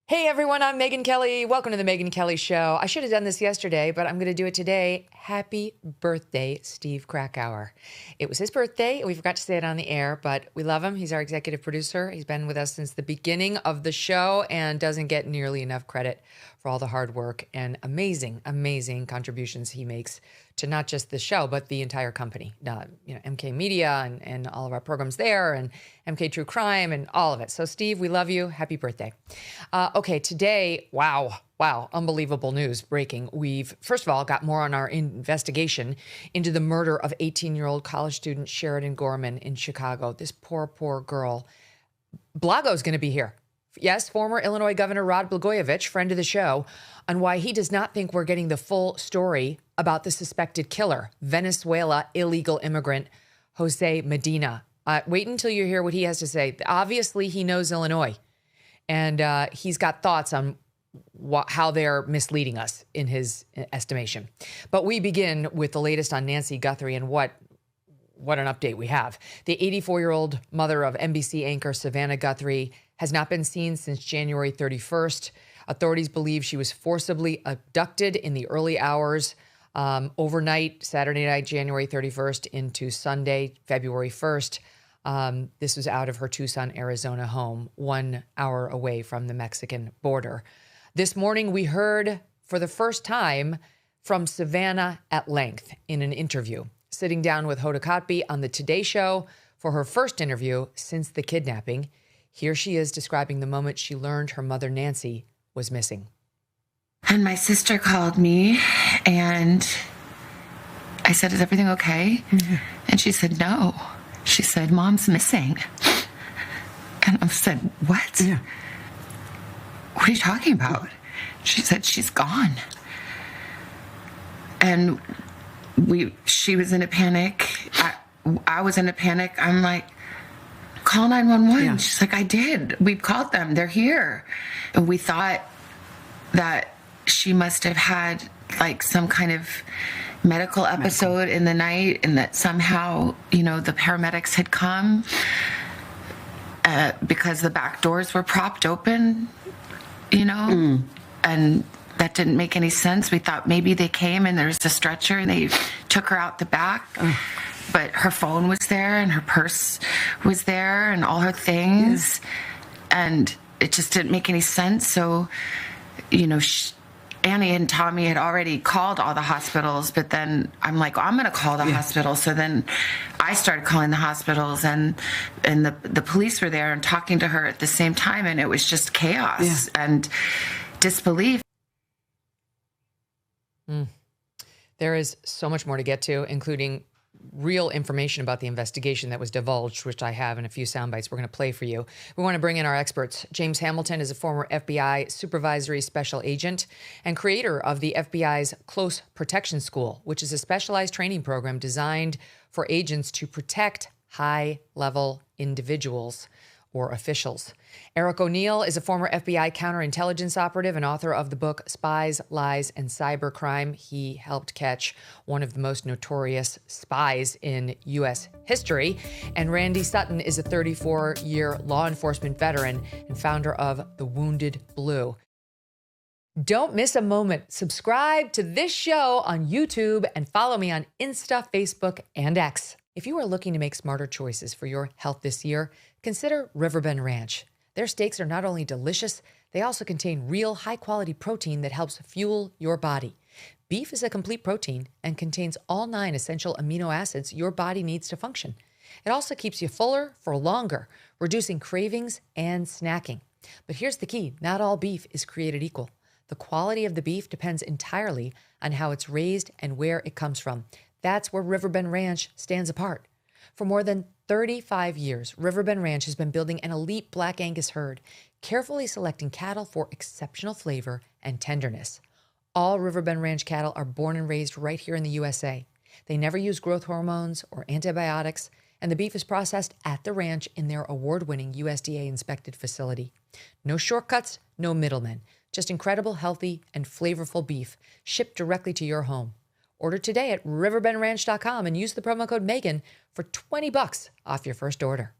Hey everyone, I'm Megyn Kelly. Welcome to the Megyn Kelly Show. I should have done this yesterday, but I'm going to do it today. Happy birthday, Steve Krakauer. It was his birthday. We forgot to say it on the air, but we love him. He's our executive producer. He's been with us since the beginning of the show and doesn't get nearly enough credit for all the hard work and amazing, amazing contributions he makes to not just the show, but the entire company. MK Media and all of our programs there, and MK True Crime and all of it. So Steve, we love you. Happy birthday. Okay, today, wow, unbelievable news breaking. We've, first of all, got more on our investigation into the murder of 18-year-old college student Sheridan Gorman in Chicago. This poor girl. Blago's going to be here. Yes, former Illinois Governor Rod Blagojevich, friend of the show, on why he does not think we're getting the full story about the suspected killer, Venezuela illegal immigrant Jose Medina. Wait until you hear what he has to say. Obviously, he knows Illinois, and he's got thoughts on how they're misleading us in his estimation. But we begin with the latest on Nancy Guthrie and what an update we have. The 84-year-old mother of NBC anchor Savannah Guthrie has not been seen since January 31st. Authorities believe she was forcibly abducted in the early hours overnight, Saturday night, January 31st, into Sunday, February 1st. This was out of her Tucson, Arizona home, 1 hour away from the Mexican border. This morning, we heard for the first time from Savannah at length in an interview, sitting down with Hoda Kotb on the Today Show for her first interview since the kidnapping. Here she is describing the moment she learned her mother, Nancy, was missing. And my sister called me and I said, "Is everything okay?" Mm-hmm. And she said, "No." She said, "Mom's missing." And I said, "What? Yeah. What are you talking about?" She said, "She's gone." And she was in a panic. I was in a panic. I'm like, "Call 911. Yeah. She's like, "I did. We've called them. They're here." And we thought that she must have had like some kind of medical episode in the night, and that somehow, the paramedics had come because the back doors were propped open, and that didn't make any sense. We thought maybe they came and there was a stretcher and they took her out the back. But her phone was there and her purse was there and all her things. Yeah. And it just didn't make any sense. So, Annie and Tommy had already called all the hospitals, but then I'm like, I'm going to call the hospital. So then I started calling the hospitals, and the police were there and talking to her at the same time. And it was just chaos and disbelief. There is so much more to get to, including real information about the investigation that was divulged, which I have in a few sound bites we're going to play for you. We want to bring in our experts. James Hamilton is a former FBI supervisory special agent and creator of the FBI's Close Protection School, which is a specialized training program designed for agents to protect high-level individuals or officials. Eric O'Neill is a former FBI counterintelligence operative and author of the book Spies, Lies, and Cybercrime. He helped catch one of the most notorious spies in U.S. history. And Randy Sutton is a 34-year law enforcement veteran and founder of The Wounded Blue. Don't miss a moment. Subscribe to this show on YouTube and follow me on Insta, Facebook, and X. If you are looking to make smarter choices for your health this year, consider Riverbend Ranch. Their steaks are not only delicious, they also contain real high-quality protein that helps fuel your body. Beef is a complete protein and contains all 9 essential amino acids your body needs to function. It also keeps you fuller for longer, reducing cravings and snacking. But here's the key. Not all beef is created equal. The quality of the beef depends entirely on how it's raised and where it comes from. That's where Riverbend Ranch stands apart. For more than 35 years, Riverbend Ranch has been building an elite Black Angus herd, carefully selecting cattle for exceptional flavor and tenderness. All Riverbend Ranch cattle are born and raised right here in the USA. They never use growth hormones or antibiotics, and the beef is processed at the ranch in their award-winning USDA-inspected facility. No shortcuts, no middlemen, just incredible, healthy, and flavorful beef shipped directly to your home. Order today at riverbendranch.com and use the promo code Megyn for $20 off your first order.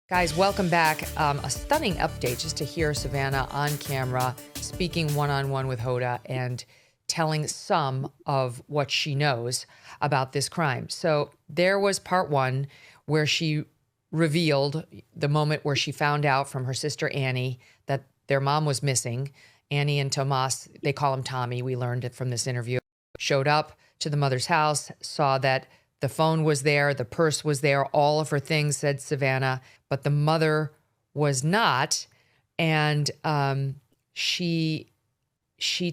Guys, welcome back. A stunning update just to hear Savannah on camera speaking one-on-one with Hoda and telling some of what she knows about this crime. So there was part one where she revealed the moment where she found out from her sister Annie that their mom was missing. Annie and Tomas, they call him Tommy, we learned it from this interview, showed up to the mother's house, saw that the phone was there, the purse was there, all of her things, said Savannah, but the mother was not. And she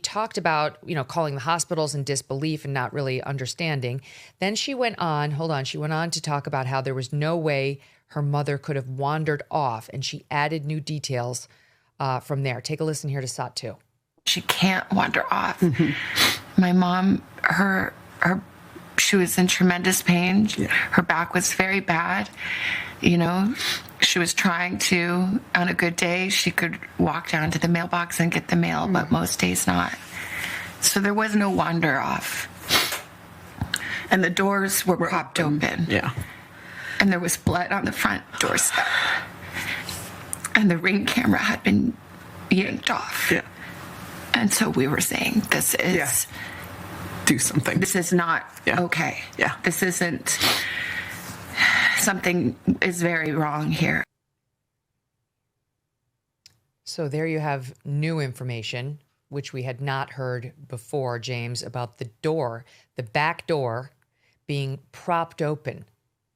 talked about, calling the hospitals in disbelief and not really understanding. Then she went on to talk about how there was no way her mother could have wandered off, and she added new details from there. Take a listen here to Sat 2. She can't wander off. My mom, she was in tremendous pain. Yeah. Her back was very bad. She was trying to, on a good day, she could walk down to the mailbox and get the mail, but most days not. So there was no wander off. And the doors were propped open. Yeah. And there was blood on the front doorstep. And the Ring camera had been yanked off. Yeah. And so we were saying, this is... Yeah. Do something. This is not okay. Yeah. This isn't... Something is very wrong here. So there you have new information, which we had not heard before, James, about the door, the back door being propped open.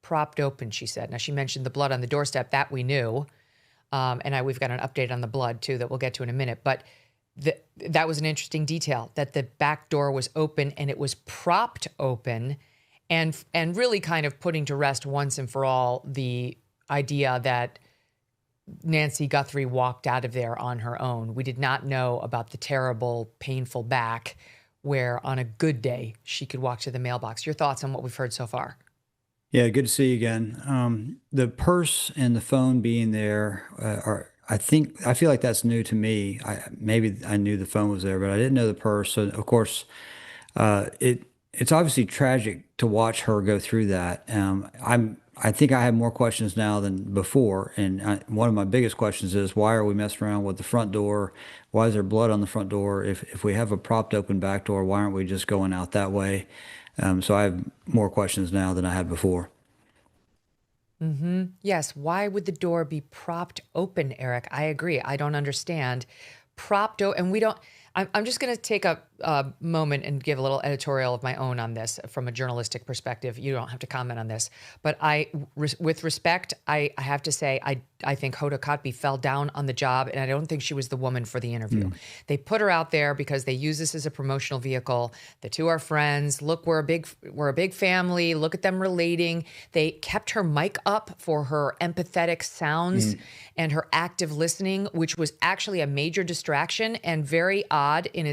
Propped open, she said. Now, she mentioned the blood on the doorstep. That we knew. And we've got an update on the blood, too, that we'll get to in a minute. But that was an interesting detail, that the back door was open and it was propped open, and really kind of putting to rest once and for all the idea that Nancy Guthrie walked out of there on her own. We did not know about the terrible, painful back where on a good day she could walk to the mailbox. Your thoughts on what we've heard so far? Yeah, good to see you again. The purse and the phone being there I feel like that's new to me. Maybe I knew the phone was there, but I didn't know the purse. So of course, it's obviously tragic to watch her go through that. I think I have more questions now than before. And one of my biggest questions is, why are we messing around with the front door? Why is there blood on the front door? If we have a propped open back door, why aren't we just going out that way? So I have more questions now than I had before. Mm-hmm. Yes. Why would the door be propped open, Eric? I agree. I don't understand. Propped open, and we don't. I'm just going to take a moment and give a little editorial of my own on this from a journalistic perspective. You don't have to comment on this, but with respect, I have to say, I think Hoda Kotb fell down on the job, and I don't think she was the woman for the interview. They put her out there because they use this as a promotional vehicle. The two are friends. Look, we're a big family. Look at them relating. They kept her mic up for her empathetic sounds and her active listening, which was actually a major distraction and very odd in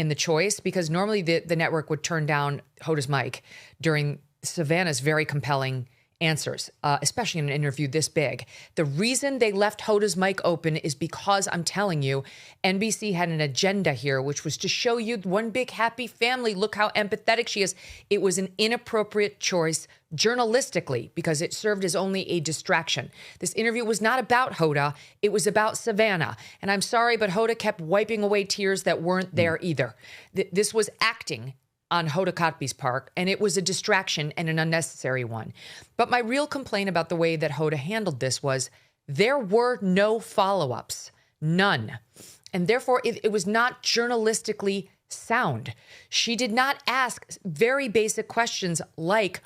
the choice, because normally the network would turn down Hoda's mic during Savannah's very compelling answers, especially in an interview this big. The reason they left Hoda's mic open is because, I'm telling you, NBC had an agenda here, which was to show you one big happy family. Look how empathetic she is. It was an inappropriate choice journalistically because it served as only a distraction. This interview was not about Hoda. It was about Savannah. And I'm sorry, but Hoda kept wiping away tears that weren't there either. This was acting on Hoda Kotb's part, and it was a distraction and an unnecessary one. But my real complaint about the way that Hoda handled this was there were no follow-ups, none. And therefore, it was not journalistically sound. She did not ask very basic questions like,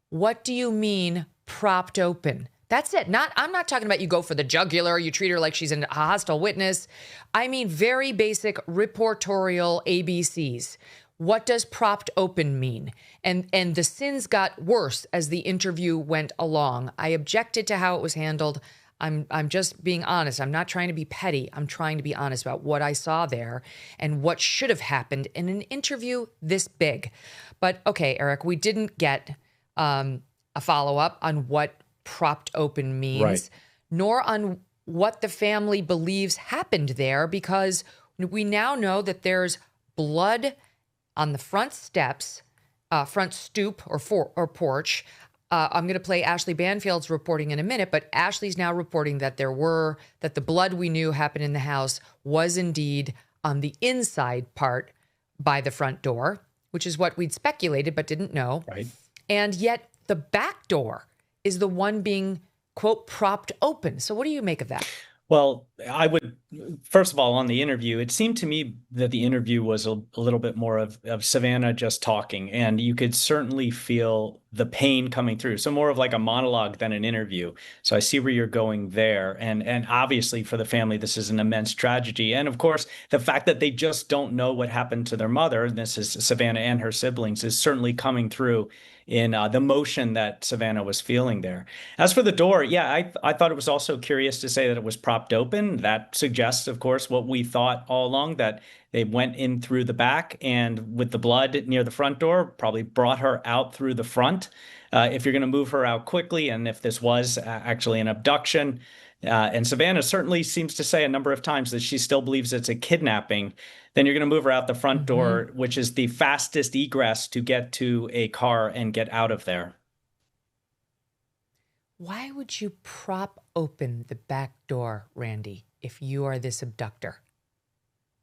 what do you mean propped open? That's it. I'm not talking about you go for the jugular, you treat her like she's a hostile witness. I mean very basic reportorial ABCs. What does propped open mean? And the sins got worse as the interview went along. I objected to how it was handled. I'm just being honest. I'm not trying to be petty. I'm trying to be honest about what I saw there and what should have happened in an interview this big. But okay, Eric, we didn't get a follow-up on what propped open means, nor on what the family believes happened there, because we now know that there's blood on the front steps, front stoop or porch, I'm going to play Ashleigh Banfield's reporting in a minute, but Ashleigh's now reporting that that the blood we knew happened in the house was indeed on the inside part by the front door, which is what we'd speculated but didn't know. Right. And yet the back door is the one being, quote, propped open. So what do you make of that? Well, I would, first of all, on the interview, it seemed to me that the interview was a little bit more of Savannah just talking, and you could certainly feel the pain coming through. So more of like a monologue than an interview. So I see where you're going there. And obviously for the family, this is an immense tragedy. And of course, the fact that they just don't know what happened to their mother, and this is Savannah and her siblings, is certainly coming through in the emotion that Savannah was feeling there. As for the door, yeah, I thought it was also curious to say that it was propped open. That suggests, of course, what we thought all along, that they went in through the back and with the blood near the front door, probably brought her out through the front. If you're going to move her out quickly, and if this was actually an abduction, and Savannah certainly seems to say a number of times that she still believes it's a kidnapping, then you're going to move her out the front door, which is the fastest egress to get to a car and get out of there. Why would you prop open the back door, Randy, if you are this abductor?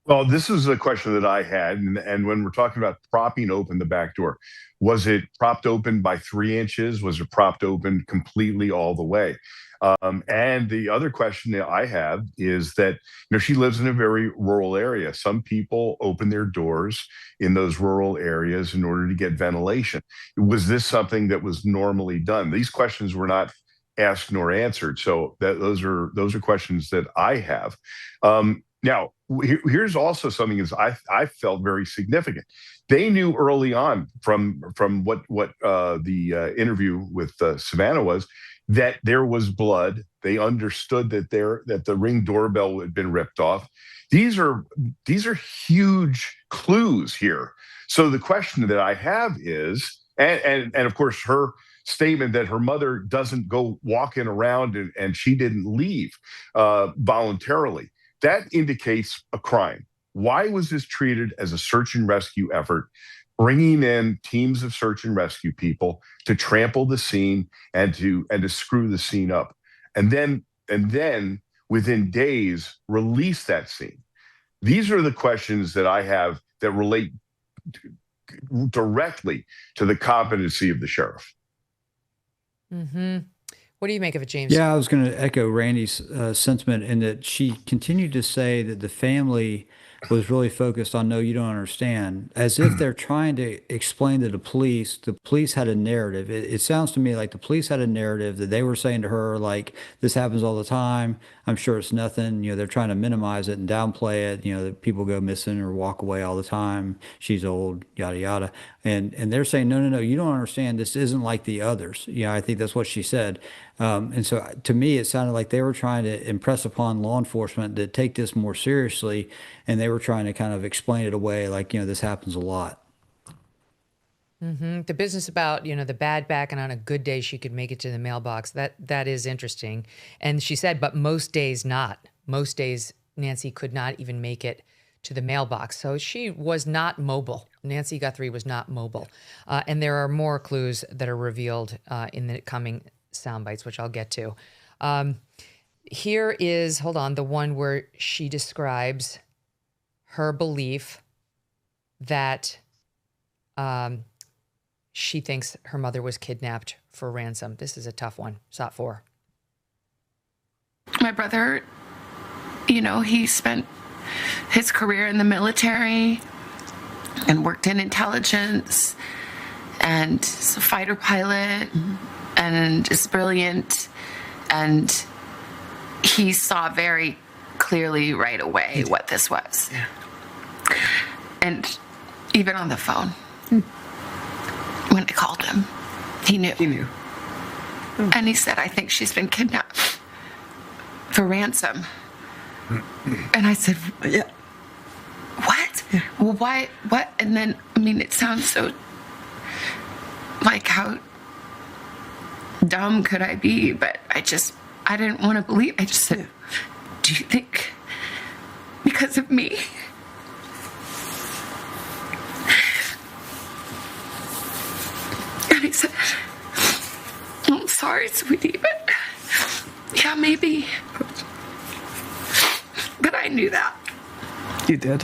Well, this is a question that I had. And when we're talking about propping open the back door, was it propped open by 3 inches? Was it propped open completely all the way? And the other question that I have is that, she lives in a very rural area. Some people open their doors in those rural areas in order to get ventilation. Was this something that was normally done? These questions were not asked nor answered. So those are questions that I have. Now, here's also something is I felt very significant. They knew early on from what the interview with Savannah was, that there was blood. They understood that the Ring doorbell had been ripped off. These are huge clues here. So the question that I have is, and of course her statement that her mother doesn't go walking around and she didn't leave voluntarily, that indicates a crime. Why was this treated as a search and rescue effort, bringing in teams of search and rescue people to trample the scene and to screw the scene up, and then within days release that scene? These are the questions that I have that relate directly to the competency of the sheriff. Mm-hmm. What do you make of it, James? Yeah, I was going to echo Randy's sentiment in that she continued to say that the family was really focused on, no, you don't understand, as if they're trying to explain to the police had a narrative. It sounds to me like the police had a narrative that they were saying to her, like, this happens all the time. I'm sure it's nothing. They're trying to minimize it and downplay it. That people go missing or walk away all the time. She's old, yada, yada. And they're saying, no, you don't understand. This isn't like the others. I think that's what she said. And so to me, it sounded like they were trying to impress upon law enforcement to take this more seriously. And they were trying to kind of explain it away like, this happens a lot. Mm-hmm. The business about, the bad back and on a good day she could make it to the mailbox, that is interesting. And she said, but most days not. Most days Nancy could not even make it to the mailbox. So she was not mobile. Nancy Guthrie was not mobile. And there are more clues that are revealed in the coming sound bites, which I'll get to. Here is, hold on, the one where she describes her belief that she thinks her mother was kidnapped for ransom. This is a tough one. SOT 4. My brother, he spent his career in the military and worked in intelligence and is a fighter pilot and is brilliant. And he saw very clearly right away what this was. Yeah. And even on the phone, when I called him, he knew. He knew. And he said, I think she's been kidnapped for ransom. And I said, Yeah. What? Yeah. Well, why? What? And then, it sounds so like, how dumb could I be? But I didn't want to believe. I just said, do you think because of me? And he said, sorry, sweetie, but yeah, maybe. But I knew that. You did.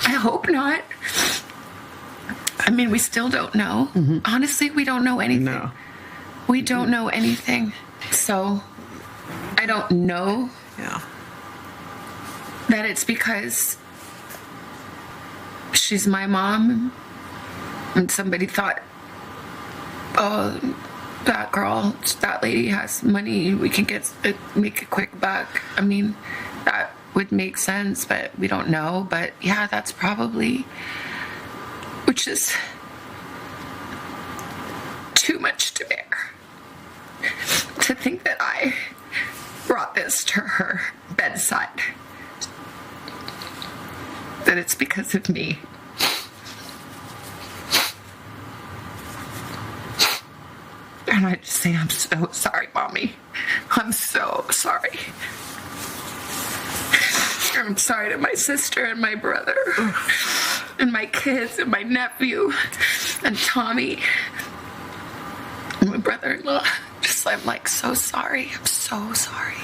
I hope not. I mean, we still don't know. Honestly, we don't know anything. No. We don't know anything. So I don't know Yeah. that it's because she's my mom and somebody thought, oh, that girl, that lady has money, we can make a quick buck. I mean, that would make sense, but we don't know. But yeah, that's probably, which is too much to bear. To think that I brought this to her bedside, that it's because of me. And I just say, I'm so sorry, Mommy. I'm so sorry. I'm sorry to my sister and my brother and my kids and my nephew and Tommy and my brother-in-law. I'm like, so sorry. I'm so sorry.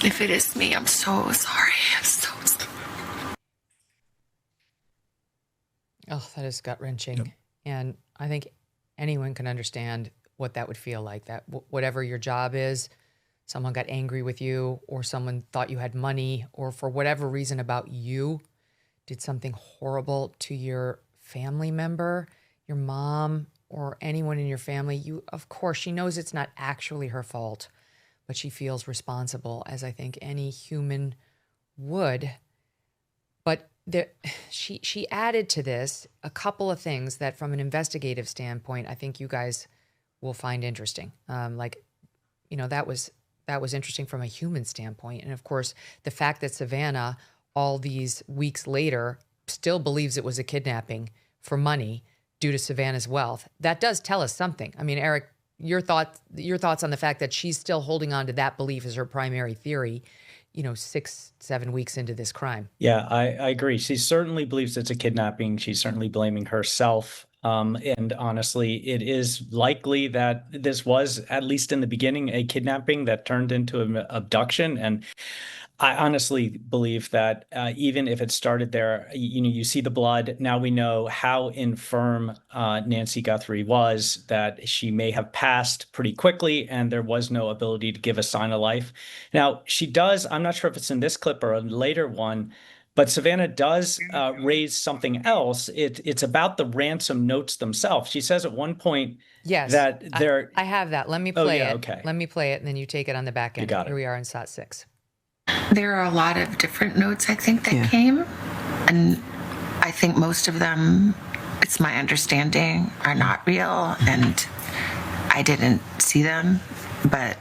If it is me, I'm so sorry. I'm so sorry. Oh, that is gut-wrenching. Yep. And I think anyone can understand what that would feel like, that whatever your job is, someone got angry with you, or someone thought you had money, or for whatever reason about you, did something horrible to your family member, your mom, or anyone in your family. Of course, she knows it's not actually her fault, but she feels responsible, as I think any human would. But she added to this a couple of things that, from an investigative standpoint, I think you guys will find interesting. That was interesting from a human standpoint. And of course, the fact that Savannah, all these weeks later, still believes it was a kidnapping for money due to Savannah's wealth, that does tell us something. I mean, Eric, your thoughts on the fact that she's still holding on to that belief as her primary theory, 6-7 weeks into this crime. Yeah, I agree. She certainly believes it's a kidnapping. She's certainly blaming herself. And honestly, it is likely that this was, at least in the beginning, a kidnapping that turned into an abduction. And I honestly believe that even if it started there, you see the blood. Now we know how infirm Nancy Guthrie was, that she may have passed pretty quickly and there was no ability to give a sign of life. Now, she does, I'm not sure if it's in this clip or a later one, but Savannah does raise something else. It's about the ransom notes themselves. She says at one point, yes, that they're... I have that. Let me play it. Okay. Let me play it, and then you take it on the back end. You got it. Here we are in SOT 6. There are a lot of different notes, I think, that came. And I think most of them, it's my understanding, are not real. And I didn't see them. But,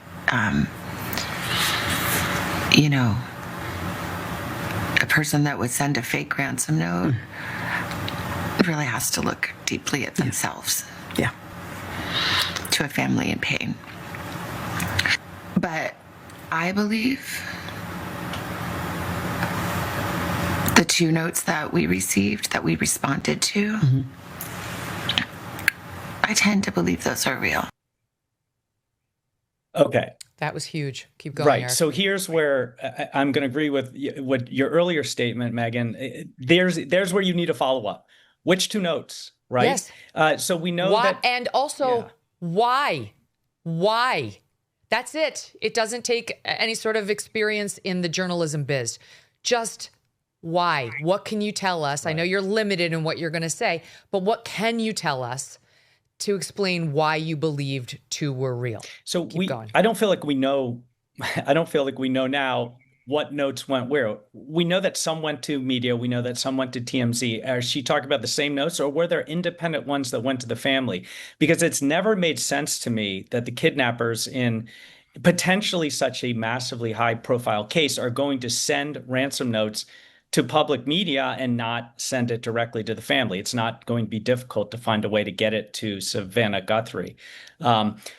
a person that would send a fake ransom note really has to look deeply at themselves. Yeah. To a family in pain. But I believe the 2 notes that we received, that we responded to, I tend to believe those are real. Okay. That was huge. Keep going, Right. Eric. So here's where I'm going to agree with what your earlier statement, Megyn. There's where you need to follow up. Which 2 notes, right? Yes. So we know that. And also, why? Why? That's it. It doesn't take any sort of experience in the journalism biz. Just why? What can you tell us? Right. I know you're limited in what you're going to say, but what can you tell us to explain why you believed 2 were real? So Keep going. I don't feel like we know. I don't feel like we know now what notes went where. We know that some went to media. We know that some went to TMZ. Is she talking about the same notes, or were there independent ones that went to the family? Because it's never made sense to me that the kidnappers in potentially such a massively high profile case are going to send ransom notes to public media and not send it directly to the family. It's not going to be difficult to find a way to get it to Savannah Guthrie.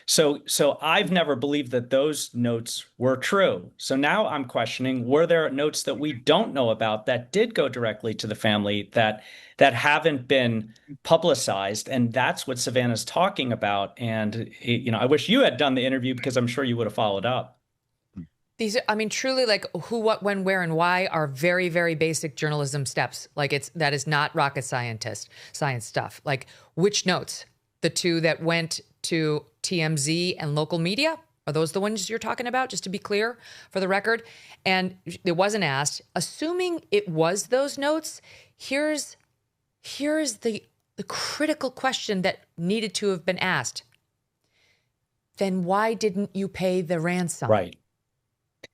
So I've never believed that those notes were true. So now I'm questioning, were there notes that we don't know about that did go directly to the family that haven't been publicized? And that's what Savannah's talking about. And, I wish you had done the interview, because I'm sure you would have followed up. These, I mean, truly, like who, what, when, where, and why are very, very basic journalism steps. Like that is not rocket science stuff. Like which notes? The two that went to TMZ and local media? Are those the ones you're talking about? Just to be clear for the record. And it wasn't asked. Assuming it was those notes, here's the critical question that needed to have been asked. Then why didn't you pay the ransom? Right.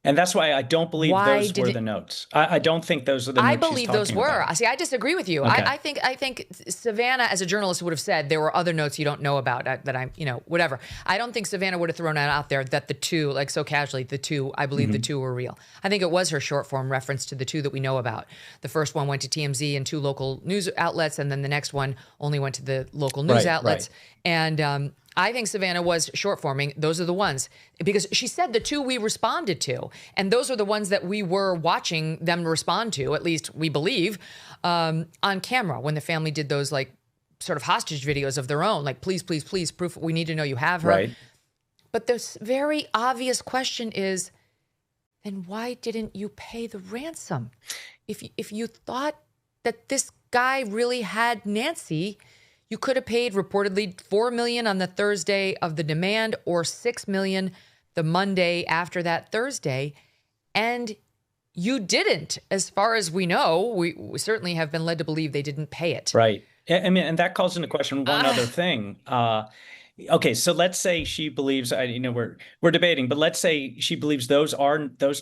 And that's why I don't believe those were the notes. I don't think those are the notes. I believe those were. About. See, I disagree with you. Okay. I think Savannah, as a journalist, would have said there were other notes you don't know about that I'm, whatever. I don't think Savannah would have thrown that out there that the two, like so casually, the two, I believe the two were real. I think it was her short form reference to the two that we know about. The first one went to TMZ and 2 local news outlets, and then the next one only went to the local news outlets. Right. And I think Savannah was short forming. Those are the ones, because she said the 2 we responded to, and those are the ones that we were watching them respond to, at least we believe, on camera when the family did those like sort of hostage videos of their own, like please, please, please, proof. We need to know you have her. Right. But this very obvious question is, then why didn't you pay the ransom? If you thought that this guy really had Nancy, you could have paid reportedly $4 million on the Thursday of the demand, or $6 million the Monday after that Thursday, and you didn't. As far as we know, we certainly have been led to believe they didn't pay it. Right. I mean, and that calls into question one other thing. Okay, so let's say she believes. We're debating, but let's say she believes those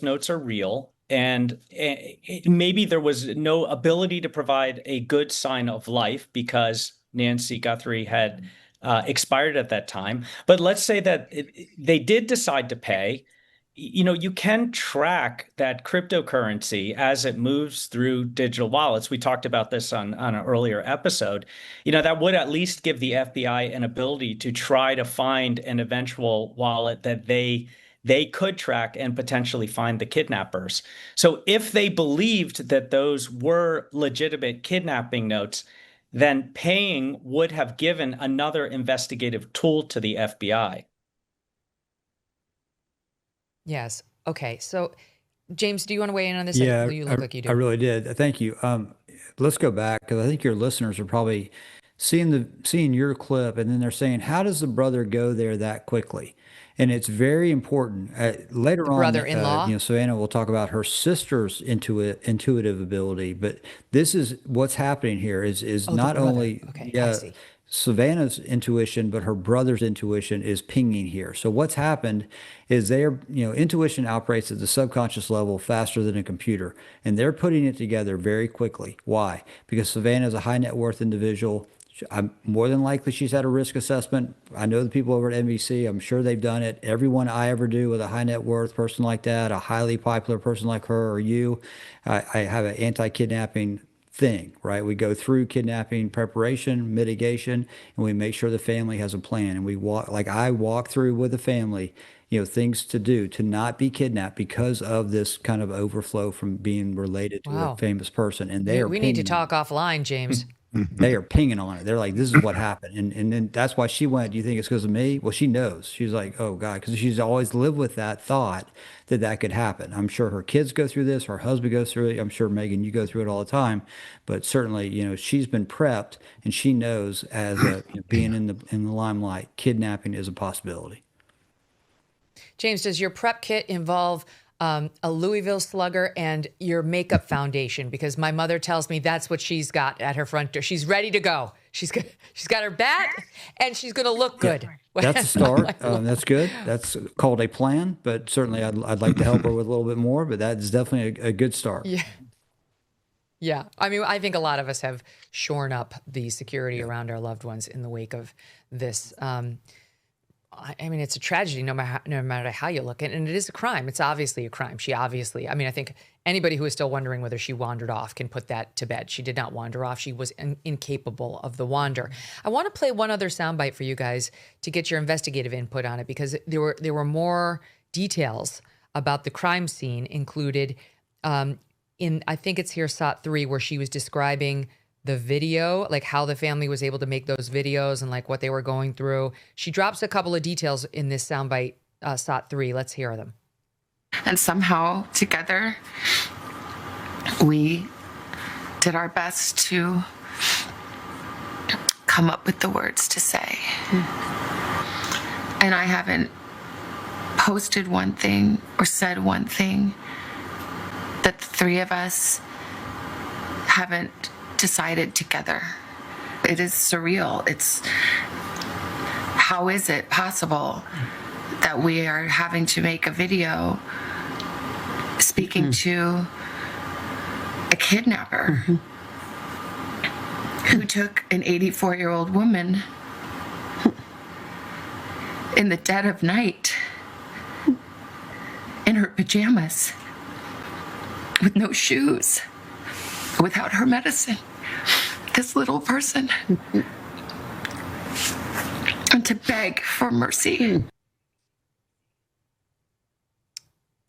notes are real. And maybe there was no ability to provide a good sign of life because Nancy Guthrie had expired at that time. But let's say that they did decide to pay. You can track that cryptocurrency as it moves through digital wallets. We talked about this on an earlier episode. That would at least give the FBI an ability to try to find an eventual wallet that they could track and potentially find the kidnappers. So if they believed that those were legitimate kidnapping notes, then paying would have given another investigative tool to the FBI. Yes. Okay. So, James, do you want to weigh in on this? Yeah, you look like you do. I really did. Thank you. Let's go back, because I think your listeners are probably seeing your clip, and then they're saying, how does the brother go there that quickly? And it's very important. Later on, brother-in-law? Savannah will talk about her sister's intuitive ability, but this is what's happening here is not only Savannah's intuition, but her brother's intuition is pinging here. So what's happened is intuition operates at the subconscious level faster than a computer, and they're putting it together very quickly. Why? Because Savannah is a high net worth individual. I'm more than likely she's had a risk assessment. I know the people over at NBC. I'm sure they've done it. Everyone I ever do with a high net worth person like that, a highly popular person like her or you, I have an anti-kidnapping thing, right? We go through kidnapping preparation, mitigation, and we make sure the family has a plan. And I walk through with the family, things to do to not be kidnapped because of this kind of overflow from being related to a famous person. And we need to talk offline, James. They are pinging on it. They're like, this is what happened. And then that's why she went, do you think it's because of me? Well, she knows. She's like, oh, God, because she's always lived with that thought that could happen. I'm sure her kids go through this. Her husband goes through it. I'm sure, Megyn, you go through it all the time. But certainly, she's been prepped, and she knows as being in the limelight, kidnapping is a possibility. James, does your prep kit involve a Louisville Slugger and your makeup foundation? Because my mother tells me that's what she's got at her front door. She's ready to go. She's got her bat, and she's going to look good. Yeah, that's a start. That's good. That's called a plan, but certainly I'd like to help her with a little bit more, but that is definitely a good start. Yeah. Yeah. I mean, I think a lot of us have shorn up the security around our loved ones in the wake of this I mean, it's a tragedy no matter how you look at it. And it is a crime. It's obviously a crime. I mean, I think anybody who is still wondering whether she wandered off can put that to bed. She did not wander off. She was incapable of the wander. I want to play one other soundbite for you guys to get your investigative input on it, because there were more details about the crime scene included in, I think it's here, SOT 3, where she was describing the video, like how the family was able to make those videos and like what they were going through. She drops a couple of details in this soundbite, SOT 3. Let's hear them. And somehow together, we did our best to come up with the words to say. And I haven't posted one thing or said one thing that the three of us haven't decided together. It is surreal. How is it possible that we are having to make a video speaking to a kidnapper who took an 84-year-old woman in the dead of night in her pajamas with no shoes, without her medicine, this little person, and to beg for mercy.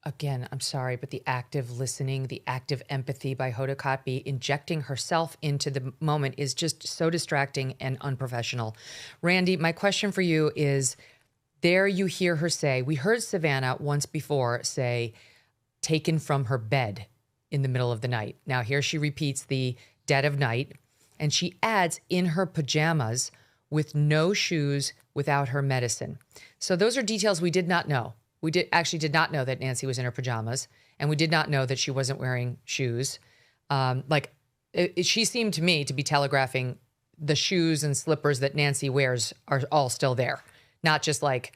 Again, I'm sorry, but the active listening, the active empathy by Hoda Kotb, injecting herself into the moment, is just so distracting and unprofessional. Randy, my question for you is, there you hear her say, we heard Savannah once before say, taken from her bed in the middle of the night. Now here she repeats the dead of night, and she adds in her pajamas with no shoes, without her medicine. So those are details we did not know. We did not know that Nancy was in her pajamas, and we did not know that she wasn't wearing shoes. She seemed to me to be telegraphing the shoes and slippers that Nancy wears are all still there. Not just like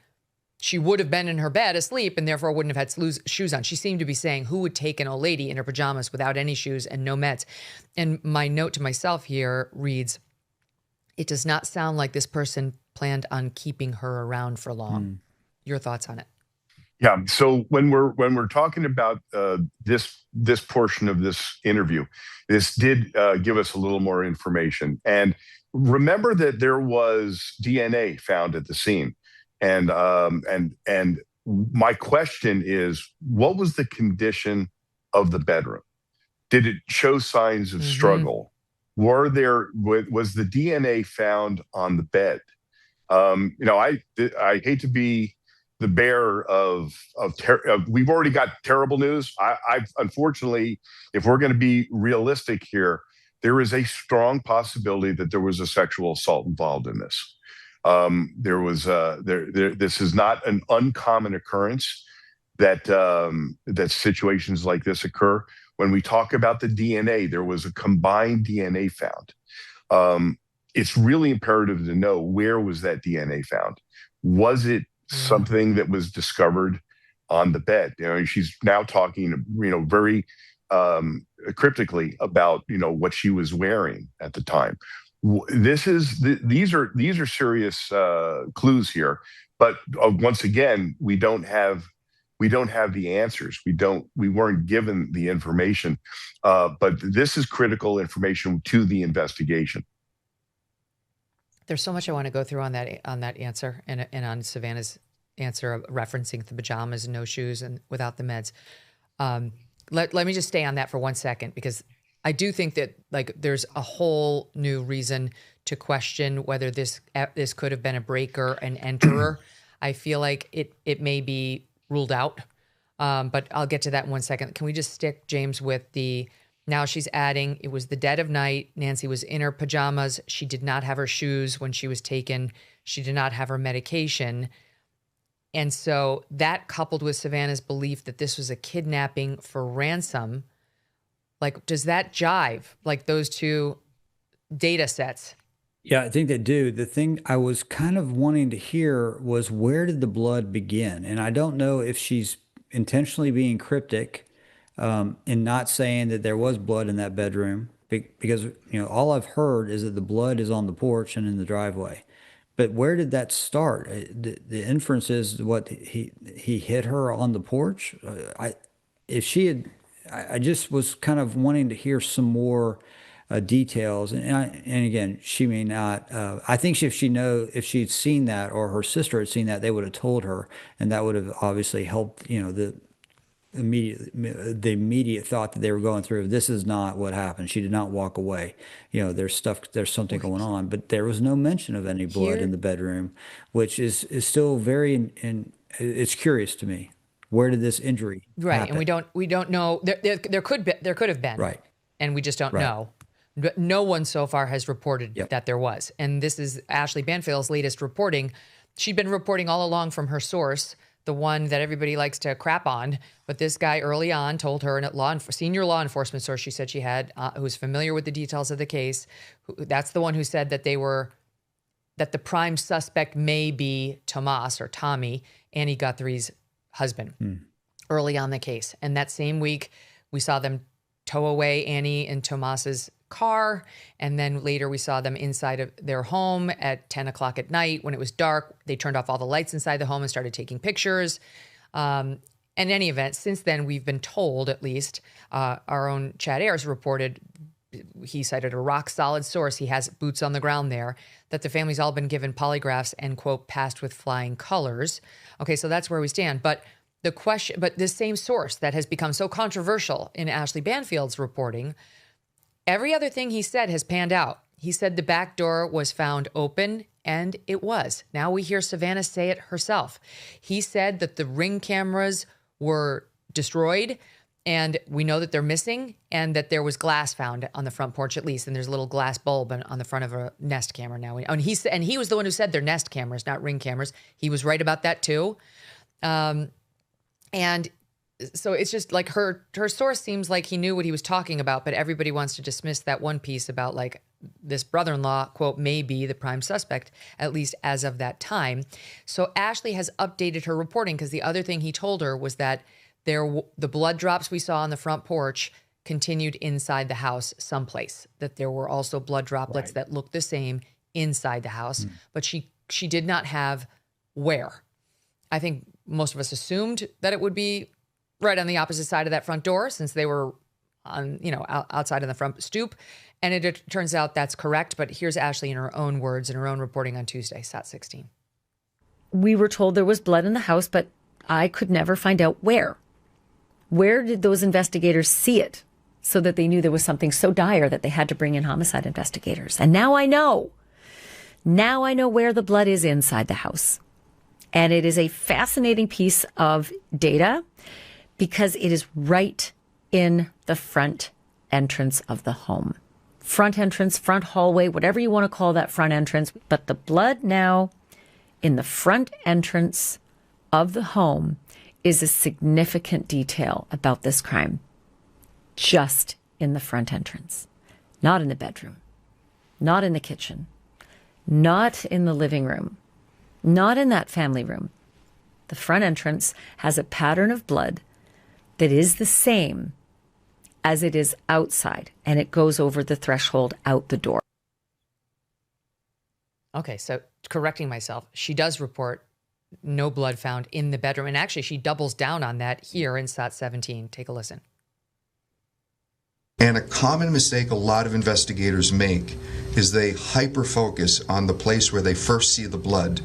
she would have been in her bed asleep and therefore wouldn't have had shoes on. She seemed to be saying, who would take an old lady in her pajamas without any shoes and no meds? And my note to myself here reads, it does not sound like this person planned on keeping her around for long. Your thoughts on it? Yeah. So when we're talking about this portion of this interview, this did give us a little more information. And remember that there was DNA found at the scene, and my question is, what was the condition of the bedroom? Did it show signs of struggle? Was the DNA found on the bed? I hate to be the bearer of we've already got terrible news. I've unfortunately, if we're going to be realistic here, there is a strong possibility that there was a sexual assault involved in this. This is not an uncommon occurrence that situations like this occur. When we talk about the DNA, there was a combined DNA found. It's really imperative to know, where was that DNA found? Was it something that was discovered on the bed? She's now talking, very cryptically about, what she was wearing at the time. These are serious clues here, but once again, we don't have the answers. We weren't given the information, but this is critical information to the investigation. There's so much I want to go through on that answer and on Savannah's answer of referencing the pajamas and no shoes and without the meds. Let me just stay on that for 1 second, because I do think that there's a whole new reason to question whether this could have been a breaker and enterer. I feel like it may be ruled out, but I'll get to that in 1 second. Can we just stick, James, with now she's adding, it was the dead of night. Nancy was in her pajamas. She did not have her shoes when she was taken. She did not have her medication. And so that, coupled with Savannah's belief that this was a kidnapping for ransom, does that jive, those two data sets? Yeah, I think they do. The thing I was kind of wanting to hear was, where did the blood begin? And I don't know if she's intentionally being cryptic in not saying that there was blood in that bedroom, because all I've heard is that the blood is on the porch and in the driveway. But where did that start? The inference is what he hit her on the porch. If she had, I just was kind of wanting to hear some more details. And again, she may not. I think if she'd seen that or her sister had seen that, they would have told her, and that would have obviously helped. The immediate thought that they were going through. This is not what happened. She did not walk away. There's something going on, but there was no mention of any blood in the bedroom, which is still very, it's curious to me. Where did this injury happen? And we don't know. There could have been. Right. And we just don't know. But no one so far has reported that there was. And this is Ashleigh Banfield's latest reporting. She'd been reporting all along from her source, the one that everybody likes to crap on. But this guy early on told her, and senior law enforcement source she said she had, who was familiar with the details of the case, that's the one who said that that the prime suspect may be Tomas or Tommy, Annie Guthrie's husband, early on the case. And that same week, we saw them tow away Annie and Tomas's car. And then later we saw them inside of their home at 10 o'clock at night when it was dark. They turned off all the lights inside the home and started taking pictures. In any event, since then, we've been told, at least, our own Chad Ayers reported, he cited a rock solid source, he has boots on the ground there, that the family's all been given polygraphs and, quote, passed with flying colors. Okay, so that's where we stand. But this same source that has become so controversial in Ashleigh Banfield's reporting, every other thing he said has panned out. He said the back door was found open, and it was. Now we hear Savannah say it herself. He said that the Ring cameras were destroyed, and we know that they're missing, and that there was glass found on the front porch at least, and there's a little glass bulb on the front of a Nest camera now. And he was the one who said they're Nest cameras, not Ring cameras. He was right about that too. And so it's just like her source seems like he knew what he was talking about, but everybody wants to dismiss that one piece about like this brother-in-law, quote, may be the prime suspect, at least as of that time. So Ashleigh has updated her reporting because the other thing he told her was that the blood drops we saw on the front porch continued inside the house someplace, that there were also blood droplets that looked the same inside the house, but she did not have where. I think most of us assumed that it would be right on the opposite side of that front door since they were on, outside on the front stoop. And it turns out that's correct. But here's Ashleigh in her own words in her own reporting on Tuesday, SAT 16. We were told there was blood in the house, but I could never find out where. Where did those investigators see it so that they knew there was something so dire that they had to bring in homicide investigators? And now I know. Now I know where the blood is inside the house. And it is a fascinating piece of data because it is right in the front entrance of the home. Front entrance, front hallway, whatever you want to call that front entrance. But the blood now in the front entrance of the home is a significant detail about this crime. Just in the front entrance. Not in the bedroom. Not in the kitchen. Not in the living room. Not in that family room. The front entrance has a pattern of blood that is the same as it is outside, and it goes over the threshold out the door. Okay, so correcting myself, she does report no blood found in the bedroom, and actually she doubles down on that here in SAT 17. Take a listen. And a common mistake a lot of investigators make is they hyper-focus on the place where they first see the blood,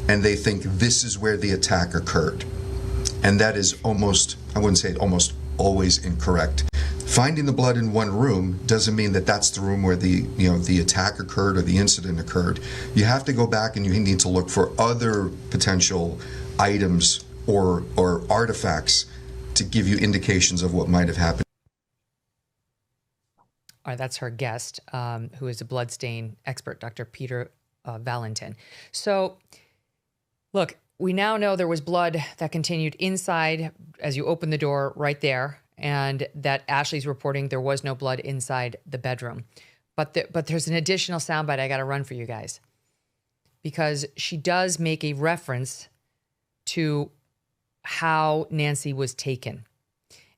and they think this is where the attack occurred. And that is almost, I wouldn't say almost always incorrect. Finding the blood in one room doesn't mean that that's the room where the attack occurred or the incident occurred. You have to go back and you need to look for other potential items or artifacts to give you indications of what might have happened. All right, that's her guest, who is a bloodstain expert, Dr. Peter Valentin. So, look, we now know there was blood that continued inside as you open the door right there, and that Ashleigh's reporting there was no blood inside the bedroom. But there's an additional soundbite I got to run for you guys, because she does make a reference to how Nancy was taken.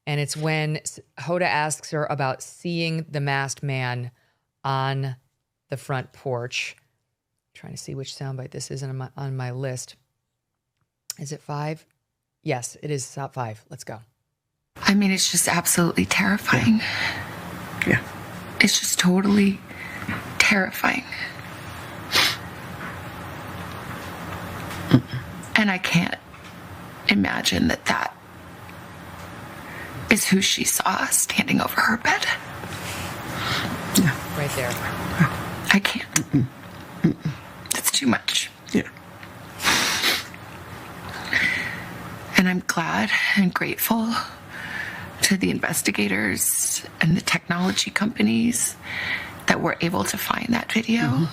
And it's when Hoda asks her about seeing the masked man on the front porch. Trying to see which soundbite this is on my list. Is it 5? Yes, it is 5. Let's go. I mean, it's just absolutely terrifying. Yeah. It's just totally terrifying. And I can't imagine that is who she saw standing over her bed. Yeah. Right there. I can't. It's too much. Yeah. And I'm glad and grateful to the investigators and the technology companies that were able to find that video.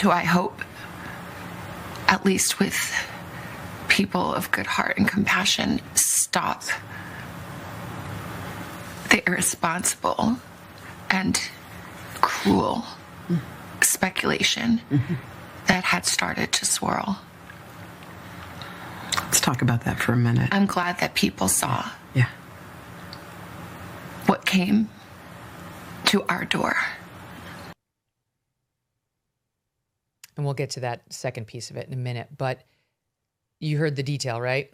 So I hope, at least with people of good heart and compassion, stop the irresponsible and cruel speculation that had started to swirl. Let's talk about that for a minute. I'm glad that people saw Yeah. what came to our door. And we'll get to that second piece of it in a minute. But you heard the detail, right?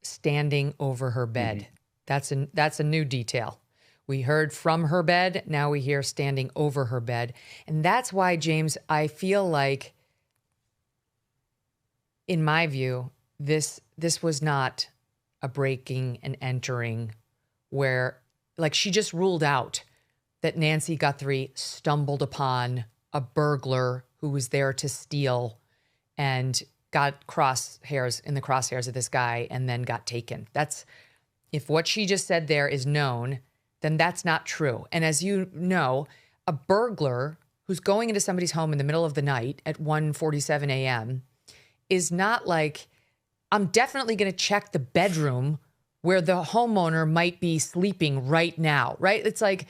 Standing over her bed. That's a new detail. We heard from her bed. Now we hear standing over her bed. And that's why, James, I feel like, in my view, this was not a breaking and entering where, like, she just ruled out that Nancy Guthrie stumbled upon a burglar who was there to steal and got in the crosshairs of this guy and then got taken. If what she just said there is known, then that's not true. And as you know, a burglar who's going into somebody's home in the middle of the night at 1:47 a.m. is not like, I'm definitely going to check the bedroom where the homeowner might be sleeping right now, right? It's like,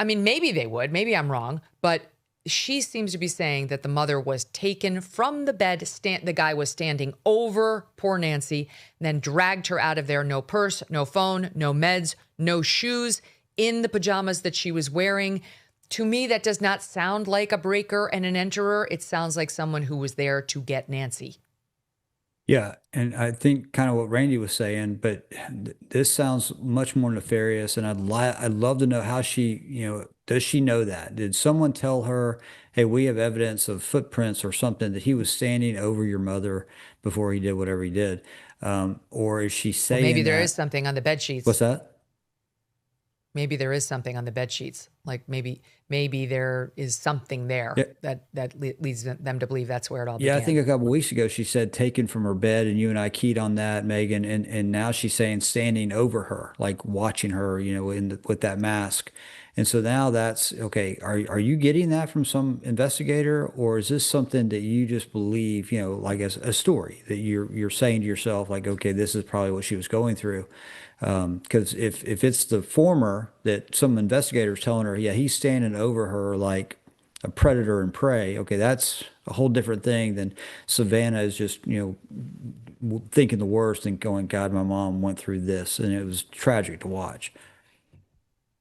I mean, maybe they would, maybe I'm wrong, but she seems to be saying that the mother was taken from the bed. The guy was standing over poor Nancy, and then dragged her out of there. No purse, no phone, no meds, no shoes, in the pajamas that she was wearing. To me, that does not sound like a breaker and an enterer. It sounds like someone who was there to get Nancy. Yeah, and I think kind of what Randy was saying, but this sounds much more nefarious. And I'd love to know how she, does she know that? Did someone tell her, "Hey, we have evidence of footprints or something that he was standing over your mother before he did whatever he did"? Or is she saying Maybe there that- is something on the bed sheets. What's that? Maybe there is something on the bed sheets. Like maybe there is something there that leads them to believe that's where it all began. Yeah, I think a couple weeks ago she said taken from her bed, and you and I keyed on that, Megyn, and now she's saying standing over her, like watching her, with that mask. And so now that's okay. Are you getting that from some investigator, or is this something that you just believe, like as a story that you're saying to yourself, like, okay, this is probably what she was going through? Because if it's the former, that some investigator's telling her, yeah, he's standing over her like a predator and prey, okay, that's a whole different thing than Savannah is just, thinking the worst and going, God, my mom went through this, and it was tragic to watch.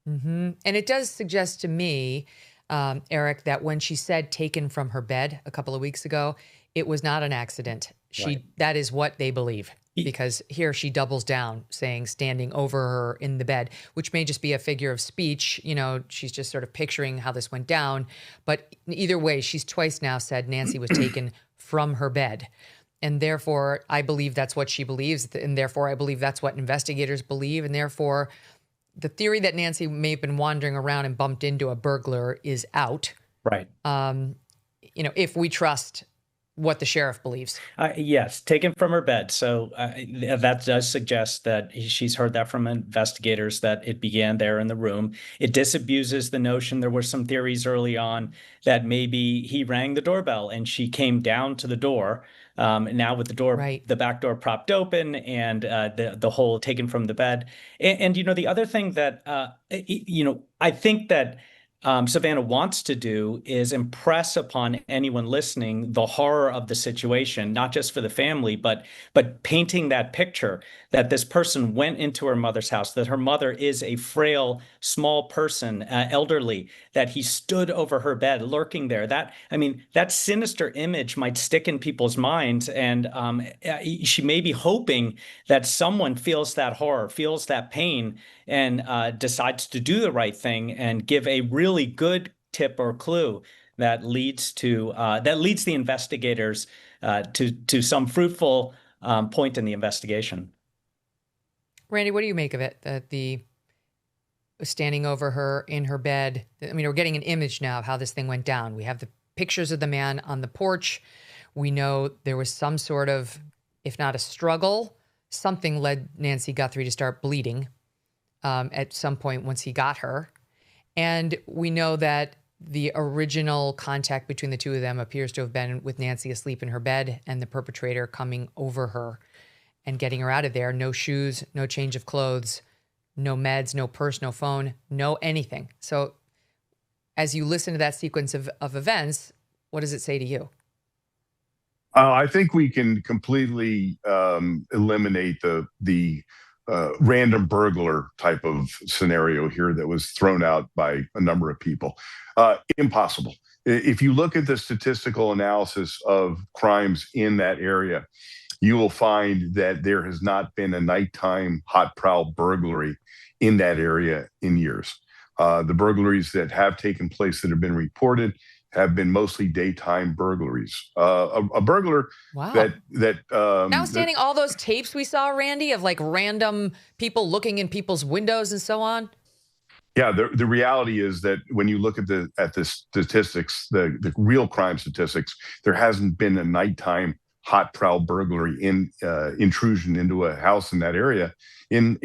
And it does suggest to me, Eric, that when she said taken from her bed a couple of weeks ago, it was not an accident. That is what they believe. Because here she doubles down, saying standing over her in the bed, which may just be a figure of speech. She's just sort of picturing how this went down. But either way, she's twice now said Nancy was taken from her bed. And therefore, I believe that's what she believes. And therefore, I believe that's what investigators believe. And therefore, the theory that Nancy may have been wandering around and bumped into a burglar is out. Right. If we trust what the sheriff believes. Yes, taken from her bed. So that does suggest that she's heard that from investigators, that it began there in the room. It disabuses the notion. There were some theories early on that maybe he rang the doorbell and she came down to the door. Now with the door, the back door propped open, and the whole taken from the bed. And the other thing that, I think that Savannah wants to do is impress upon anyone listening the horror of the situation, not just for the family, but painting that picture that this person went into her mother's house, that her mother is a frail, small person, elderly, that he stood over her bed, lurking there. That sinister image might stick in people's minds, and she may be hoping that someone feels that horror, feels that pain, and decides to do the right thing and give a really good tip or clue that leads the investigators to some fruitful point in the investigation. Randy, what do you make of it? That the standing over her in her bed. I mean, we're getting an image now of how this thing went down. We have the pictures of the man on the porch. We know there was some sort of, if not a struggle, something led Nancy Guthrie to start bleeding at some point once he got her. And we know that the original contact between the two of them appears to have been with Nancy asleep in her bed and the perpetrator coming over her and getting her out of there. No shoes, no change of clothes, no meds, no purse, no phone, no anything. So as you listen to that sequence of events, what does it say to you? I think we can completely eliminate the random burglar type of scenario here that was thrown out by a number of people. Impossible. If you look at the statistical analysis of crimes in that area, you will find that there has not been a nighttime hot prowl burglary in that area in years. The burglaries that have taken place that have been reported have been mostly daytime burglaries. A burglar Notwithstanding all those tapes we saw, Randy, of like random people looking in people's windows and so on. Yeah, the reality is that when you look at the statistics, the real crime statistics, there hasn't been a nighttime hot prowl burglary intrusion into a house in that area in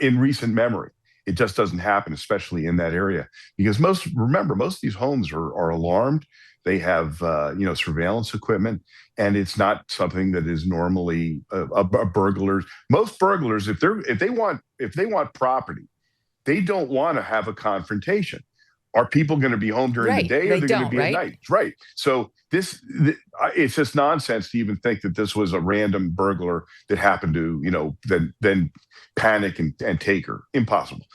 recent memory. It just doesn't happen, especially in that area, because most of these homes are alarmed. They have surveillance equipment, and it's not something that is normally a burglars. Most burglars, if they want property, they don't want to have a confrontation. Are people going to be home during the day, or they're going to be at night? Right. So it's just nonsense to even think that this was a random burglar that happened to then panic and take her. Impossible.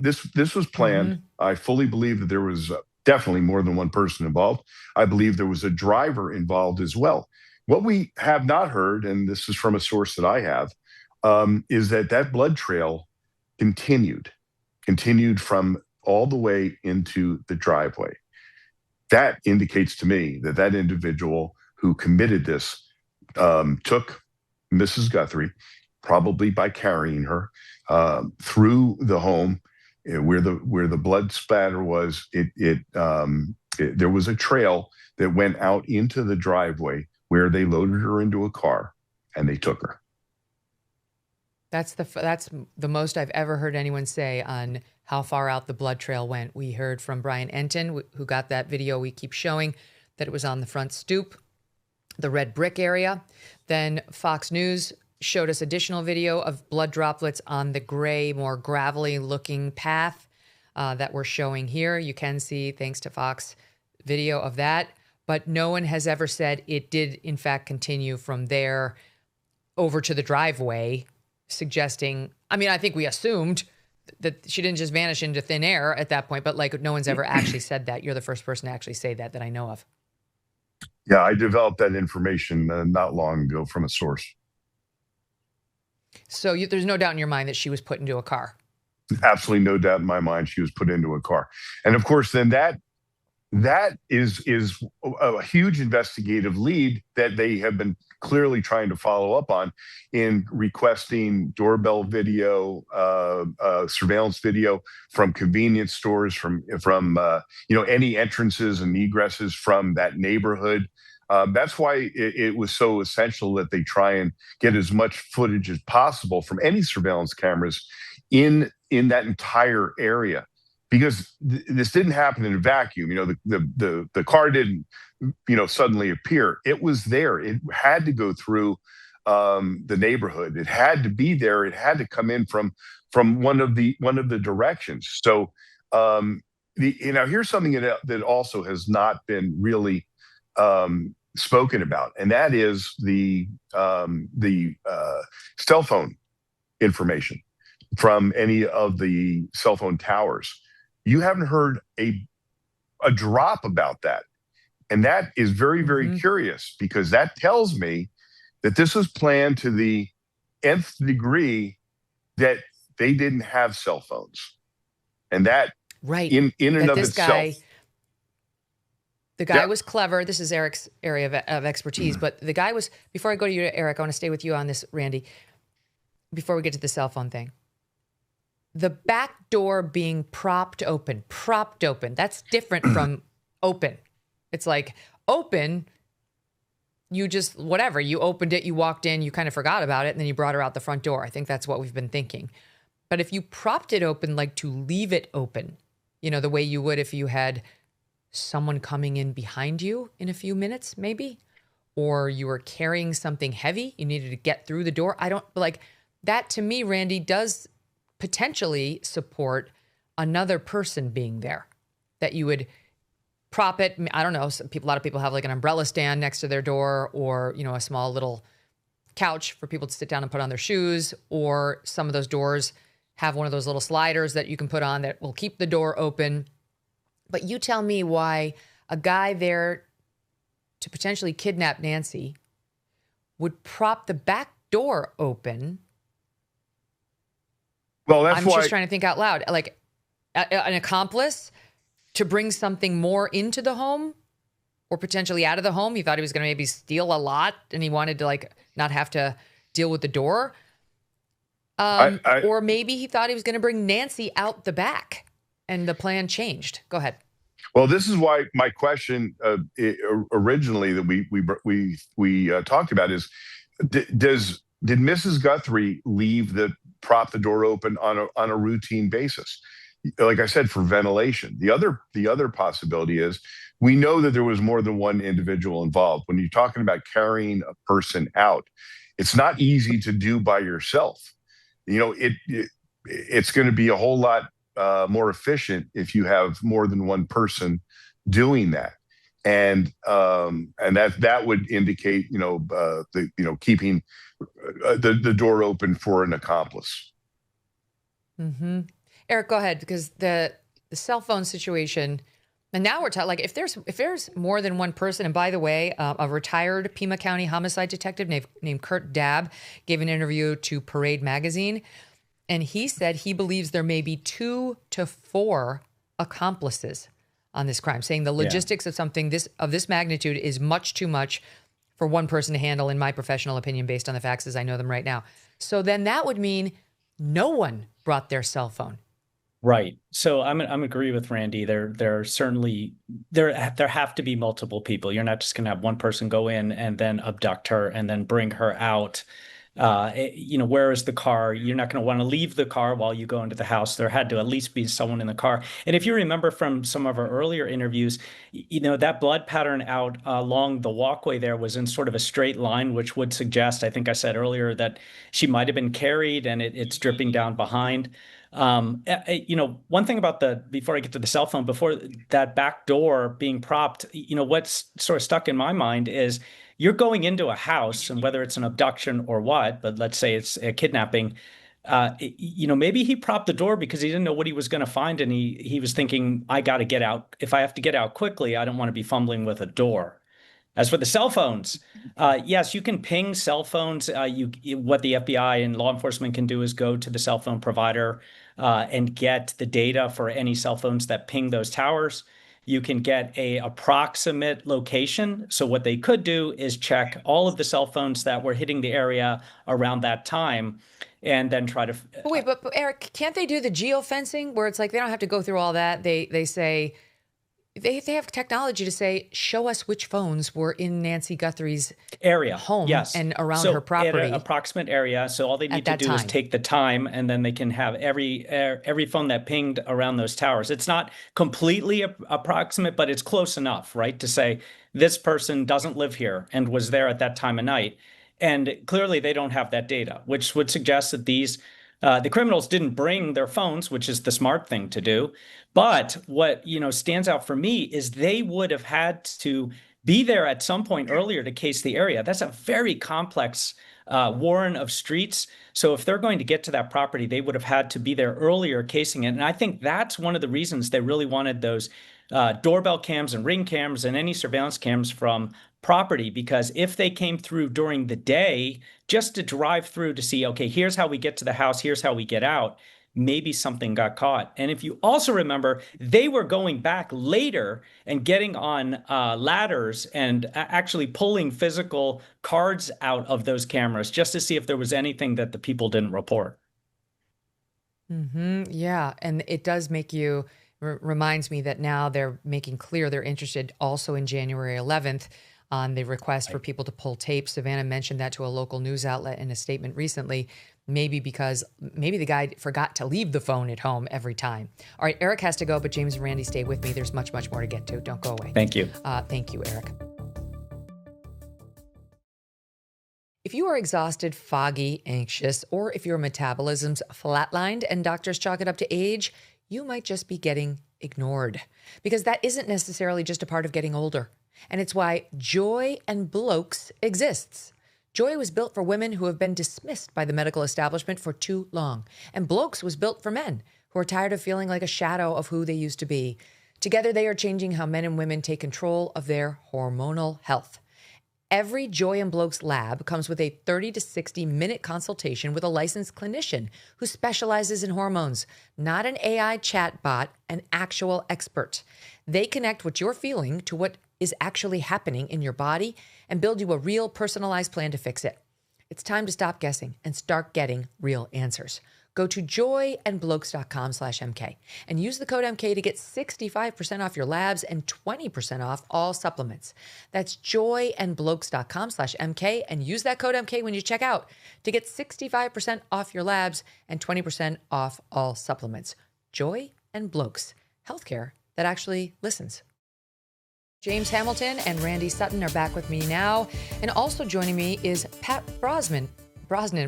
This was planned. Mm-hmm. I fully believe that there was definitely more than one person involved. I believe there was a driver involved as well. What we have not heard, and this is from a source that I have, is that blood trail continued from all the way into the driveway. That indicates to me that individual who committed this took Mrs. Guthrie, probably by carrying her through the home where the blood spatter was. There was a trail that went out into the driveway where they loaded her into a car and they took her. That's the most I've ever heard anyone say on how far out the blood trail went. We heard from Brian Enton, who got that video we keep showing, that it was on the front stoop, the red brick area. Then Fox News showed us additional video of blood droplets on the gray, more gravelly looking path that we're showing here. You can see, thanks to Fox, video of that. But no one has ever said it did, in fact, continue from there over to the driveway, suggesting, I think we assumed that she didn't just vanish into thin air at that point, but like no one's ever actually said that. You're the first person to actually say that I know of. Yeah, I developed that information not long ago from a source. So there's no doubt in your mind that she was put into a car? Absolutely no doubt in my mind she was put into a car. And of course, then that is a huge investigative lead that they have been clearly trying to follow up on in requesting doorbell video, surveillance video from convenience stores, from any entrances and egresses from that neighborhood. That's why it was so essential that they try and get as much footage as possible from any surveillance cameras in that entire area. Because this didn't happen in a vacuum. The car didn't, suddenly appear. It was there. It had to go through the neighborhood. It had to be there. It had to come in from one of the directions. So Here's something that also has not been really spoken about, and that is the cell phone information from any of the cell phone towers. You haven't heard a drop about that. And that is very, very curious, because that tells me that this was planned to the nth degree, that they didn't have cell phones. And that in and of itself. The guy was clever. This is Eric's area of expertise. But the guy was, before I go to you, Eric, I want to stay with you on this, Randy, before we get to the cell phone thing. The back door being propped open, that's different from open. It's like open, you just, whatever, you opened it, you walked in, you kind of forgot about it, and then you brought her out the front door. I think that's what we've been thinking. But if you propped it open, like to leave it open, the way you would if you had someone coming in behind you in a few minutes, maybe, or you were carrying something heavy, you needed to get through the door. I don't, like, that to me, Randy, does potentially support another person being there, that you would prop it. I don't know. A lot of people have like an umbrella stand next to their door, or, a small little couch for people to sit down and put on their shoes, or some of those doors have one of those little sliders that you can put on that will keep the door open. But you tell me why a guy there to potentially kidnap Nancy would prop the back door open. Well, that's why I'm just trying to think out loud. Like an accomplice to bring something more into the home, or potentially out of the home. He thought he was going to maybe steal a lot, and he wanted to like not have to deal with the door. Or maybe he thought he was going to bring Nancy out the back, and the plan changed. Go ahead. Well, this is why my question originally that we talked about is, did Mrs. Guthrie prop the door open on a routine basis? Like I said, for ventilation. The other possibility is, we know that there was more than one individual involved. When you're talking about carrying a person out, it's not easy to do by yourself. It's going to be a whole lot more efficient if you have more than one person doing that, and that would indicate keeping the door open for an accomplice. Mm-hmm. Eric, go ahead, because the cell phone situation, and now we're talking, like, if there's more than one person. And by the way, a retired Pima County homicide detective named Kurt Dabb gave an interview to Parade magazine, and he said he believes there may be 2 to 4 accomplices on this crime, saying the logistics of something of this magnitude is much too much for one person to handle, in my professional opinion, based on the facts as I know them right now. So then that would mean no one brought their cell phone. Right. So I'm agree with Randy. There certainly have to be multiple people. You're not just going to have one person go in and then abduct her and then bring her out. Where is the car? You're not going to want to leave the car while you go into the house. There had to at least be someone in the car. And if you remember from some of our earlier interviews, that blood pattern out along the walkway there was in sort of a straight line, which would suggest, I think I said earlier, that she might have been carried and it's dripping down behind. One thing about before I get to the cell phone, before that back door being propped, what's sort of stuck in my mind is, you're going into a house, and whether it's an abduction or what, but let's say it's a kidnapping, maybe he propped the door because he didn't know what he was going to find. And he was thinking, I got to get out. If I have to get out quickly, I don't want to be fumbling with a door. As for the cell phones, yes, you can ping cell phones. What the FBI and law enforcement can do is go to the cell phone provider and get the data for any cell phones that ping those towers. You can get a approximate location. So what they could do is check all of the cell phones that were hitting the area around that time, and then try to. But Eric, can't they do the geofencing where it's like they don't have to go through all that? They say they have technology to say, show us which phones were in Nancy Guthrie's area, home, yes, and around her property, at an approximate area. So all they need to do is take the time, and then they can have every phone that pinged around those towers. It's not completely approximate, but it's close enough, right, to say this person doesn't live here and was there at that time of night. And clearly they don't have that data, which would suggest that these The criminals didn't bring their phones, which is the smart thing to do. But what, stands out for me is they would have had to be there at some point earlier to case the area. That's a very complex warren of streets. So if they're going to get to that property, they would have had to be there earlier casing it. And I think that's one of the reasons they really wanted those doorbell cams and ring cams and any surveillance cams from property, because if they came through during the day just to drive through to see, okay, here's how we get to the house, here's how we get out, maybe something got caught. And if you also remember, they were going back later and getting on ladders and actually pulling physical cards out of those cameras just to see if there was anything that the people didn't report. Yeah, and it does make you, reminds me that now they're making clear they're interested also in January 11th on the request for people to pull tape. Savannah mentioned that to a local news outlet in a statement recently, maybe because maybe the guy forgot to leave the phone at home every time. All right, Eric has to go, but James and Randy, stay with me. There's much, much more to get to. Don't go away. Thank you. Thank you, Eric. If you are exhausted, foggy, anxious, or if your metabolism's flatlined and doctors chalk it up to age, you might just be getting ignored, because that isn't necessarily just a part of getting older. And it's why Joi Blokes exists. Joi was built for women who have been dismissed by the medical establishment for too long. And Blokes was built for men who are tired of feeling like a shadow of who they used to be. Together, they are changing how men and women take control of their hormonal health. Every Joi Blokes lab comes with a 30 to 60-minute consultation with a licensed clinician who specializes in hormones, not an AI chatbot, an actual expert. They connect what you're feeling to what is actually happening in your body and build you a real personalized plan to fix it. It's time to stop guessing and start getting real answers. Go to joyandblokes.com/MK and use the code MK to get 65% off your labs and 20% off all supplements. That's joyandblokes.com/MK and use that code MK when you check out to get 65% off your labs and 20% off all supplements. Joi Blokes, healthcare that actually listens. James Hamilton and Randy Sutton are back with me now. And also joining me is Pat Brosnan,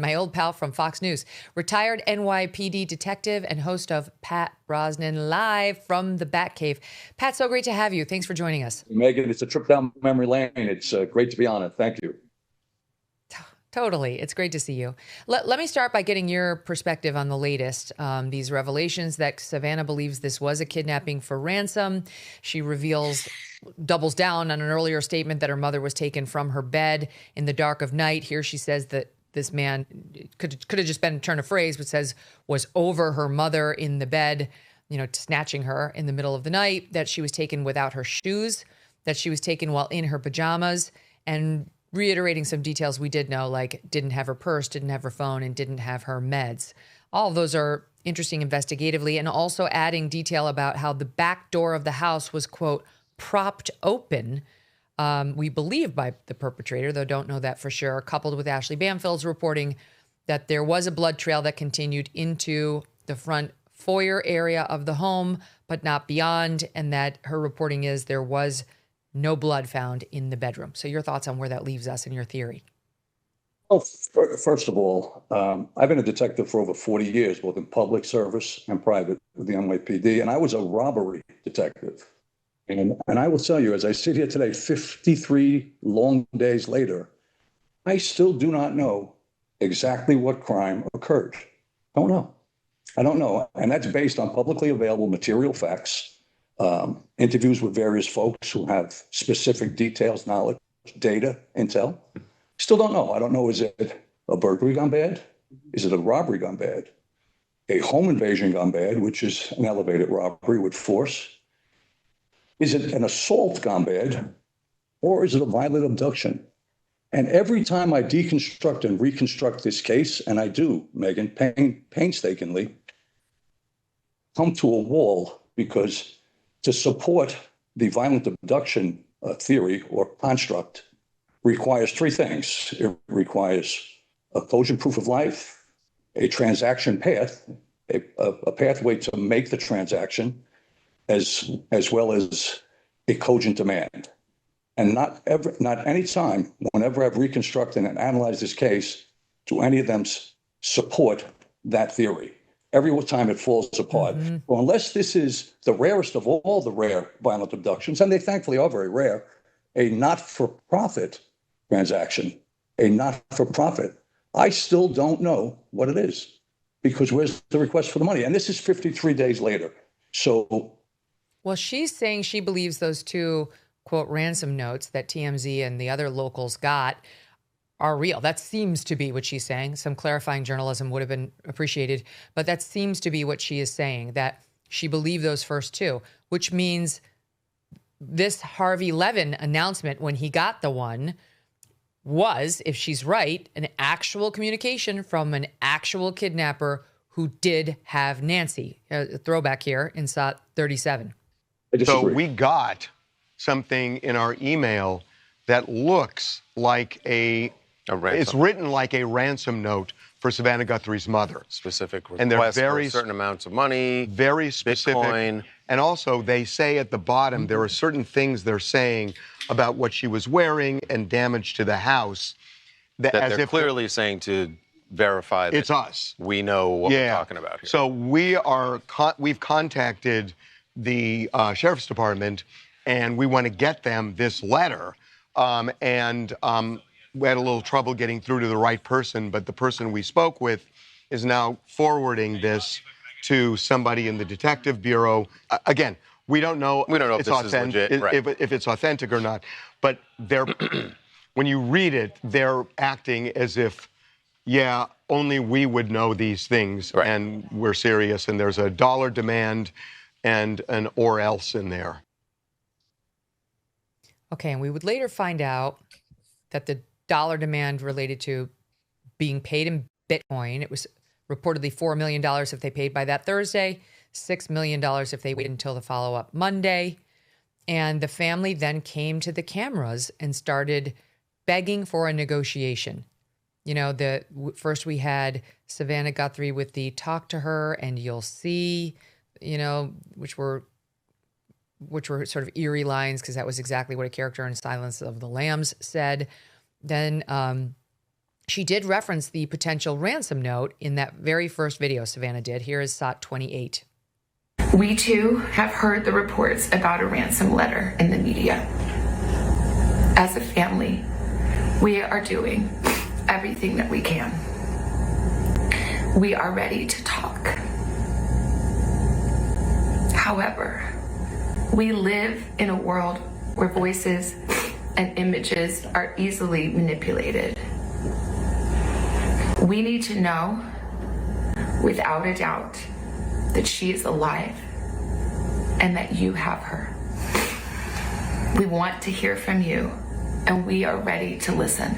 my old pal from Fox News, retired NYPD detective and host of Pat Brosnan Live from the Batcave. Pat, so great to have you. Thanks for joining us. Megyn, it's a trip down memory lane. It's great to be on it. Thank you. Totally. It's great to see you. Let me start by getting your perspective on the latest. These revelations that Savannah believes this was a kidnapping for ransom. She doubles down on an earlier statement that her mother was taken from her bed in the dark of night. Here she says that this man could have just been a turn of phrase, but says was over her mother in the bed, snatching her in the middle of the night, that she was taken without her shoes, that she was taken while in her pajamas, and reiterating some details we did know, like didn't have her purse, didn't have her phone, and didn't have her meds. All of those are interesting investigatively, and also adding detail about how the back door of the house was, quote, propped open, we believe by the perpetrator, though don't know that for sure, coupled with Ashleigh Banfield's reporting that there was a blood trail that continued into the front foyer area of the home, but not beyond, and that her reporting is there was no blood found in the bedroom. So your thoughts on where that leaves us in your theory? Well, first of all, I've been a detective for over 40 years, both in public service and private with the NYPD, and I was a robbery detective. And I will tell you, as I sit here today, 53 long days later, I still do not know exactly what crime occurred. Don't know. I don't know. And that's based on publicly available material facts, interviews with various folks who have specific details, knowledge, data, intel. Still don't know. I don't know, is it a burglary gone bad? Is it a robbery gone bad? A home invasion gone bad, which is an elevated robbery with force? Is it an assault gone bad? Or is it a violent abduction? And every time I deconstruct and reconstruct this case, and I do, Megyn, painstakingly, come to a wall, because to support the violent abduction theory or construct requires three things. It requires a cogent proof of life, a transaction path, a pathway to make the transaction, as well as a cogent demand. And not any time, whenever I've reconstructed and analyzed this case, do any of them support that theory. Every time it falls apart. Well, unless this is the rarest of all the rare violent abductions, and they thankfully are very rare, a not-for-profit transaction, a not-for-profit, I still don't know what it is, because where's the request for the money? And this is 53 days later. So, well, she's saying she believes those two, quote, ransom notes that TMZ and the other locals got are real. That seems to be what she's saying. Some clarifying journalism would have been appreciated, but that seems to be what she is saying, that she believed those first two, which means this Harvey Levin announcement when he got the one was, if she's right, an actual communication from an actual kidnapper who did have Nancy. A throwback here in SOT 37. So we got something in our email that looks like it's written like a ransom note for Savannah Guthrie's mother. Specific requests and they're very for certain amounts of money, very specific. Bitcoin. And also they say at the bottom, there are certain things they're saying about what she was wearing and damage to the house. That they're clearly saying to verify that it's us. We know what we're talking about here. So we've contacted the Sheriff's Department, and we want to get them this letter. We had a little trouble getting through to the right person, but the person we spoke with is now forwarding this to somebody in the Detective Bureau. Again, we don't know if this is legit, right. if it's authentic or not. But they're when you read it, they're acting as if, yeah, only we would know these things, right. And we're serious. And there's a dollar demand and an or else in there. Okay, and we would later find out that the dollar demand related to being paid in Bitcoin. It was reportedly $4 million if they paid by that Thursday, $6 million if they waited until the follow-up Monday. And the family then came to the cameras and started begging for a negotiation. You know, first we had Savannah Guthrie with the talk to her and you'll see, you know, which were sort of eerie lines, because that was exactly what a character in Silence of the Lambs said. Then she did reference the potential ransom note in that very first video Savannah did. Here is SOT 28. We too have heard the reports about a ransom letter in the media. As a family, we are doing everything that we can. We are ready to talk. However, we live in a world where voices and images are easily manipulated. We need to know, without a doubt, that she is alive and that you have her. We want to hear from you, and we are ready to listen.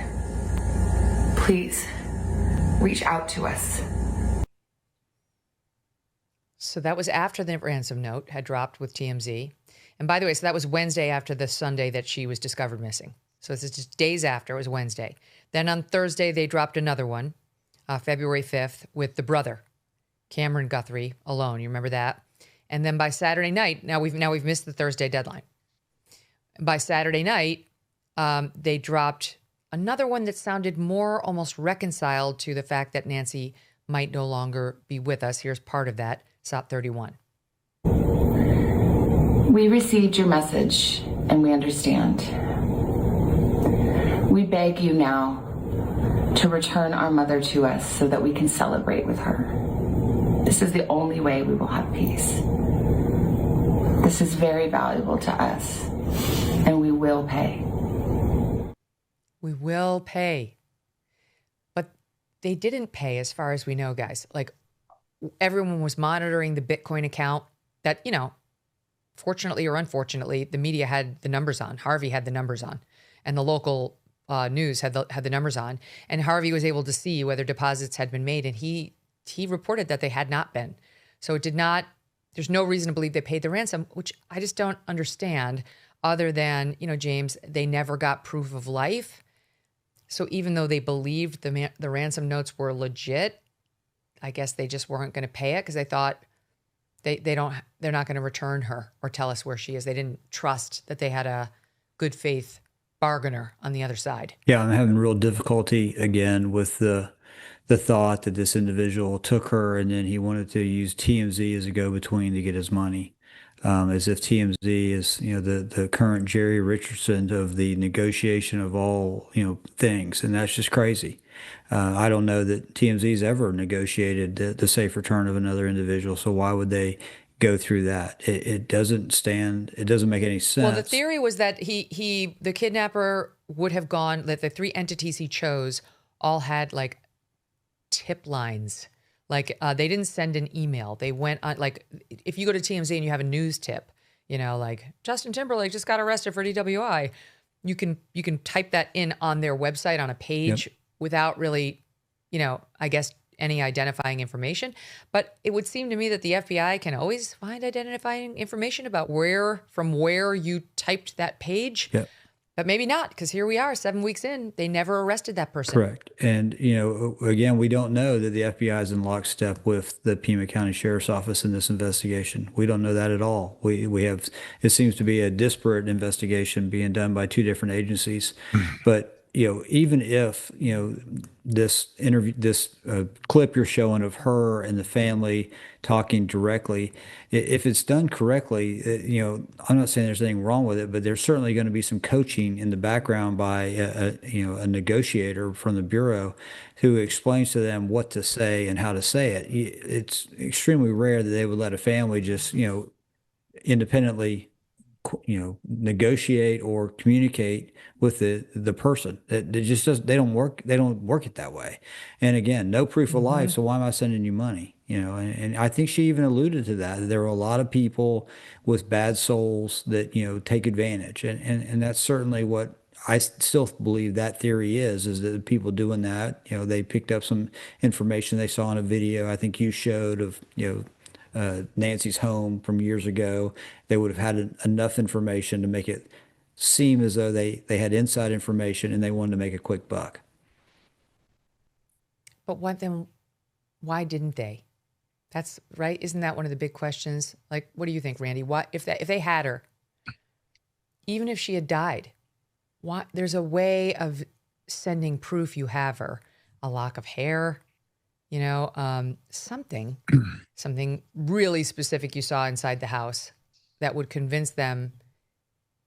Please reach out to us. So that was after the ransom note had dropped with TMZ. And by the way, so that was Wednesday after the Sunday that she was discovered missing. So it's just days after, it was Wednesday. Then on Thursday, they dropped another one, February 5th, with the brother, Cameron Guthrie, alone. You remember that? And then by Saturday night, now we've missed the Thursday deadline. By Saturday night, they dropped another one that sounded more almost reconciled to the fact that Nancy might no longer be with us. Here's part of that, SOT 31. We received your message and we understand. We beg you now to return our mother to us so that we can celebrate with her. This is the only way we will have peace. This is very valuable to us, and we will pay. We will pay. But they didn't pay as far as we know, guys. Like, everyone was monitoring the Bitcoin account that, you know, fortunately or unfortunately, the media had the numbers on. Harvey had the numbers on, and the local news had the numbers on. And Harvey was able to see whether deposits had been made, and he reported that they had not been. So it did not. There's no reason to believe they paid the ransom, which I just don't understand. Other than, you know, James, they never got proof of life. So even though they believed the ransom notes were legit, I guess they just weren't going to pay it because they thought they're not going to return her or tell us where she is. They didn't trust that they had a good faith bargainer on the other side. Yeah, I'm having real difficulty again with the the thought that this individual took her and then he wanted to use TMZ as a go-between to get his money. As if TMZ is, the current Jerry Richardson of the negotiation of all, things. And that's just crazy. I don't know that TMZ's ever negotiated the safe return of another individual. So why would they go through that? It doesn't make any sense. Well, the theory was that the kidnapper would have gone, that the 3 entities he chose all had like tip lines. Like they didn't send an email. They went on, like, if you go to TMZ and you have a news tip, like Justin Timberlake just got arrested for DWI, you can type that in on their website on a page without really, I guess, any identifying information. But it would seem to me that the FBI can always find identifying information about from where you typed that page. Yep. But maybe not, because here we are 7 weeks in, they never arrested that person. Correct. And, again, we don't know that the FBI is in lockstep with the Pima County Sheriff's Office in this investigation. We don't know that at all. It seems to be a disparate investigation being done by 2 different agencies. But, even if, this interview, this clip you're showing of her and the family talking directly, if it's done correctly, I'm not saying there's anything wrong with it, but there's certainly going to be some coaching in the background by a negotiator from the Bureau who explains to them what to say and how to say it. It's extremely rare that they would let a family just, independently negotiate or communicate with the person. It just doesn't. They don't work it that way. And again, no proof of life. So why am I sending you money? And I think she even alluded to that. There are a lot of people with bad souls that take advantage, and that's certainly what I still believe that theory is that the people doing that, they picked up some information they saw in a video I think you showed of Nancy's home from years ago. They would have had enough information to make it seem as though they had inside information and they wanted to make a quick buck. But why didn't they? That's right. Isn't that one of the big questions? Like, what do you think, Randy? What if they had her, even if she had died? There's a way of sending proof you have her, a lock of hair, something really specific you saw inside the house that would convince them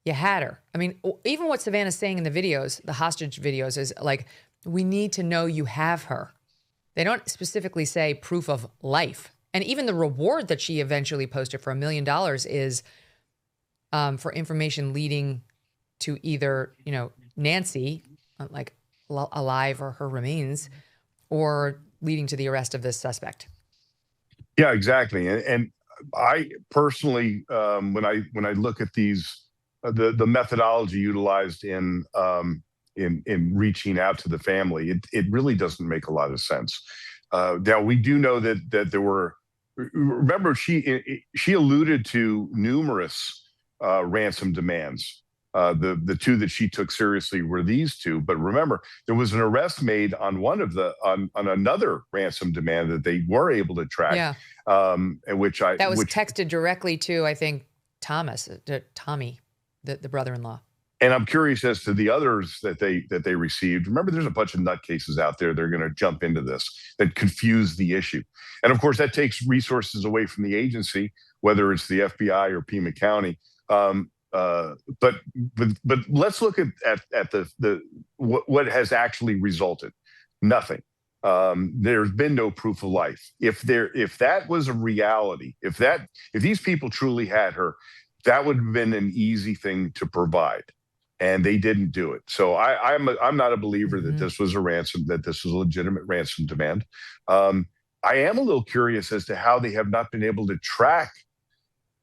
you had her. I mean, even what Savannah's saying in the videos, the hostage videos, is like, we need to know you have her. They don't specifically say proof of life. And even the reward that she eventually posted for $1 million is for information leading to either, Nancy, like alive or her remains, or leading to the arrest of this suspect. Yeah, exactly. And I personally, when I look at these, the methodology utilized in reaching out to the family, it really doesn't make a lot of sense. Now we do know that there were. Remember, she alluded to numerous ransom demands. The 2 that she took seriously were these 2. But remember, there was an arrest made on on another ransom demand that they were able to track. Yeah. That was texted directly to, I think, Tommy, the brother-in-law. And I'm curious as to the others that they received. Remember, there's a bunch of nutcases out there that are going to jump into this that confuse the issue. And of course, that takes resources away from the agency, whether it's the FBI or Pima County. But let's look at what has actually resulted. Nothing. There's been no proof of life. If that was a reality, if these people truly had her, that would have been an easy thing to provide, and they didn't do it. So I'm not a believer that this was a ransom, that this was a legitimate ransom demand. I am a little curious as to how they have not been able to track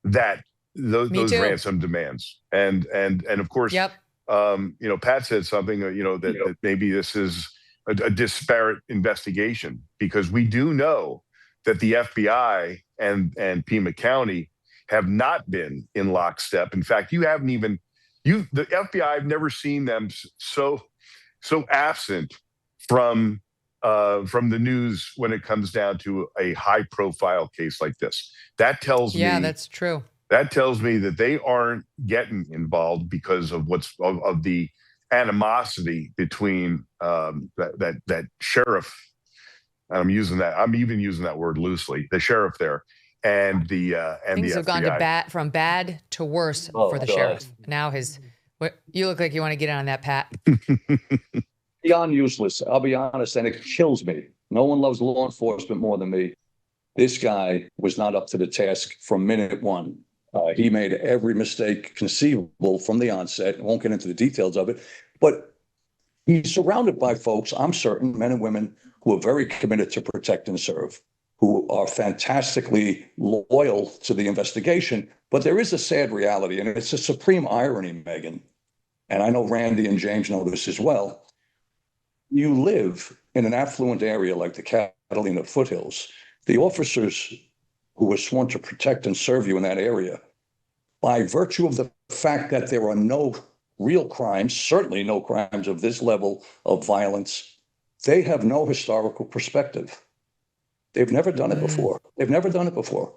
those ransom demands. And of course, Pat said something, that maybe this is a disparate investigation, because we do know that the FBI and Pima County have not been in lockstep. In fact, the FBI, I've never seen them so absent from the news when it comes down to a high profile case like this. That tells me, that's true. That tells me that they aren't getting involved because of of the animosity between that sheriff and I'm even using that word loosely, the sheriff there, and the things the have gone to FBI. from bad to worse for the God. sheriff. Now you look like you want to get on that, Pat. Beyond useless, I'll be honest, and it kills me. No one loves law enforcement more than me. This guy was not up to the task from minute one. He made every mistake conceivable from the onset. I won't get into the details of it, but he's surrounded by folks, I'm certain, men and women who are very committed to protect and serve, who are fantastically loyal to the investigation. But there is a sad reality, and it's a supreme irony, Megyn, and I know Randy and James know this as well. You live in an affluent area like the Catalina foothills. The officers who were sworn to protect and serve you in that area, by virtue of the fact that there are no real crimes, certainly no crimes of this level of violence, they have no historical perspective. They've never done it before. They've never done it before.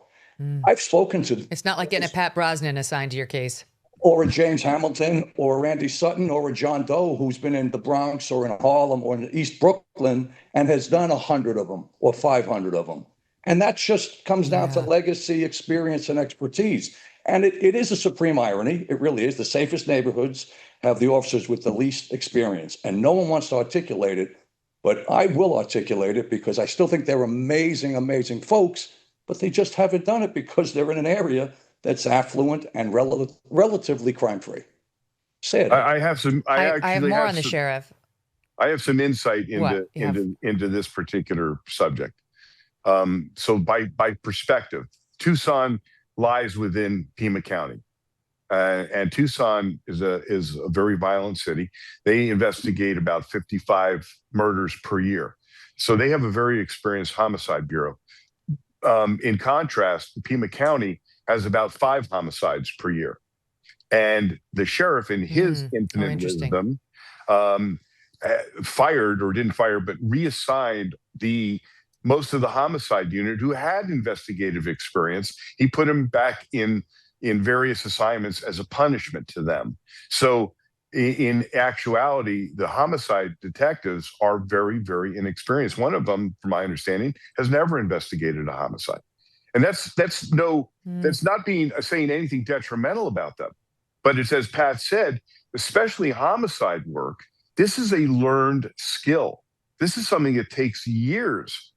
I've spoken to... It's not like getting a Pat Brosnan assigned to your case. Or a James Hamilton, or a Randy Sutton, or a John Doe who's been in the Bronx or in Harlem or in East Brooklyn and has done 100 of them or 500 of them. And that just comes down to legacy, experience, and expertise. And it is a supreme irony. It really is. The safest neighborhoods have the officers with the least experience. And no one wants to articulate it, but I will articulate it because I still think they're amazing, amazing folks, but they just haven't done it because they're in an area that's affluent and relatively crime-free. Sad. I have some. I have more on the sheriff. I have some insight into this particular subject. So by perspective, Tucson lies within Pima County, and Tucson is a very violent city. They investigate about 55 murders per year, so they have a very experienced homicide bureau. In contrast, Pima County has about 5 homicides per year. And the sheriff, in his infinite wisdom, fired or didn't fire, but reassigned most of the homicide unit who had investigative experience. He put them back in various assignments as a punishment to them. So in actuality, the homicide detectives are very, very inexperienced. One of them, from my understanding, has never investigated a homicide. And that's not saying anything detrimental about them. But it's, as Pat said, especially homicide work, this is a learned skill. This is something that takes years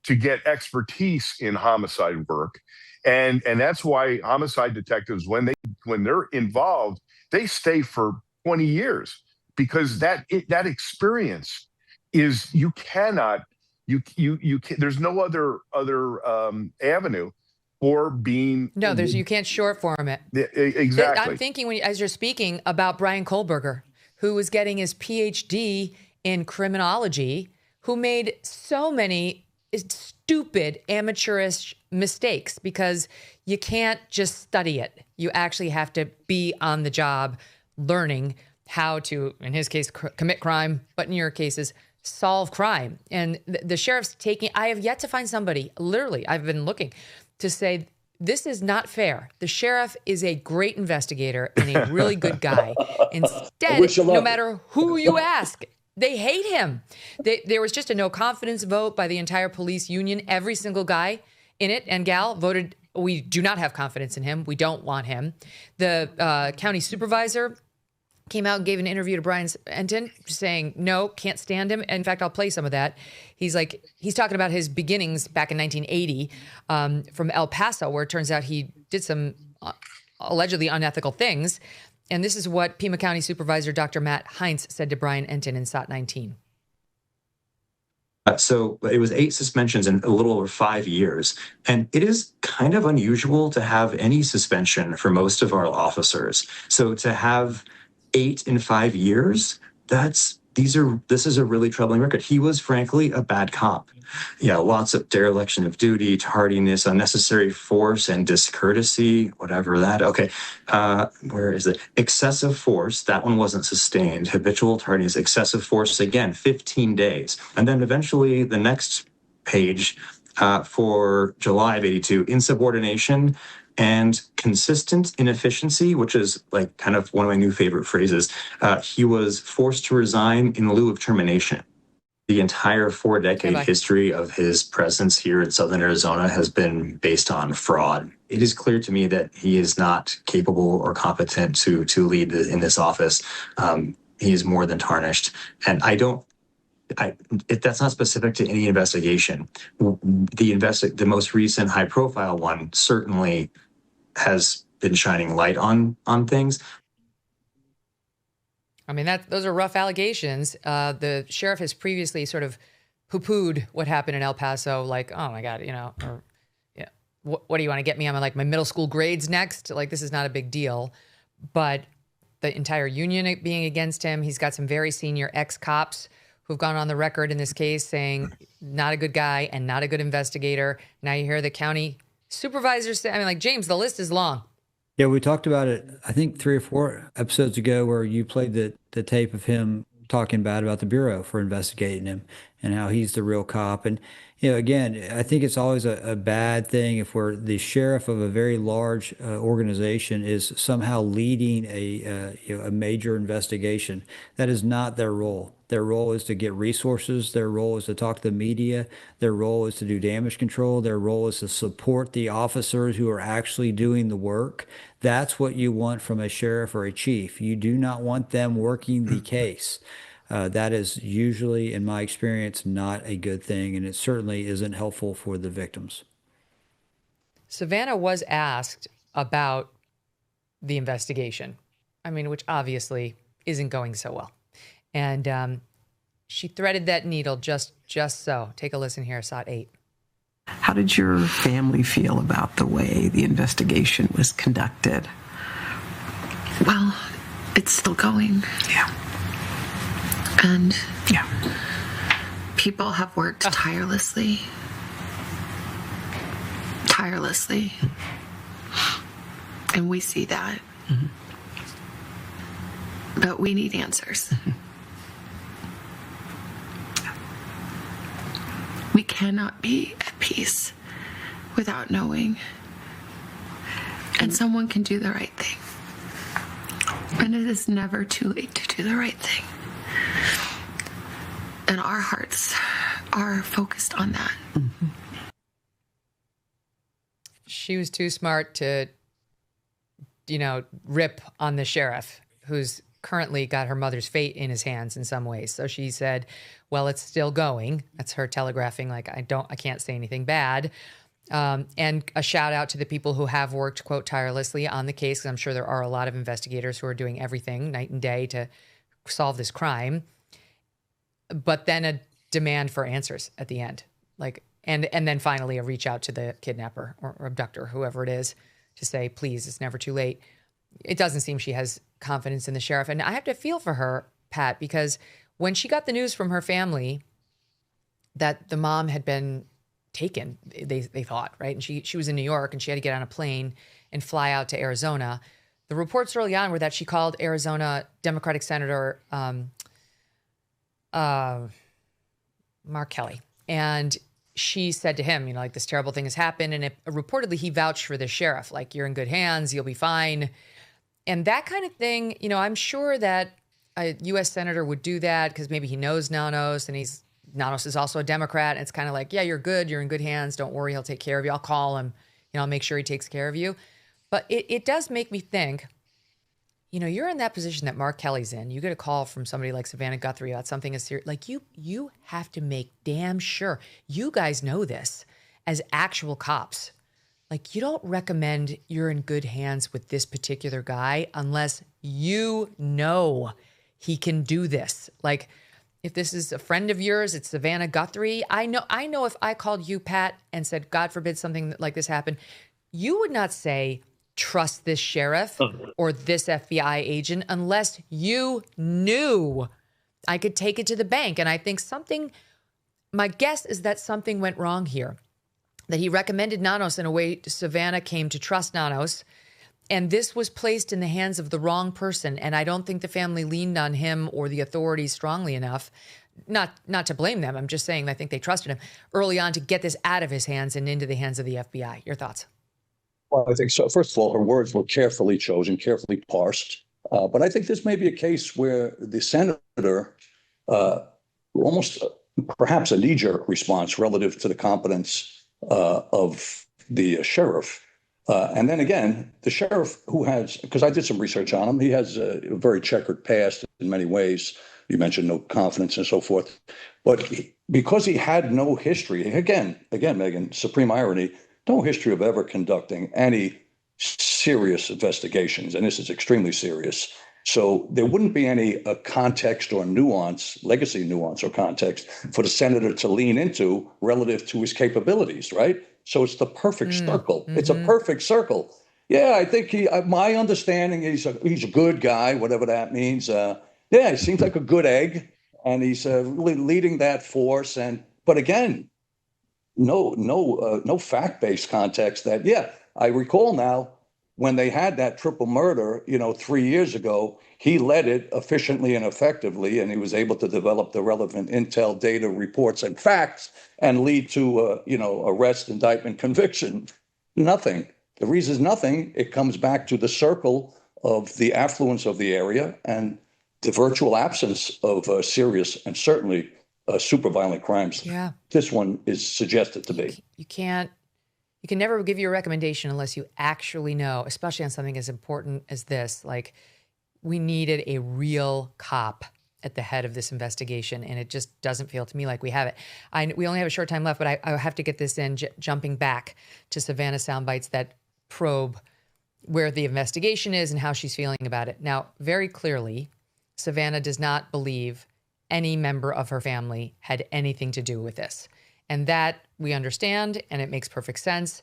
to get expertise in homicide work. And that's why homicide detectives, when they're involved, they stay for 20 years, because that experience is, there's no other avenue for being. No, you can't short form it. Exactly. I'm thinking as you're speaking about Brian Kohlberger, who was getting his PhD in criminology, who made so many stupid amateurish mistakes because you can't just study it. You actually have to be on the job learning how to, in his case, commit crime, but in your cases, solve crime. And the sheriff's I have yet to find somebody, literally, I've been looking, to say, this is not fair. The sheriff is a great investigator and a really good guy. Instead, no matter who you ask, they hate him. There was just a no confidence vote by the entire police union. Every single guy in it and gal voted, we do not have confidence in him. We don't want him. The county supervisor came out and gave an interview to Brian Entin saying, no, can't stand him. In fact, I'll play some of that. He's talking about his beginnings back in 1980 from El Paso, where it turns out he did some allegedly unethical things. And this is what Pima County Supervisor Dr. Matt Heinz said to Brian Entin in SOT 19. So it was 8 suspensions in a little over 5 years. And it is kind of unusual to have any suspension for most of our officers. So to have 8 in 5 years, this is a really troubling record. He was frankly a bad cop. Yeah, lots of dereliction of duty, tardiness, unnecessary force, and discourtesy, whatever that. Okay, where is it? Excessive force, that one wasn't sustained. Habitual tardiness, excessive force, again, 15 days. And then eventually the next page for July of 82, insubordination and consistent inefficiency, which is like kind of one of my new favorite phrases. He was forced to resign in lieu of termination. The entire 4-decade history of his presence here in Southern Arizona has been based on fraud. It is clear to me that he is not capable or competent to lead in this office. He is more than tarnished. And that's not specific to any investigation. The most recent high-profile one certainly has been shining light on things. I mean, those are rough allegations. The sheriff has previously sort of poo-pooed what happened in El Paso, like, oh my God, or yeah, what do you want to get me on my middle school grades next? Like, this is not a big deal. But the entire union being against him, he's got some very senior ex-cops who've gone on the record in this case saying not a good guy and not a good investigator. Now you hear the county supervisor say, I mean, James, the list is long. Yeah, we talked about it, I think 3 or 4 episodes ago, where you played the tape of him talking bad about the Bureau for investigating him and how he's the real cop. And, again, I think it's always a bad thing if the sheriff of a very large organization is somehow leading a major investigation. That is not their role. Their role is to get resources. Their role is to talk to the media. Their role is to do damage control. Their role is to support the officers who are actually doing the work. That's what you want from a sheriff or a chief. You do not want them working the case. That is usually, in my experience, not a good thing, and it certainly isn't helpful for the victims. Savannah was asked about the investigation, which obviously isn't going so well. And she threaded that needle just so. Take a listen here, SOT 8. How did your family feel about the way the investigation was conducted? Well, it's still going. Yeah. And yeah, people have worked tirelessly. And we see that. Mm-hmm. But we need answers. Mm-hmm. We cannot be at peace without knowing. And someone can do the right thing. And it is never too late to do the right thing. And our hearts are focused on that. Mm-hmm. She was too smart to, rip on the sheriff, who's currently got her mother's fate in his hands in some ways. So she said, well, it's still going. That's her telegraphing, I can't say anything bad. And a shout out to the people who have worked, quote, tirelessly on the case, because I'm sure there are a lot of investigators who are doing everything night and day to solve this crime. But then a demand for answers at the end, and then finally a reach out to the kidnapper or abductor, whoever it is, to say, please, it's never too late. It doesn't seem she has confidence in the sheriff. And I have to feel for her, Pat, because when she got the news from her family that the mom had been taken, they thought, right? And she was in New York and she had to get on a plane and fly out to Arizona. The reports early on were that she called Arizona Democratic Senator Mark Kelly. And she said to him, this terrible thing has happened. And reportedly he vouched for the sheriff, you're in good hands, you'll be fine. And that kind of thing, I'm sure that a U.S. senator would do that because maybe he knows Nanos and Nanos is also a Democrat. And it's kind of yeah, you're good. You're in good hands. Don't worry. He'll take care of you. I'll call him. I'll make sure he takes care of you. But it does make me think, you're in that position that Mark Kelly's in. You get a call from somebody like Savannah Guthrie about something as serious. You have to make damn sure. You guys know this as actual cops. You don't recommend you're in good hands with this particular guy unless you know he can do this. If this is a friend of yours, it's Savannah Guthrie. I know if I called you, Pat, and said, God forbid something like this happened, you would not say, trust this sheriff or this FBI agent unless you knew I could take it to the bank. And I think my guess is that something went wrong here, that he recommended Nanos in a way Savannah came to trust Nanos. And this was placed in the hands of the wrong person. And I don't think the family leaned on him or the authorities strongly enough, not to blame them. I'm just saying I think they trusted him early on to get this out of his hands and into the hands of the FBI. Your thoughts? Well, I think so. First of all, her words were carefully chosen, carefully parsed. But I think this may be a case where the senator almost perhaps a knee-jerk response relative to the competence of the sheriff. And then again, the sheriff who has, because I did some research on him, he has a very checkered past in many ways. You mentioned no confidence and so forth. But because he had no history, again, Megyn, supreme irony, no history of ever conducting any serious investigations, and this is extremely serious. So there wouldn't be any context or nuance, legacy nuance or context for the senator to lean into relative to his capabilities, right? So it's the perfect circle. Mm-hmm. It's a perfect circle. Yeah, I think my understanding, he's a good guy, whatever that means. Yeah, he seems like a good egg, and he's really leading that force. But again, no fact-based context. That I recall now when they had that triple murder, 3 years ago, he led it efficiently and effectively, and he was able to develop the relevant intel, data, reports, and facts, and lead to arrest, indictment, conviction. Nothing. The reason is nothing. It comes back to the circle of the affluence of the area and the virtual absence of serious and certainly super violent crimes. Yeah. This one is suggested to be. You can never give you a recommendation unless you actually know, especially on something as important as this. Like, we needed a real cop at the head of this investigation, and it just doesn't feel to me like we have it. We only have a short time left, but I have to get this in, jumping back to Savannah soundbites that probe where the investigation is and how she's feeling about it. Now, very clearly, Savannah does not believe any member of her family had anything to do with this. And that we understand, and it makes perfect sense.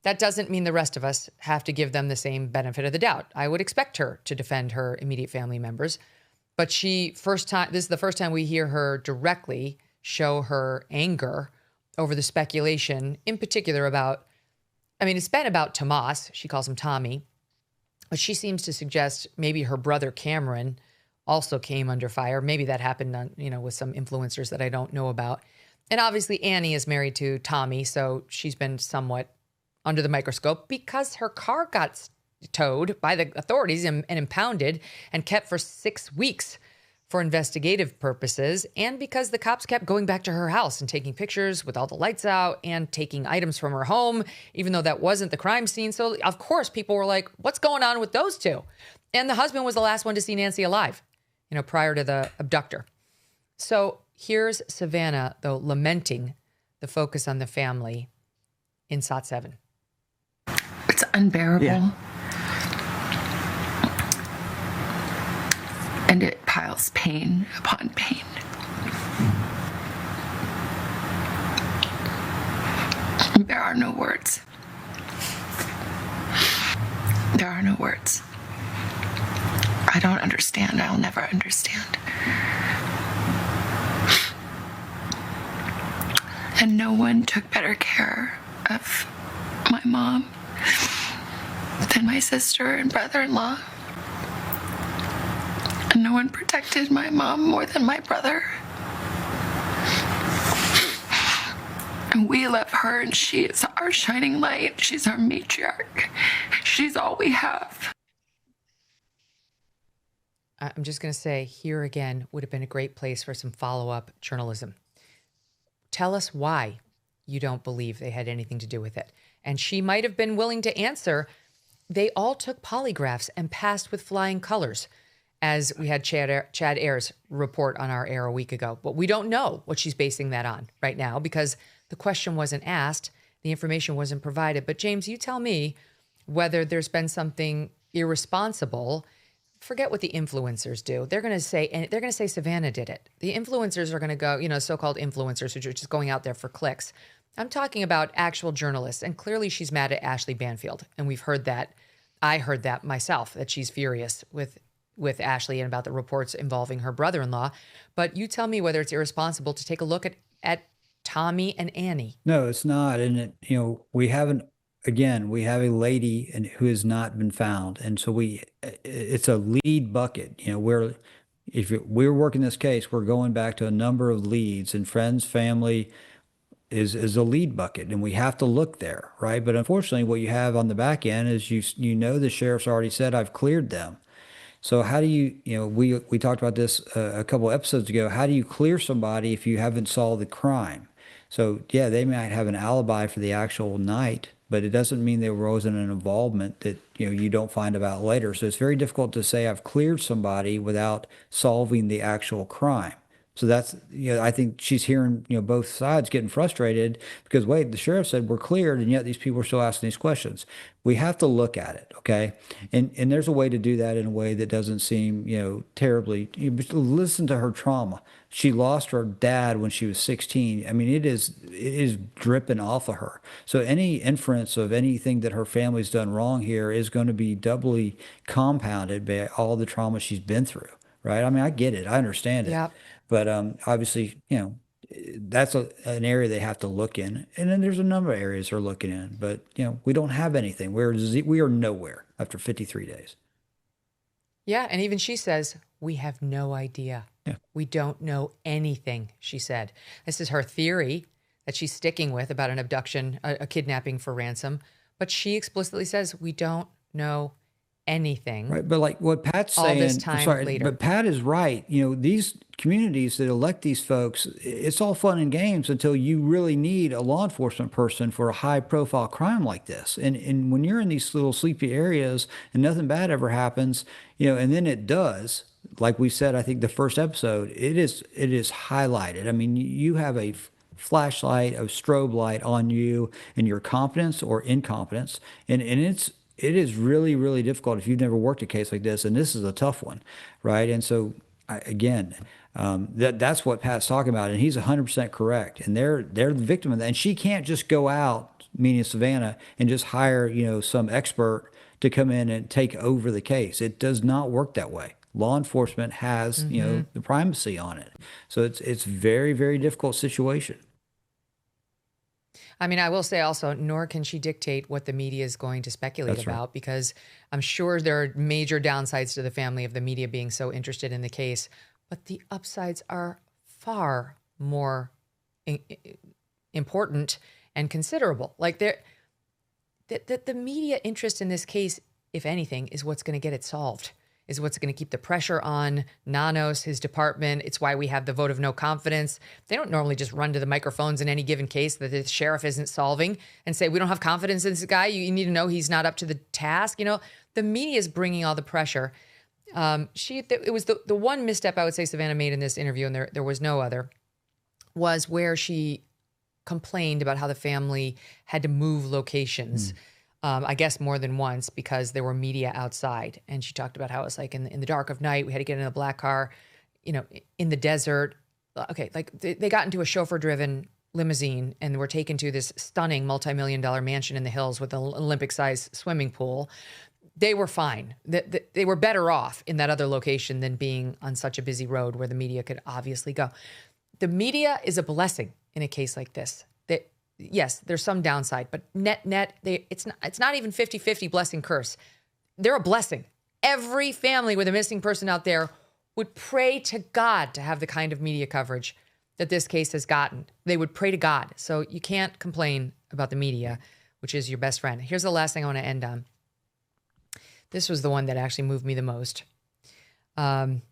That doesn't mean the rest of us have to give them the same benefit of the doubt. I would expect her to defend her immediate family members. But this is the first time we hear her directly show her anger over the speculation, in particular about, it's been about Tomas. She calls him Tommy. But she seems to suggest maybe her brother Cameron also came under fire. Maybe that happened on, with some influencers that I don't know about. And obviously Annie is married to Tommy, so she's been somewhat under the microscope because her car got towed by the authorities and impounded and kept for 6 weeks for investigative purposes, and because the cops kept going back to her house and taking pictures with all the lights out and taking items from her home, even though that wasn't the crime scene. So of course people were like, what's going on with those two? And the husband was the last one to see Nancy alive, prior to the abductor. So here's Savannah, though, lamenting the focus on the family in SOT 7. It's unbearable. Yeah. And it piles pain upon pain. There are no words. There are no words. I don't understand. I'll never understand. And no one took better care of my mom than my sister and brother-in-law. And no one protected my mom more than my brother. And we love her, and she is our shining light. She's our matriarch. She's all we have. I'm just going to say, here again would have been a great place for some follow-up journalism. Tell us why you don't believe they had anything to do with it. And she might have been willing to answer. They all took polygraphs and passed with flying colors, as we had Chad Ayers report on our air a week ago. But we don't know what she's basing that on right now because the question wasn't asked, the information wasn't provided. But James, you tell me whether there's been something irresponsible. Forget what the influencers do. They're going to say Savannah did it. The influencers are going to go, so-called influencers who are just going out there for clicks. I'm talking about actual journalists, and clearly she's mad at Ashleigh Banfield, and we've heard that. I heard that myself, that she's furious with Ashleigh and about the reports involving her brother-in-law. But you tell me whether it's irresponsible to take a look at Tommy and Annie. No, it's not. And we haven't. Again, we have a lady who has not been found, and so it's a lead bucket. If we're working this case, we're going back to a number of leads, and friends, family is a lead bucket, and we have to look there, right? But unfortunately, what you have on the back end is the sheriff's already said, I've cleared them. So how do we talked about this a couple episodes ago. How do you clear somebody if you haven't solved the crime? So yeah, they might have an alibi for the actual night, but it doesn't mean there wasn't an involvement that you don't find about later. So it's very difficult to say I've cleared somebody without solving the actual crime. So that's, I think she's hearing, both sides getting frustrated because, wait, the sheriff said we're cleared, and yet these people are still asking these questions. We have to look at it, okay? And there's a way to do that in a way that doesn't seem, terribly. Listen to her trauma. She lost her dad when she was 16. I mean, it is dripping off of her. So any inference of anything that her family's done wrong here is going to be doubly compounded by all the trauma she's been through, right? I mean, I get it. I understand it. Yeah. But obviously, that's an area they have to look in. And then there's a number of areas they're looking in. But, we don't have anything. We are nowhere after 53 days. Yeah, and even she says, we have no idea. Yeah. We don't know anything, she said. This is her theory that she's sticking with about an abduction, a kidnapping for ransom. But she explicitly says, we don't know anything. Right, but like what Pat's saying, all this time later. But Pat is right. These communities that elect these folks, it's all fun and games until you really need a law enforcement person for a high-profile crime like this. And when you're in these little sleepy areas and nothing bad ever happens, and then it does, like we said, I think the first episode, it is highlighted. I mean, you have a flashlight, a strobe light on you and your competence or incompetence, and it is really, really difficult if you've never worked a case like this, and this is a tough one, right? And so, that's what Pat's talking about, and he's 100% correct. And they're the victim of that, and she can't just go out, meaning Savannah, and just hire some expert to come in and take over the case. It does not work that way. Law enforcement has the primacy on it, so it's very, very difficult situation. I mean, I will say also, nor can she dictate what the media is going to speculate That's about, right. because I'm sure there are major downsides to the family of the media being so interested in the case, but the upsides are far more important and considerable. Like the media interest in this case, if anything, is what's going to get it solved, is what's going to keep the pressure on Nanos, his department. It's why we have the vote of no confidence. They don't normally just run to the microphones in any given case that the sheriff isn't solving and say, we don't have confidence in this guy. You need to know he's not up to the task. The media is bringing all the pressure. It was the one misstep I would say Savannah made in this interview, and there was no other, was where she complained about how the family had to move locations. I guess more than once, because there were media outside. And she talked about how it was like in the dark of night, we had to get in a black car, in the desert. Okay, like they got into a chauffeur-driven limousine and were taken to this stunning multi-million-dollar mansion in the hills with an Olympic-sized swimming pool. They were fine. They were better off in that other location than being on such a busy road where the media could obviously go. The media is a blessing in a case like this. Yes, there's some downside, but net, it's not even 50-50 blessing curse. They're a blessing. Every family with a missing person out there would pray to God to have the kind of media coverage that this case has gotten. They would pray to God. So you can't complain about the media, which is your best friend. Here's the last thing I want to end on. This was the one that actually moved me the most. And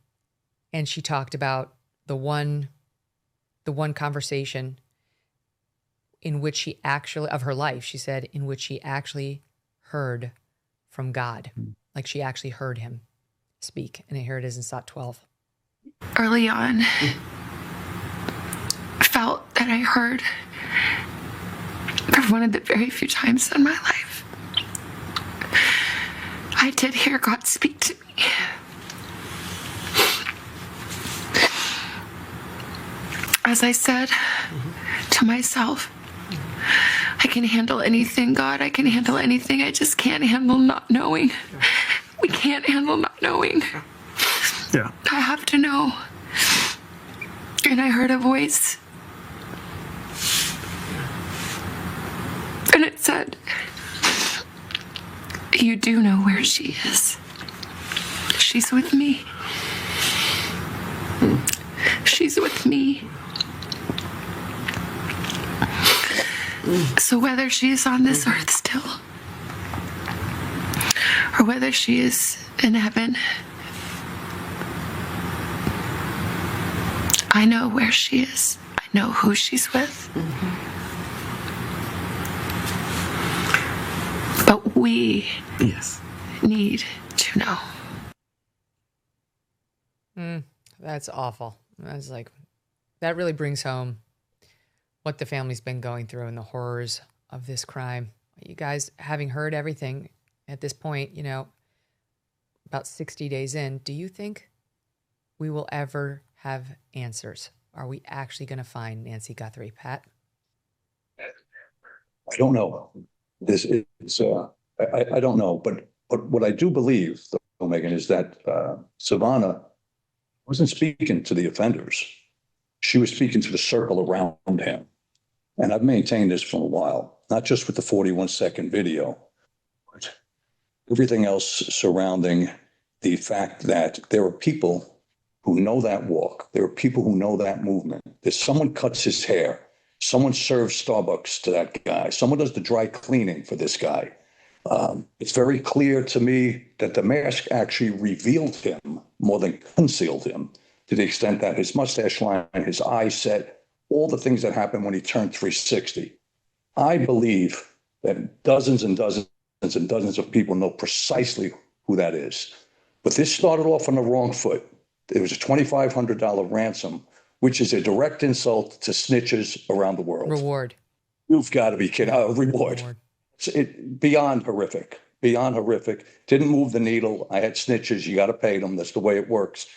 she talked about the one conversation in which she actually, of her life, she said, in which she actually heard from God. Like she actually heard him speak. And here it is in SOT 12. Early on, I felt that I heard for one of the very few times in my life, I did hear God speak to me. As I said to myself, I can handle anything, God. I can handle anything. I just can't handle not knowing. We can't handle not knowing. Yeah. I have to know. And I heard a voice. And it said, you do know where she is. She's with me. She's with me. So whether she is on this earth still, or whether she is in heaven I know where she is. I know who she's with. But we need to know. That's awful. That's like, that really brings home what the family's been going through and the horrors of this crime. You guys, having heard everything at this point, you know, about 60 days in, do you think we will ever have answers? Are we actually going to find Nancy Guthrie, Pat? I don't know. I don't know, but what I do believe, though, Megyn, is that Savannah wasn't speaking to the offenders. She was speaking to the circle around him. And I've maintained this for a while, not just with the 41-second video, but everything else surrounding the fact that there are people who know that walk. There are people who know that movement. If someone cuts his hair, someone serves Starbucks to that guy, someone does the dry cleaning for this guy. It's very clear to me that the mask actually revealed him more than concealed him, to the extent that his mustache line, his eye set, all the things that happened when he turned 360. I believe that dozens and dozens and dozens of people know precisely who that is. But this started off on the wrong foot. It was a $2,500 ransom, which is a direct insult to snitches around the world. Reward. You've got to be kidding. Reward. Beyond horrific. Beyond horrific. Didn't move the needle. I had snitches. You got to pay them. That's the way it works.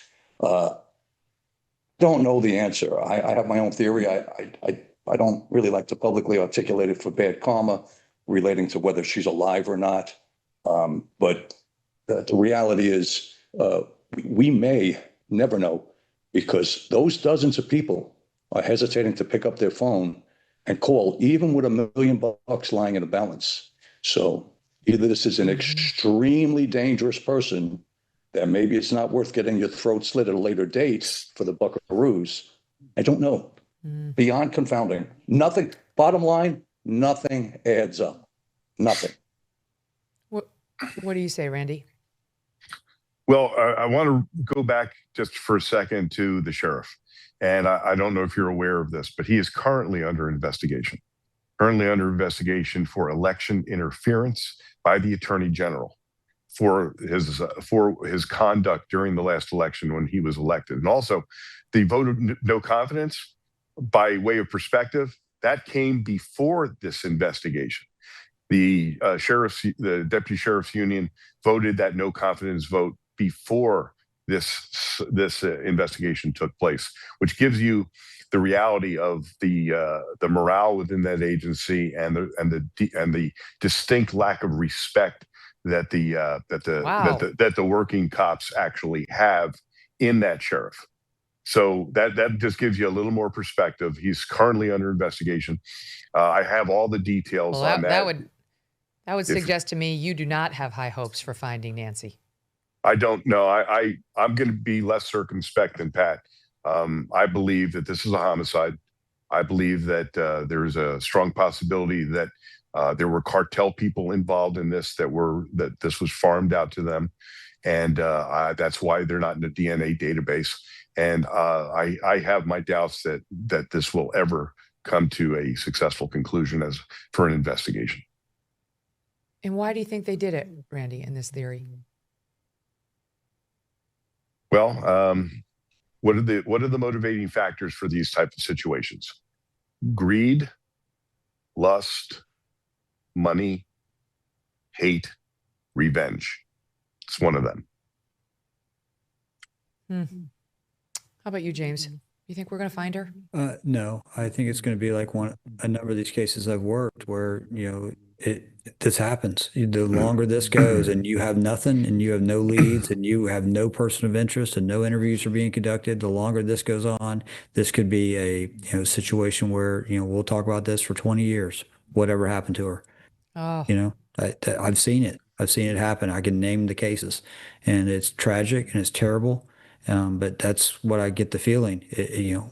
Don't know the answer. I have my own theory. I don't really like to publicly articulate it for bad karma relating to whether she's alive or not. But the reality is we may never know, because those dozens of people are hesitating to pick up their phone and call, even with $1 million lying in a balance. So either this is an extremely dangerous person that maybe it's not worth getting your throat slit at a later date for the buckaroos. I don't know. Beyond confounding. Nothing. Bottom line, nothing adds up. Nothing. What do you say, Randy? Well, I want to go back just for a second to the sheriff. And I don't know if you're aware of this, but he is currently under investigation. Currently under investigation for election interference by the Attorney General for his conduct during the last election when he was elected. And also the vote of no confidence, by way of perspective, that came before this investigation. The Deputy Sheriff's Union voted that no confidence vote before this investigation took place, which gives you the reality of the morale within that agency and the distinct lack of respect that the working cops actually have in that sheriff. So that just gives you a little more perspective. He's currently under investigation. I have all the details on that. That would suggest to me you do not have high hopes for finding Nancy. I don't know. I'm going to be less circumspect than Pat. I believe that this is a homicide. I believe that there is a strong possibility that there were cartel people involved in this, that this was farmed out to them, and that's why they're not in the DNA database. And I have my doubts that this will ever come to a successful conclusion as for an investigation. And why do you think they did it, Randy, in this theory? Well, what are the motivating factors for these types of situations? Greed, lust, money, hate, revenge. It's one of them. How about you, James? You think we're going to find her? No, I think it's going to be like a number of these cases I've worked where, this happens. The longer this goes and you have nothing and you have no leads and you have no person of interest and no interviews are being conducted, the longer this goes on, this could be a situation where, we'll talk about this for 20 years, whatever happened to her. Oh. I've seen it. I've seen it happen. I can name the cases, and it's tragic and it's terrible. But that's what I get the feeling.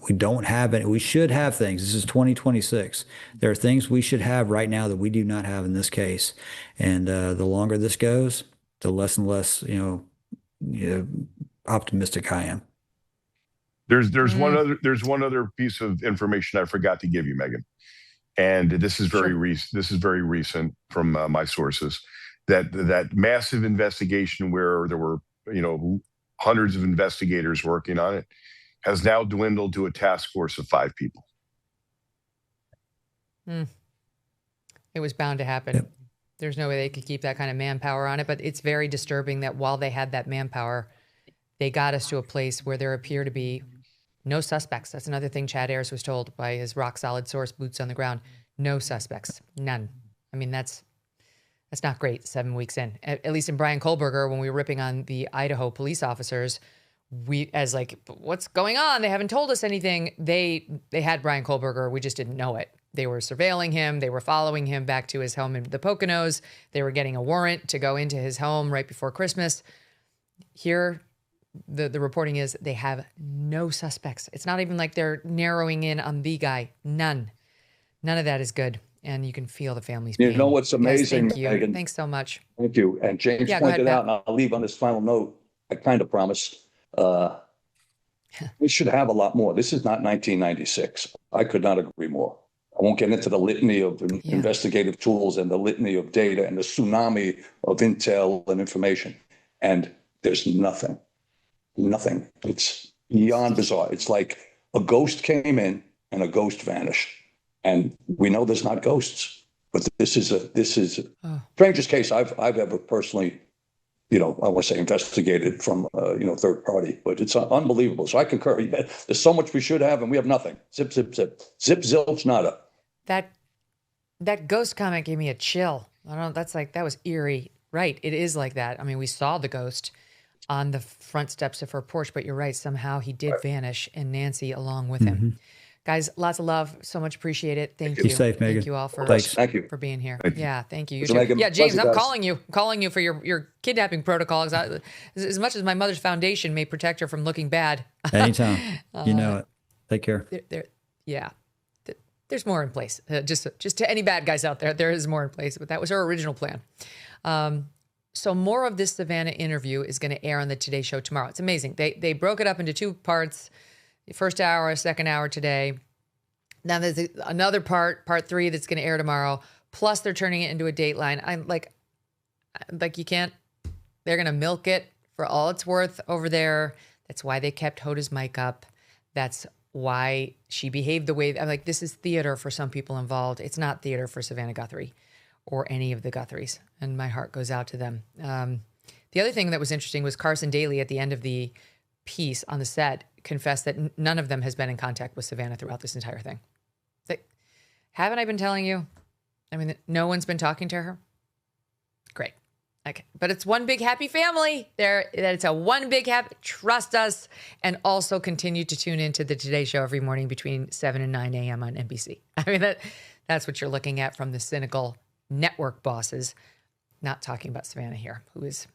We don't have it. We should have things. This is 2026. There are things we should have right now that we do not have in this case. And the longer this goes, the less and less, optimistic I am. There's one other piece of information I forgot to give you, Megyn, and this is very recent. This is very recent from my sources. That massive investigation where there were hundreds of investigators working on it has now dwindled to a task force of 5 people. It was bound to happen. Yep. There's no way they could keep that kind of manpower on it, but it's very disturbing that while they had that manpower, they got us to a place where there appear to be no suspects. That's another thing Chad Ayers was told by his rock solid source, boots on the ground. No suspects, none. I mean, that's not great 7 weeks in. At least in Bryan Kohberger, when we were ripping on the Idaho police officers, we as like, what's going on? They haven't told us anything. They had Bryan Kohberger. We just didn't know it. They were surveilling him. They were following him back to his home in the Poconos. They were getting a warrant to go into his home right before Christmas. Here, the reporting is they have no suspects. It's not even like they're narrowing in on the guy. None of that is good. And you can feel the family's pain. You know what's amazing, thank you. Megyn? Thanks so much. Thank you. And James pointed out, and I'll leave on this final note, I kind of promise, we should have a lot more. This is not 1996. I could not agree more. I won't get into the litany of investigative tools and the litany of data and the tsunami of intel and information. And there's nothing. It's beyond bizarre. It's like a ghost came in and a ghost vanished. And we know there's not ghosts, but this is strangest case I've ever personally, I want to say investigated from, third party, but it's unbelievable. So I concur. There's so much we should have and we have nothing. Zip, zip, zip, zip, zilch, nada. That ghost comment gave me a chill. I don't know. That was eerie. Right. It is like that. I mean, we saw the ghost on the front steps of her porch, but you're right. Somehow he did vanish and Nancy along with him. Guys, lots of love. So much appreciate it. Thank you. Be safe, Megyn. Thank you all for being here. Yeah, thank you. Yeah, James, I'm calling you for your kidnapping protocols. As much as my mother's foundation may protect her from looking bad. Anytime. You know it. Take care. There's more in place. Just to any bad guys out there is more in place. But that was our original plan. So more of this Savannah interview is going to air on the Today Show tomorrow. It's amazing. They broke it up into 2 parts. The first hour, second hour today. Now there's another part 3 that's going to air tomorrow. Plus they're turning it into a Dateline. I'm like you can't. They're going to milk it for all it's worth over there. That's why they kept Hoda's mic up. That's why she behaved the way. I'm like, this is theater for some people involved. It's not theater for Savannah Guthrie or any of the Guthries. And my heart goes out to them. The other thing that was interesting was Carson Daly at the end of the piece on the set confessed that none of them has been in contact with Savannah throughout this entire thing. Haven't I been telling you? I mean, no one's been talking to her? Great. Okay. But it's one big happy family. It's a one big happy, trust us, and also continue to tune into the Today Show every morning between 7 and 9 a.m. on NBC. I mean, that's what you're looking at from the cynical network bosses. Not talking about Savannah here, who is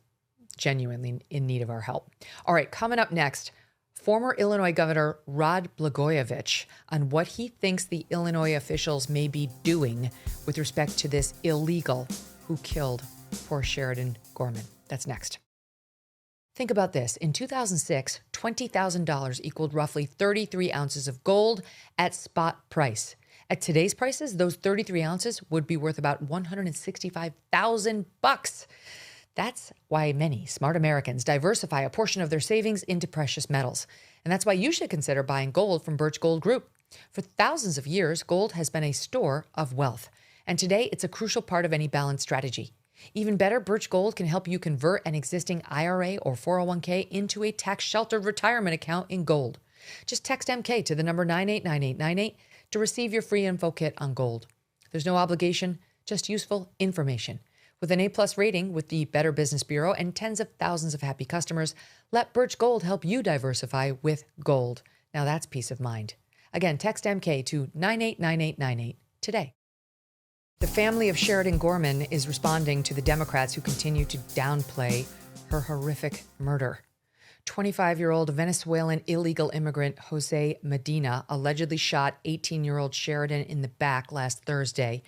genuinely in need of our help. All right, coming up next, former Illinois Governor Rod Blagojevich on what he thinks the Illinois officials may be doing with respect to this illegal who killed poor Sheridan Gorman. That's next. Think about this. In 2006, $20,000 equaled roughly 33 ounces of gold at spot price. At today's prices, those 33 ounces would be worth about $165,000. That's why many smart Americans diversify a portion of their savings into precious metals. And that's why you should consider buying gold from Birch Gold Group. For thousands of years, gold has been a store of wealth. And today, it's a crucial part of any balanced strategy. Even better, Birch Gold can help you convert an existing IRA or 401k into a tax-sheltered retirement account in gold. Just text MK to the number 989898 to receive your free info kit on gold. There's no obligation, just useful information. With an A+ rating with the Better Business Bureau and tens of thousands of happy customers, let Birch Gold help you diversify with gold. Now that's peace of mind. Again, text MK to 989898 today. The family of Sheridan Gorman is responding to the Democrats who continue to downplay her horrific murder. 25-year-old Venezuelan illegal immigrant Jose Medina allegedly shot 18-year-old Sheridan in the back last Thursday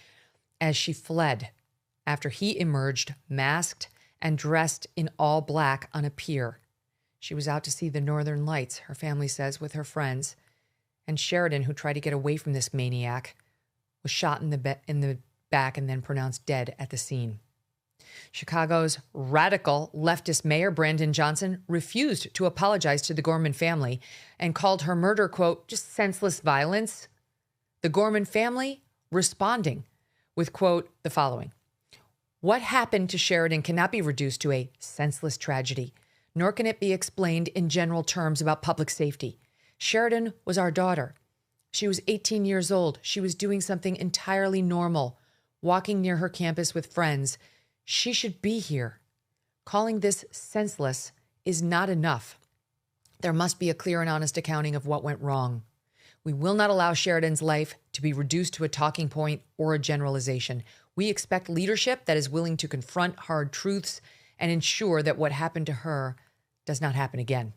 as she fled after he emerged masked and dressed in all black on a pier. She was out to see the northern lights, her family says, with her friends. And Sheridan, who tried to get away from this maniac, was shot in the back and then pronounced dead at the scene. Chicago's radical leftist mayor, Brandon Johnson, refused to apologize to the Gorman family and called her murder, quote, just senseless violence. The Gorman family responding with, quote, the following. What happened to Sheridan cannot be reduced to a senseless tragedy, nor can it be explained in general terms about public safety. Sheridan was our daughter. She was 18 years old. She was doing something entirely normal, walking near her campus with friends. She should be here. Calling this senseless is not enough. There must be a clear and honest accounting of what went wrong. We will not allow Sheridan's life to be reduced to a talking point or a generalization. We expect leadership that is willing to confront hard truths and ensure that what happened to her does not happen again.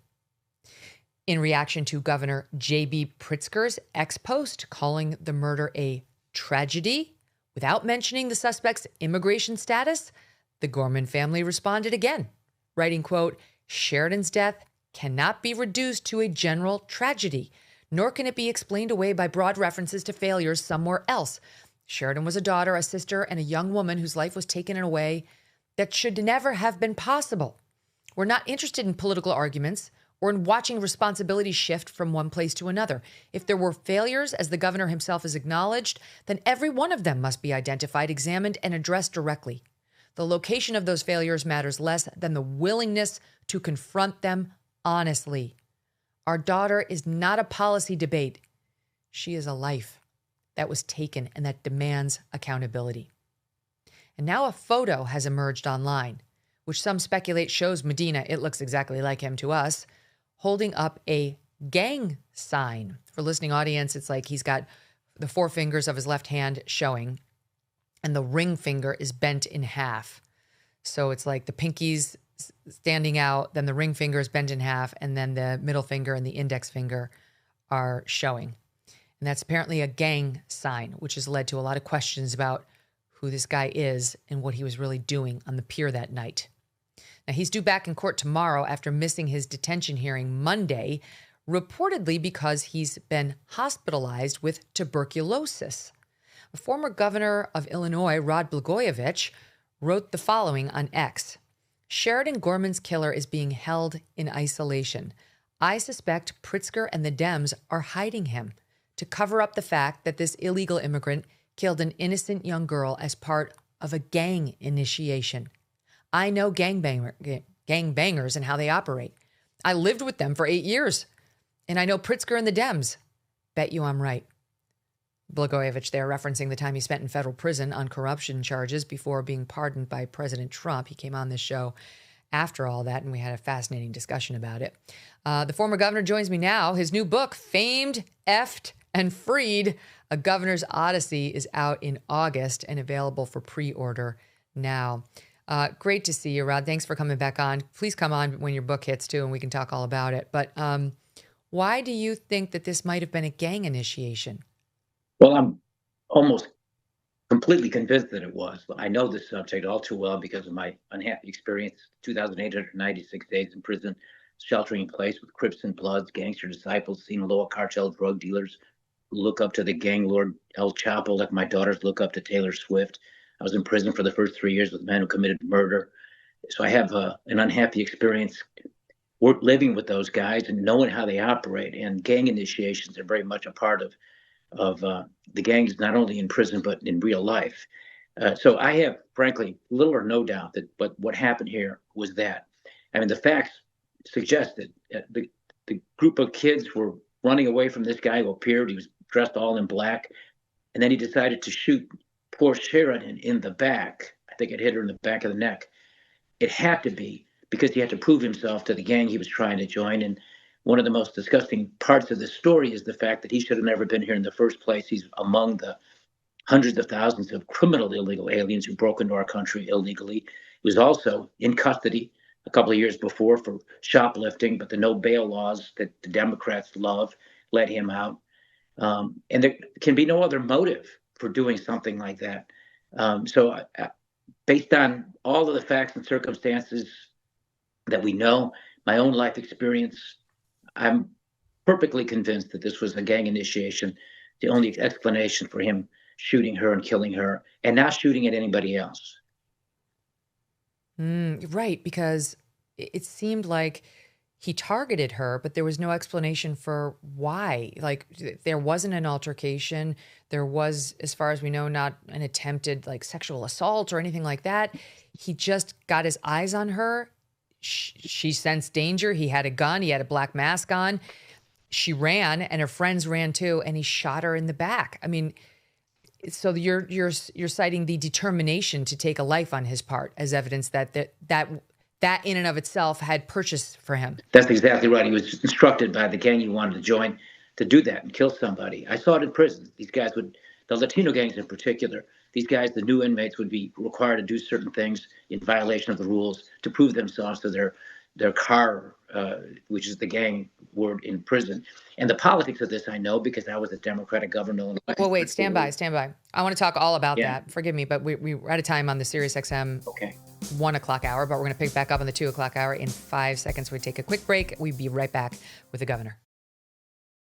In reaction to Governor J.B. Pritzker's ex-post calling the murder a tragedy, without mentioning the suspect's immigration status, the Gorman family responded again, writing, quote, Sheridan's death cannot be reduced to a general tragedy, nor can it be explained away by broad references to failures somewhere else. Sheridan was a daughter, a sister, and a young woman whose life was taken in a way that should never have been possible. We're not interested in political arguments or in watching responsibility shift from one place to another. If there were failures, as the governor himself has acknowledged, then every one of them must be identified, examined, and addressed directly. The location of those failures matters less than the willingness to confront them honestly. Our daughter is not a policy debate. She is a life that was taken and that demands accountability. And now a photo has emerged online, which some speculate shows Medina, it looks exactly like him to us, holding up a gang sign. For listening audience, it's like he's got the four fingers of his left hand showing, and the ring finger is bent in half. So it's like the pinky's standing out, then the ring finger is bent in half, and then the middle finger and the index finger are showing. And that's apparently a gang sign, which has led to a lot of questions about who this guy is and what he was really doing on the pier that night. Now, he's due back in court tomorrow after missing his detention hearing Monday, reportedly because he's been hospitalized with tuberculosis. A former governor of Illinois, Rod Blagojevich, wrote the following on X. Sheridan Gorman's killer is being held in isolation. I suspect Pritzker and the Dems are hiding him to cover up the fact that this illegal immigrant killed an innocent young girl as part of a gang initiation. I know gangbangers and how they operate. I lived with them for 8 years, and I know Pritzker and the Dems. Bet you I'm right. Blagojevich there referencing the time he spent in federal prison on corruption charges before being pardoned by President Trump. He came on this show after all that, and we had a fascinating discussion about it. The former governor joins me now. His new book, Famed, Effed, and Freed, A Governor's Odyssey, is out in August and available for pre-order now. Great to see you, Rod. Thanks for coming back on. Please come on when your book hits, too, and we can talk all about it. But why do you think that this might have been a gang initiation? Well, I'm almost completely convinced that it was. I know this subject all too well because of my unhappy experience, 2,896 days in prison, sheltering in place with Crips and Bloods, gangster disciples, Sinaloa cartel drug dealers who look up to the gang lord El Chapo like my daughters look up to Taylor Swift. I was in prison for the first 3 years with men who committed murder. So I have an unhappy experience living with those guys and knowing how they operate. And gang initiations are very much a part of the gangs, not only in prison, but in real life. So I have, frankly, little or no doubt that what happened here was that. I mean, the facts suggest that the group of kids were running away from this guy who appeared. He was dressed all in black. And then he decided to shoot poor Sheridan in the back. I think it hit her in the back of the neck. It had to be because he had to prove himself to the gang he was trying to join. And one of the most disgusting parts of the story is the fact that he should have never been here in the first place. He's among the hundreds of thousands of criminal illegal aliens who broke into our country illegally. He was also in custody a couple of years before for shoplifting, but the no bail laws that the Democrats love let him out. And there can be no other motive for doing something like that. So based on all of the facts and circumstances that we know, my own life experience, I'm perfectly convinced that this was a gang initiation, the only explanation for him shooting her and killing her and not shooting at anybody else. Right, because it seemed like he targeted her, but there was no explanation for why. Like, there wasn't an altercation. There was, as far as we know, not an attempted like sexual assault or anything like that. He just got his eyes on her. She sensed danger. He had a gun. He had a black mask on. She ran, and her friends ran too, and he shot her in the back. I mean, so you're citing the determination to take a life on his part as evidence that in and of itself had purchase for him. That's exactly right. He was instructed by the gang he wanted to join to do that and kill somebody. I saw it in prison. These guys would, the Latino gangs in particular, these guys, the new inmates, would be required to do certain things in violation of the rules to prove themselves to their car, which is the gang word in prison. And the politics of this I know because I was a Democratic governor in Illinois. Well, wait, stand by. I want to talk all about that. Forgive me, but we're out of time on the Sirius XM 1 o'clock hour, but we're going to pick back up on the 2 o'clock hour in 5 seconds. We take a quick break. We'll be right back with the governor.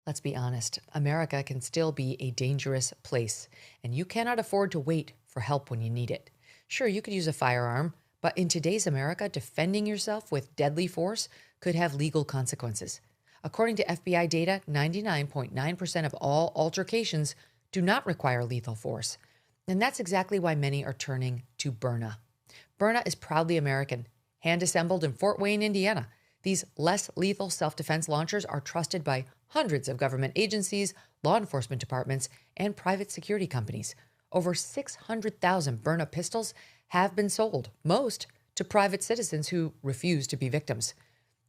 Let's be honest. America can still be a dangerous place, and you cannot afford to wait for help when you need it. Sure, you could use a firearm, but in today's America, defending yourself with deadly force could have legal consequences. According to FBI data, 99.9% of all altercations do not require lethal force. And that's exactly why many are turning to Burna. Burna is proudly American, hand-assembled in Fort Wayne, Indiana. These less lethal self-defense launchers are trusted by hundreds of government agencies, law enforcement departments, and private security companies. Over 600,000 Burna pistols have been sold, most to private citizens who refuse to be victims.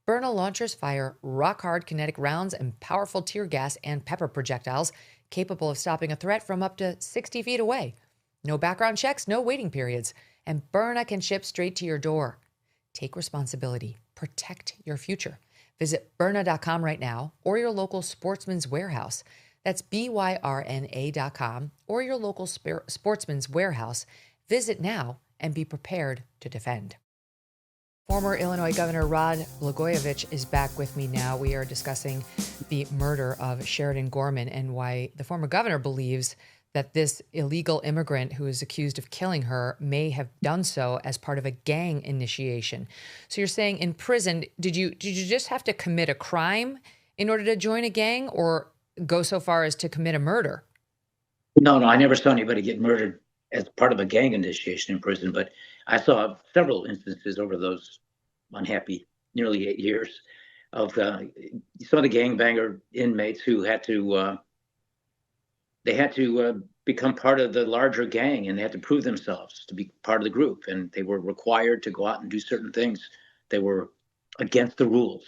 Burna launchers fire rock-hard kinetic rounds and powerful tear gas and pepper projectiles capable of stopping a threat from up to 60 feet away. No background checks, no waiting periods, and Burna can ship straight to your door. Take responsibility. Protect your future. Visit Burna.com right now or your local Sportsman's Warehouse. That's BYRNA.com or your local Sportsman's Warehouse. Visit now and be prepared to defend. Former Illinois Governor Rod Blagojevich is back with me now. We are discussing the murder of Sheridan Gorman and why the former governor believes that this illegal immigrant who is accused of killing her may have done so as part of a gang initiation. So you're saying in prison, did you just have to commit a crime in order to join a gang, or go so far as to commit a murder? No, I never saw anybody get murdered as part of a gang initiation in prison, but I saw several instances over those unhappy nearly 8 years of some of the gangbanger inmates who had to become part of the larger gang, and they had to prove themselves to be part of the group, and they were required to go out and do certain things. They were against the rules,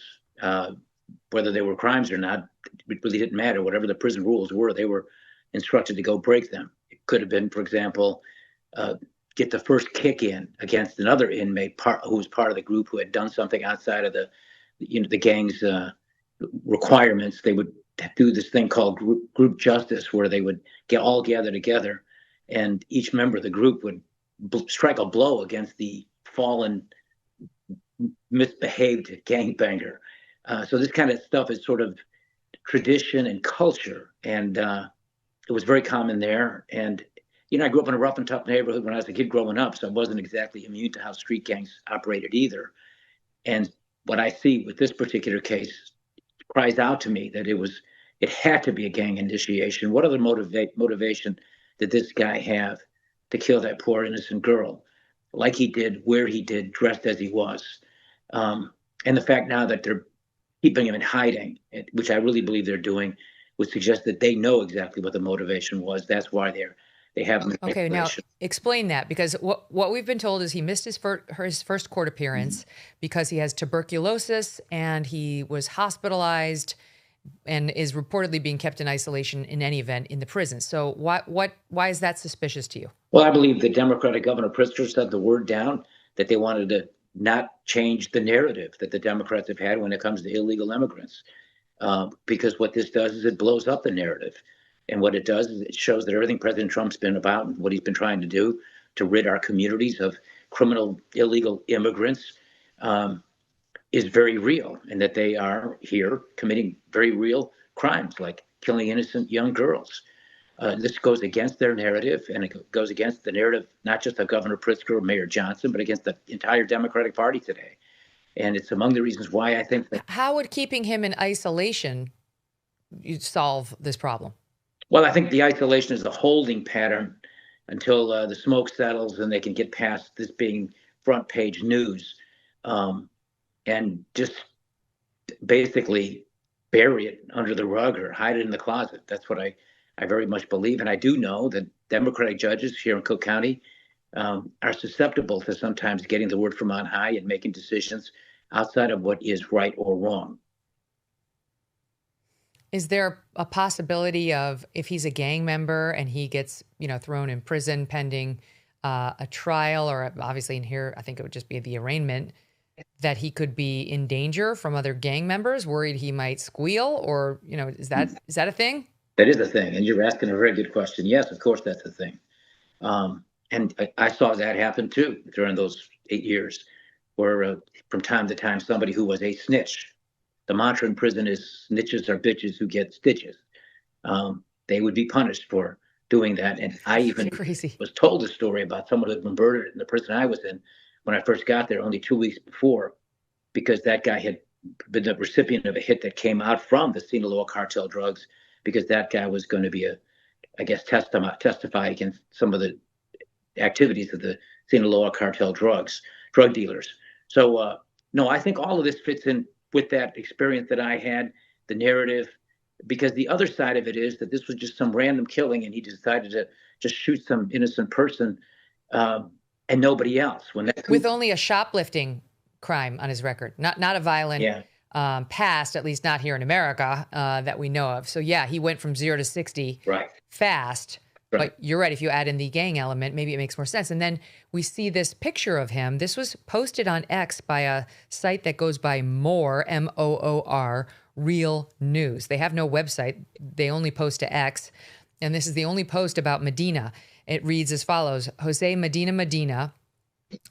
whether they were crimes or not. It really didn't matter. Whatever the prison rules were, they were instructed to go break them. It could have been, for example, get the first kick in against another inmate who was part of the group who had done something outside of the gang's requirements. They would do this thing called group justice, where they would all gather together, and each member of the group would strike a blow against the fallen, misbehaved gangbanger. So this kind of stuff is sort of tradition and culture, and it was very common there. And I grew up in a rough and tough neighborhood when I was a kid growing up, so I wasn't exactly immune to how street gangs operated either. And what I see with this particular case cries out to me that it had to be a gang initiation. What other motivation did this guy have to kill that poor innocent girl, like he did, where he did, dressed as he was? And the fact now that they're keeping him in hiding, which I really believe they're doing, would suggest that they know exactly what the motivation was. That's why they have him. Okay, now explain that, because what we've been told is he missed his first court appearance because he has tuberculosis and he was hospitalized and is reportedly being kept in isolation in any event in the prison. So why is that suspicious to you? Well, I believe the Democratic Governor Pritzker said the word down that they wanted to not change the narrative that the Democrats have had when it comes to illegal immigrants. Because what this does is it blows up the narrative. And what it does is it shows that everything President Trump's been about and what he's been trying to do to rid our communities of criminal, illegal immigrants is very real, and that they are here committing very real crimes like killing innocent young girls. This goes against their narrative, and it goes against the narrative not just of Governor Pritzker or Mayor Johnson, but against the entire Democratic Party today. And it's among the reasons why I think that. How would keeping him in isolation solve this problem? Well, I think the isolation is a holding pattern until the smoke settles and they can get past this being front page news, and just basically bury it under the rug or hide it in the closet. That's what I very much believe. And I do know that Democratic judges here in Cook County are susceptible to sometimes getting the word from on high and making decisions outside of what is right or wrong. Is there a possibility of, if he's a gang member and he gets, thrown in prison pending a trial, or obviously in here, I think it would just be the arraignment, that he could be in danger from other gang members, worried he might squeal, or, is that a thing? That is a thing. And you're asking a very good question. Yes, of course, that's a thing. And I saw that happen too during those 8 years, where from time to time, somebody who was a snitch, the mantra in prison is snitches are bitches who get stitches. They would be punished for doing that. And I even was told a story about someone who had been murdered in the prison I was in when I first got there only 2 weeks before, because that guy had been the recipient of a hit that came out from the Sinaloa cartel drugs, because that guy was going to be testify against some of the activities of the Sinaloa cartel drug dealers. So, no, I think all of this fits in with that experience that I had, the narrative, because the other side of it is that this was just some random killing and he decided to just shoot some innocent person and nobody else. With only a shoplifting crime on his record, not a violent past, at least not here in America, that we know of. So yeah, he went from 0 to 60 fast. Right. But you're right. If you add in the gang element, maybe it makes more sense. And then we see this picture of him. This was posted on X by a site that goes by Moor, M-O-O-R, Real News. They have no website. They only post to X. And this is the only post about Medina. It reads as follows: Jose Medina.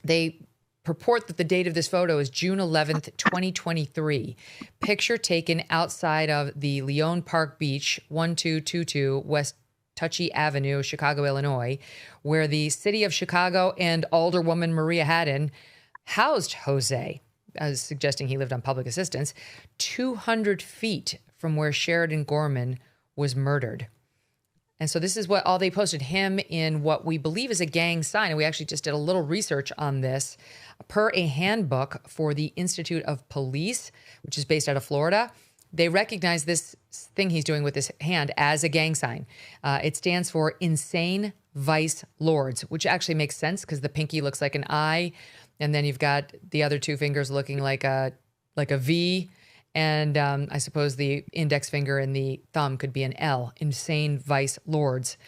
They purport that the date of this photo is June 11th, 2023. Picture taken outside of the Leon Park Beach, 1222 West Touchy Avenue, Chicago, Illinois, where the city of Chicago and Alderwoman Maria Haddon housed Jose, suggesting he lived on public assistance, 200 feet from where Sheridan Gorman was murdered. And so this is what all they posted, him in what we believe is a gang sign. And we actually just did a little research on this. Per a handbook for the Institute of Police, which is based out of Florida, they recognize this thing he's doing with his hand as a gang sign. It stands for Insane Vice Lords, which actually makes sense because the pinky looks like an I, and then you've got the other two fingers looking like a V, and I suppose the index finger and the thumb could be an L. Insane Vice Lords.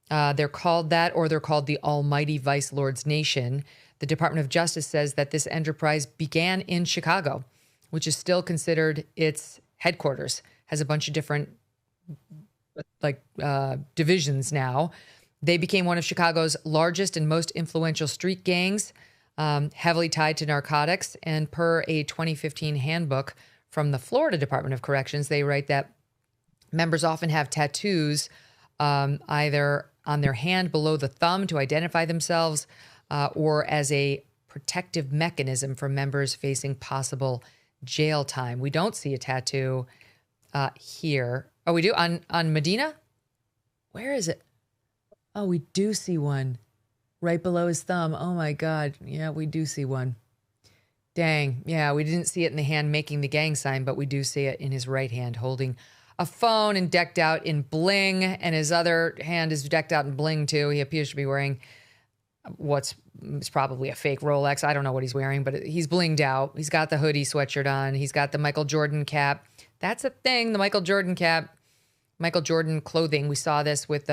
They're called that, or they're called the Almighty Vice Lords Nation. The Department of Justice says that this enterprise began in Chicago, which is still considered its headquarters, has a bunch of different divisions now. They became one of Chicago's largest and most influential street gangs, heavily tied to narcotics. And per a 2015 handbook from the Florida Department of Corrections, they write that members often have tattoos either on their hand below the thumb to identify themselves or as a protective mechanism for members facing possible jail time. We don't see a tattoo here. Oh, we do on Medina? Where is it? Oh, we do see one right below his thumb. Oh my God. Yeah, we do see one. Dang. Yeah, we didn't see it in the hand making the gang sign, but we do see it in his right hand holding a phone and decked out in bling, and his other hand is decked out in bling too. He appears to be wearing it's probably a fake Rolex. I don't know what he's wearing, but he's blinged out. He's got the hoodie sweatshirt on. He's got the Michael Jordan cap. That's a thing, the Michael Jordan cap. Michael Jordan clothing. We saw this with,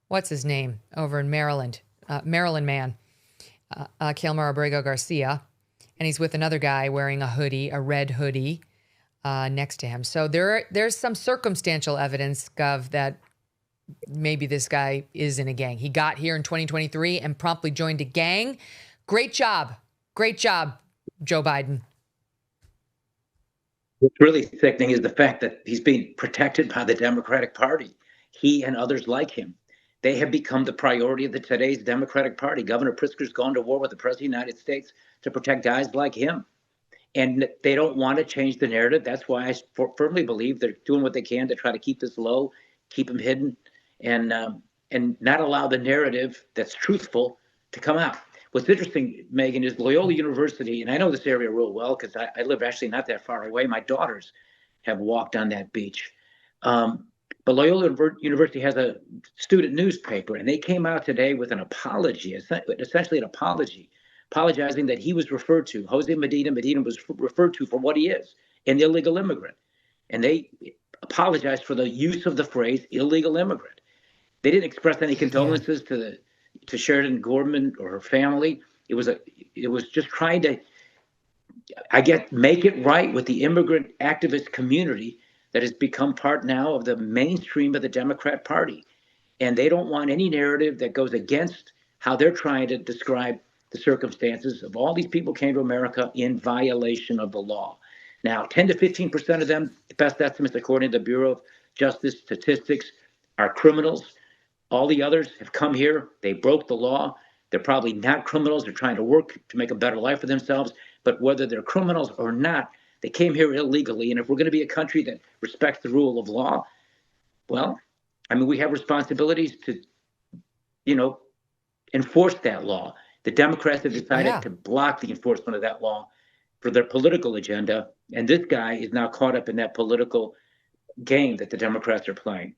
what's his name, over in Maryland. Maryland man, Kelmar Abrego Garcia. And he's with another guy wearing a hoodie, a red hoodie, next to him. So there's some circumstantial evidence, Gov, that maybe this guy is in a gang. He got here in 2023 and promptly joined a gang. Great job. Great job, Joe Biden. What's really sickening is the fact that he's being protected by the Democratic Party. He and others like him. They have become the priority of today's Democratic Party. Governor Pritzker's gone to war with the President of the United States to protect guys like him. And they don't want to change the narrative. That's why I firmly believe they're doing what they can to try to keep this low, keep him hidden, and not allow the narrative that's truthful to come out. What's interesting, Megyn, is Loyola University, and I know this area real well because I live actually not that far away. My daughters have walked on that beach. But Loyola University has a student newspaper, and they came out today with an apology, essentially an apology, apologizing that he was referred to, Jose Medina was referred to for what he is, an illegal immigrant. And they apologized for the use of the phrase illegal immigrant. They didn't express any condolences to Sheridan Gorman or her family. It was just trying to, I guess, make it right with the immigrant activist community that has become part now of the mainstream of the Democrat Party. And they don't want any narrative that goes against how they're trying to describe the circumstances of all these people came to America in violation of the law. Now, 10 to 15% of them, the best estimates according to the Bureau of Justice Statistics, are criminals. All the others have come here. They broke the law. They're probably not criminals. They're trying to work to make a better life for themselves. But whether they're criminals or not, they came here illegally. And if we're going to be a country that respects the rule of law, well, I mean, we have responsibilities to, enforce that law. The Democrats have decided to block the enforcement of that law for their political agenda. And this guy is now caught up in that political game that the Democrats are playing.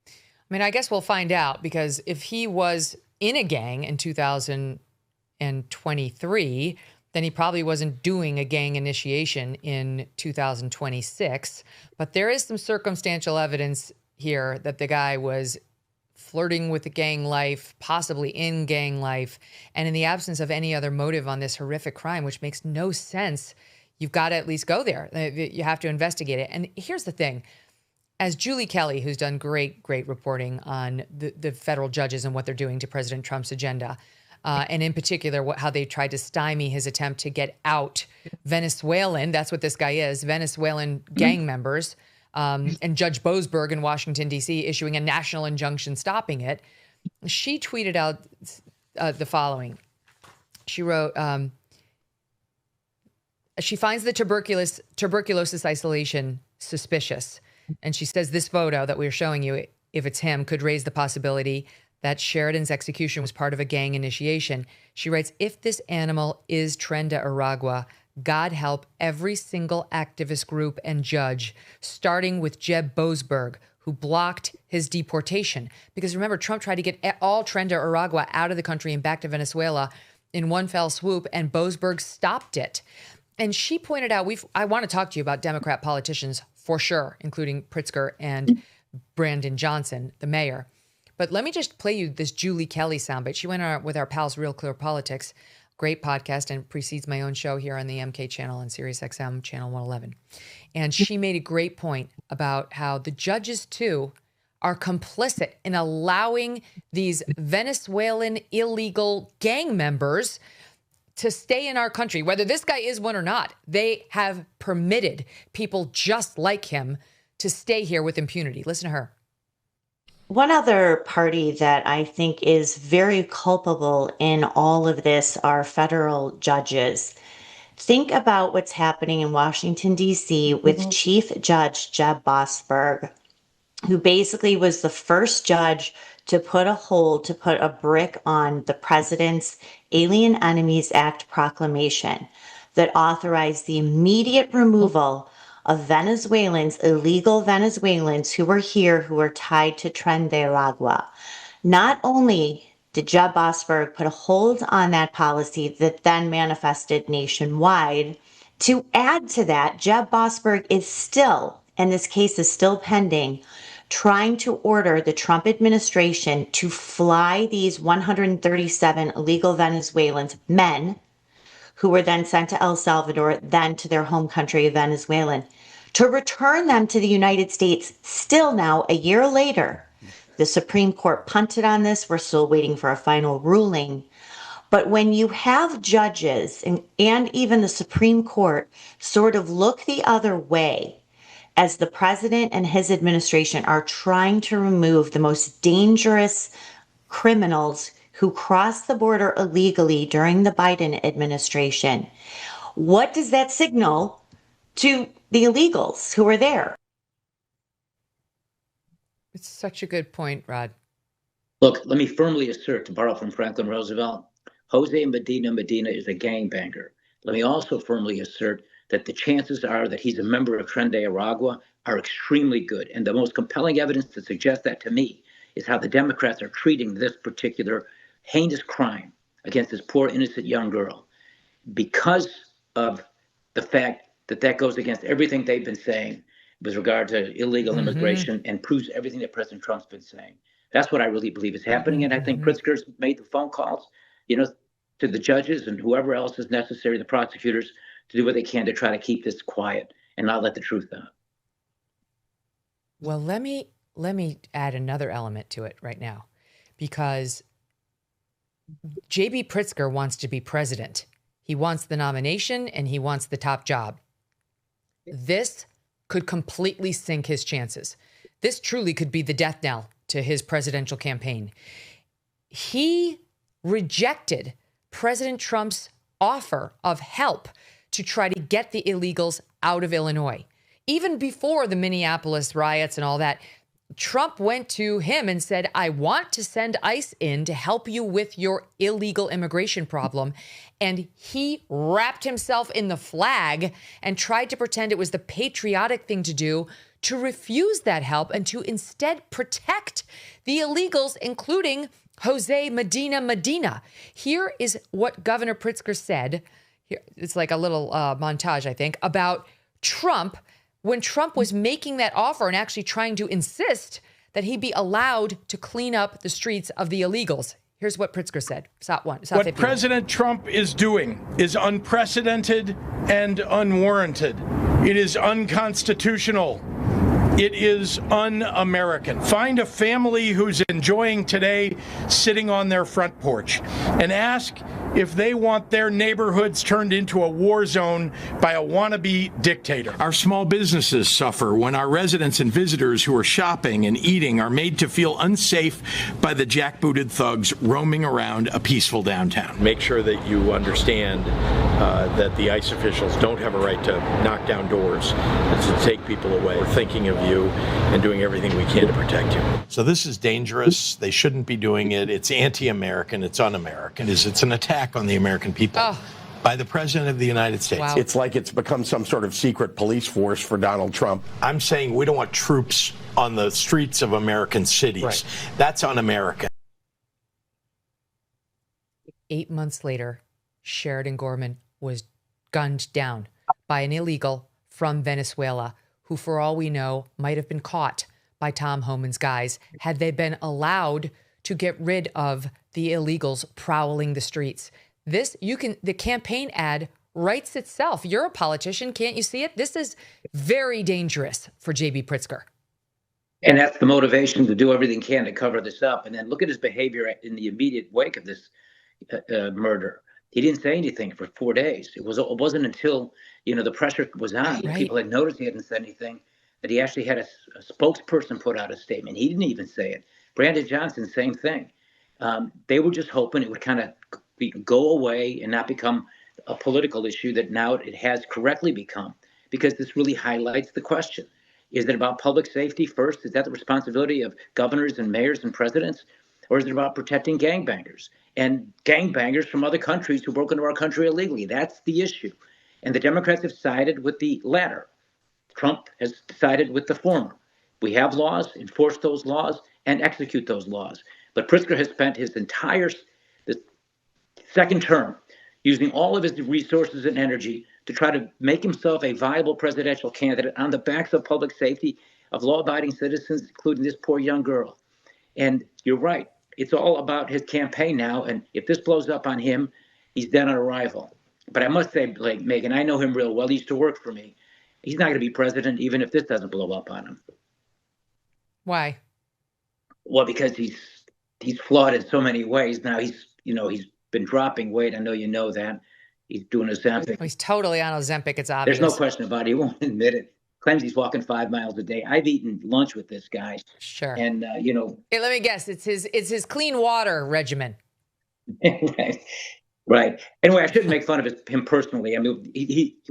I mean, I guess we'll find out, because if he was in a gang in 2023, then he probably wasn't doing a gang initiation in 2026. But there is some circumstantial evidence here that the guy was flirting with the gang life, possibly in gang life, and in the absence of any other motive on this horrific crime, which makes no sense, you've got to at least go there. You have to investigate it. And here's the thing. As Julie Kelly, who's done great reporting on the federal judges and what they're doing to President Trump's agenda, and in particular, how they tried to stymie his attempt to get out Venezuelan, that's what this guy is, Venezuelan gang members, and Judge Boasberg in Washington, D.C., issuing a national injunction stopping it. She tweeted out the following. She wrote, she finds the tuberculosis isolation suspicious. And she says this photo that we're showing you, if it's him, could raise the possibility that Sheridan's execution was part of a gang initiation. She writes, if this animal is Trenda Aragua, God help every single activist group and judge, starting with Jeb Boasberg, who blocked his deportation. Because remember, Trump tried to get all Trenda Aragua out of the country and back to Venezuela in one fell swoop, and Boasberg stopped it. And she pointed out, I want to talk to you about Democrat politicians for sure, including Pritzker and Brandon Johnson, the mayor. But let me just play you this Julie Kelly soundbite. She went on with our pals, Real Clear Politics, great podcast, and precedes my own show here on the MK channel on Sirius XM channel 111. And she made a great point about how the judges, too, are complicit in allowing these Venezuelan illegal gang members to stay in our country, whether this guy is one or not. They have permitted people just like him to stay here with impunity. Listen to her. One other party that I think is very culpable in all of this are federal judges. Think about what's happening in Washington, D.C. with Chief Judge Jeb Boasberg, who basically was the first judge to put a brick on the president's Alien Enemies Act proclamation that authorized the immediate removal of Venezuelans, illegal Venezuelans who were here, who were tied to Trenda Aragua. Not only did Jeb Boasberg put a hold on that policy that then manifested nationwide, to add to that, Jeb Boasberg is still, and this case is still pending, trying to order the Trump administration to fly these 137 illegal Venezuelans, men, who were then sent to El Salvador, then to their home country of Venezuela, to return them to the United States still now, a year later. The Supreme Court punted on this. We're still waiting for a final ruling. But when you have judges and even the Supreme Court sort of look the other way as the president and his administration are trying to remove the most dangerous criminals who cross the border illegally during the Biden administration, what does that signal to the illegals who are there? It's such a good point, Rod. Look, let me firmly assert, to borrow from Franklin Roosevelt, Jose Medina is a gangbanger. Let me also firmly assert that the chances are that he's a member of Tren de Aragua are extremely good. And the most compelling evidence to suggest that to me is how the Democrats are treating this particular heinous crime against this poor, innocent young girl, because of the fact that that goes against everything they've been saying with regard to illegal immigration and proves everything that President Trump's been saying. That's what I really believe is happening. And I think Pritzker's made the phone calls, to the judges and whoever else is necessary, the prosecutors, to do what they can to try to keep this quiet and not let the truth out. Well, let me add another element to it right now, because J.B. Pritzker wants to be president. He wants the nomination and he wants the top job. This could completely sink his chances. This truly could be the death knell to his presidential campaign. He rejected President Trump's offer of help to try to get the illegals out of Illinois. Even before the Minneapolis riots and all that, Trump went to him and said, I want to send ICE in to help you with your illegal immigration problem. And he wrapped himself in the flag and tried to pretend it was the patriotic thing to do, to refuse that help and to instead protect the illegals, including Jose Medina. Here is what Governor Pritzker said. Here, it's like a little montage, I think, about Trump when Trump was making that offer and actually trying to insist that he be allowed to clean up the streets of the illegals. Here's what Pritzker said. What President Trump is doing is unprecedented and unwarranted. It is unconstitutional. It is un-American. Find a family who's enjoying today sitting on their front porch and ask if they want their neighborhoods turned into a war zone by a wannabe dictator. Our small businesses suffer when our residents and visitors who are shopping and eating are made to feel unsafe by the jackbooted thugs roaming around a peaceful downtown. Make sure that you understand that the ICE officials don't have a right to knock down doors, to take people away. We're thinking of you and doing everything we can to protect you. So this is dangerous. They shouldn't be doing it. It's anti-American. It's un-American. It's an attack on the American people by the President of the United States. Wow. It's like it's become some sort of secret police force for Donald Trump. I'm saying we don't want troops on the streets of American cities. Right. That's un-American. 8 months later, Sheridan Gorman was gunned down by an illegal from Venezuela who, for all we know, might have been caught by Tom Homan's guys had they been allowed to get rid of the illegals prowling the streets. The campaign ad writes itself. You're a politician. Can't you see it? This is very dangerous for J.B. Pritzker. And that's the motivation to do everything he can to cover this up. And then look at his behavior in the immediate wake of this murder. He didn't say anything for 4 days. It wasn't until, the pressure was on, right. People had noticed he hadn't said anything, that he actually had a spokesperson put out a statement. He didn't even say it. Brandon Johnson, same thing. They were just hoping it would kind of go away and not become a political issue that now it has correctly become, because this really highlights the question. Is it about public safety first? Is that the responsibility of governors and mayors and presidents? Or is it about protecting gangbangers and gangbangers from other countries who broke into our country illegally? That's the issue. And the Democrats have sided with the latter. Trump has sided with the former. We have laws, enforce those laws, and execute those laws. But Pritzker has spent his entire second term using all of his resources and energy to try to make himself a viable presidential candidate on the backs of public safety, of law-abiding citizens, including this poor young girl. And you're right. It's all about his campaign now. And if this blows up on him, he's dead on arrival. But I must say, Megyn, I know him real well. He used to work for me. He's not going to be president, even if this doesn't blow up on him. Why? Well, because he's flawed in so many ways. Now he's been dropping weight. I know you know that. He's doing Ozempic. He's totally on Ozempic. It's obvious. There's no question about it. He won't admit it. Claims he's walking 5 miles a day. I've eaten lunch with this guy. Sure. And, Hey, let me guess. It's his clean water regimen. Right. Anyway, I shouldn't make fun of him personally. I mean,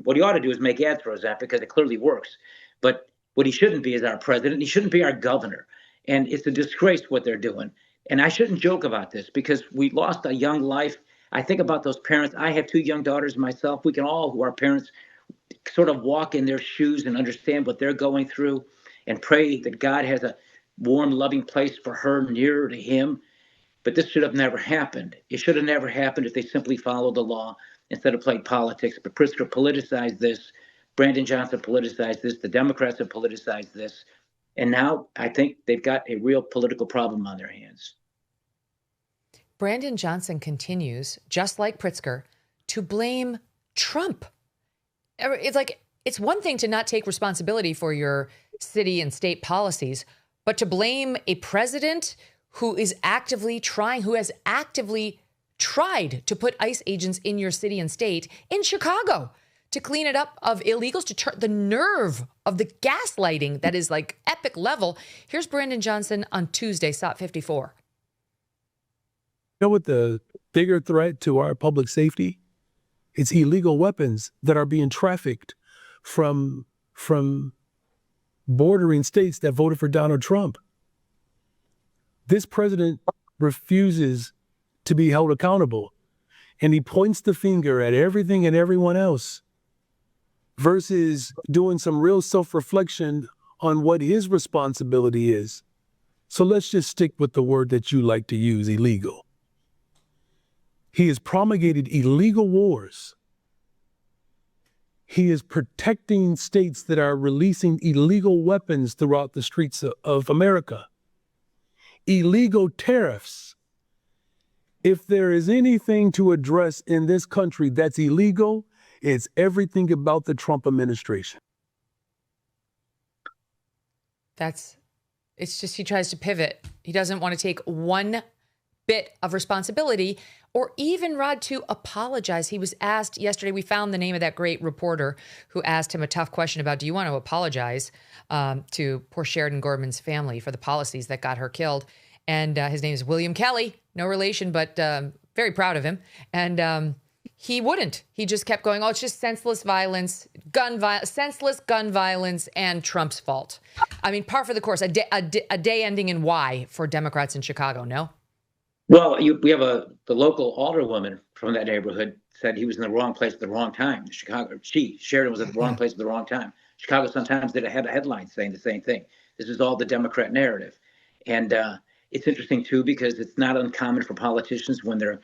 what he ought to do is make ads for Ozempic because it clearly works. But what he shouldn't be is our president. He shouldn't be our governor. And it's a disgrace what they're doing. And I shouldn't joke about this because we lost a young life. I think about those parents. I have 2 young daughters myself. We can all, who are parents, sort of walk in their shoes and understand what they're going through and pray that God has a warm, loving place for her nearer to him. But this should have never happened. It should have never happened if they simply followed the law instead of playing politics. But Pritzker politicized this. Brandon Johnson politicized this. The Democrats have politicized this. And now I think they've got a real political problem on their hands. Brandon Johnson continues, just like Pritzker, to blame Trump. It's like, it's one thing to not take responsibility for your city and state policies, but to blame a president who has actively tried to put ICE agents in your city and state in Chicago to clean it up of illegals, to turn the nerve of the gaslighting that is like epic level. Here's Brandon Johnson on Tuesday, SOT 54. You know what the bigger threat to our public safety? It's illegal weapons that are being trafficked from bordering states that voted for Donald Trump. This president refuses to be held accountable, and he points the finger at everything and everyone else versus doing some real self-reflection on what his responsibility is. So let's just stick with the word that you like to use, illegal. He has promulgated illegal wars. He is protecting states that are releasing illegal weapons throughout the streets of America. Illegal tariffs. If there is anything to address in this country that's illegal, it's everything about the Trump administration. It's just, he tries to pivot. He doesn't want to take one bit of responsibility or even, Rod, to apologize. He was asked yesterday, we found the name of that great reporter who asked him a tough question about, do you want to apologize to poor Sheridan Gorman's family for the policies that got her killed? And his name is William Kelly, no relation, but very proud of him. And he wouldn't. He just kept going, oh, it's just senseless violence, senseless gun violence, and Trump's fault. I mean, par for the course, a day ending in Y for Democrats in Chicago, no? Well, we have the local alderwoman from that neighborhood said he was in the wrong place at the wrong time. Sheridan was at the wrong place at the wrong time. Chicago sometimes had a headline saying the same thing. This is all the Democrat narrative. And it's interesting, too, because it's not uncommon for politicians when they're,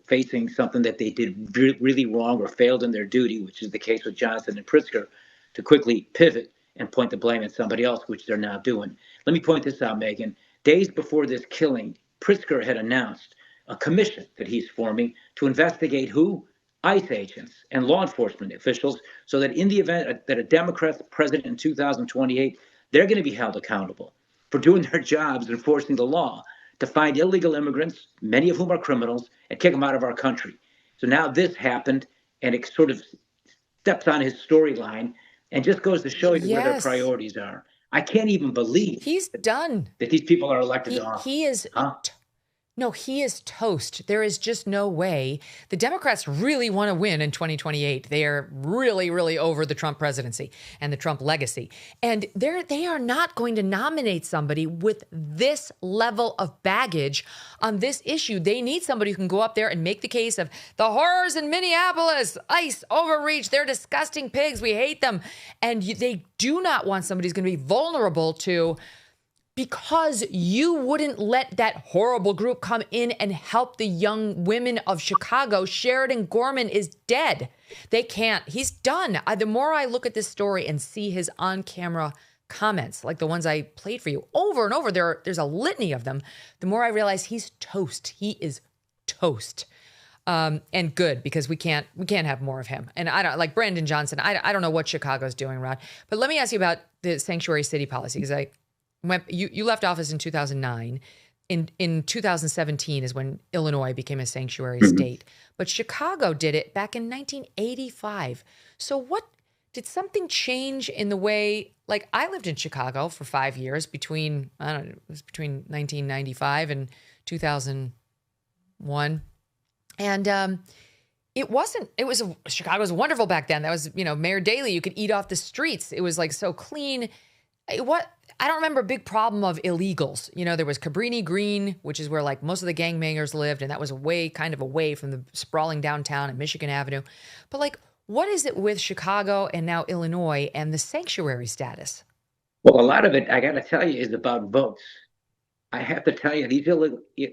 facing something that they did really wrong or failed in their duty, which is the case with Johnson and Pritzker, to quickly pivot and point the blame at somebody else, which they're now doing. Let me point this out, Megyn. Days before this killing, Pritzker had announced a commission that he's forming to investigate who? ICE agents and law enforcement officials, so that in the event that a Democrat's president in 2028, they're going to be held accountable for doing their jobs, enforcing the law, to find illegal immigrants, many of whom are criminals, and kick them out of our country. So now this happened, and it sort of steps on his storyline and just goes to show you where their priorities are. I can't even believe he's done that these people are elected to office. He is No, he is toast. There is just no way. The Democrats really want to win in 2028. They are really, really over the Trump presidency and the Trump legacy. And they are not going to nominate somebody with this level of baggage on this issue. They need somebody who can go up there and make the case of the horrors in Minneapolis, ICE, overreach, they're disgusting pigs, we hate them. And they do not want somebody who's going to be vulnerable to, because you wouldn't let that horrible group come in and help the young women of Chicago. Sheridan Gorman is dead. They can't. He's done. The more I look at this story and see his on-camera comments, like the ones I played for you over and over, there's a litany of them, the more I realize he's toast. He is toast. And good, because we can't have more of him. And I don't, like Brandon Johnson, I don't know what Chicago's doing, Rod. But let me ask you about the sanctuary city policy, because you left office in 2009. in 2017 is when Illinois became a sanctuary state, but Chicago did it back in 1985. So did something change in the way, like I lived in Chicago for 5 years between 1995 and 2001. And Chicago was wonderful back then. That was, Mayor Daley, you could eat off the streets. It was like so clean. I don't remember a big problem of illegals. There was Cabrini Green, which is where like most of the gangbangers lived. And that was away from the sprawling downtown and Michigan Avenue. But like, what is it with Chicago and now Illinois and the sanctuary status? Well, a lot of it, I got to tell you, is about votes. I have to tell you, these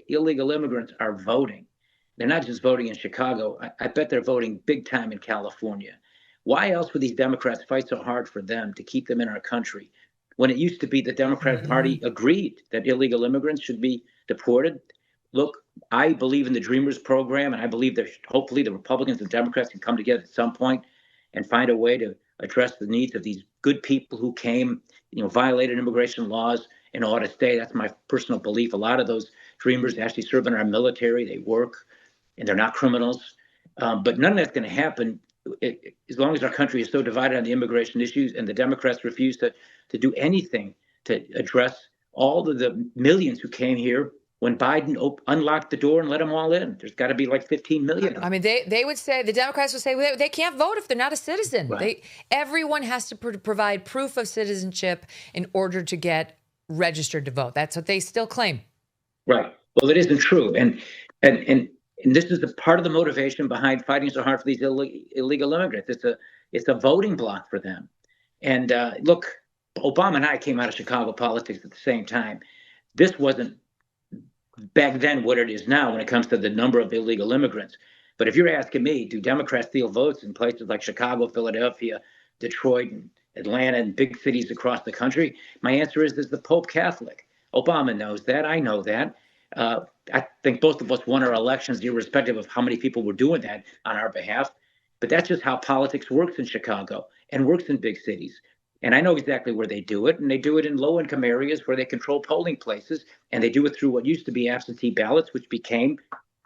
illegal immigrants are voting. They're not just voting in Chicago. I bet they're voting big time in California. Why else would these Democrats fight so hard for them to keep them in our country? When it used to be the Democratic Party agreed that illegal immigrants should be deported. Look, I believe in the Dreamers program, and I believe that hopefully the Republicans and Democrats can come together at some point and find a way to address the needs of these good people who came, violated immigration laws and ought to stay. That's my personal belief. A lot of those Dreamers actually serve in our military. They work, and they're not criminals. But none of that's going to happen as long as our country is so divided on the immigration issues, and the Democrats refuse to do anything to address all of the millions who came here when Biden unlocked the door and let them all in. There's got to be like 15 million. I mean, they would say, the Democrats would say, they can't vote if they're not a citizen. Right. Everyone has to provide proof of citizenship in order to get registered to vote. That's what they still claim. Right. Well, it isn't true. And this is the part of the motivation behind fighting so hard for these illegal immigrants. It's a voting block for them. And look, Obama and I came out of Chicago politics at the same time. This wasn't back then what it is now when it comes to the number of illegal immigrants. But if you're asking me, do Democrats steal votes in places like Chicago, Philadelphia, Detroit, and Atlanta, and big cities across the country? My answer is the Pope Catholic. Obama knows that. I know that. I think both of us won our elections irrespective of how many people were doing that on our behalf. But that's just how politics works in Chicago and works in big cities. And I know exactly where they do it. And they do it in low-income areas where they control polling places. And they do it through what used to be absentee ballots, which became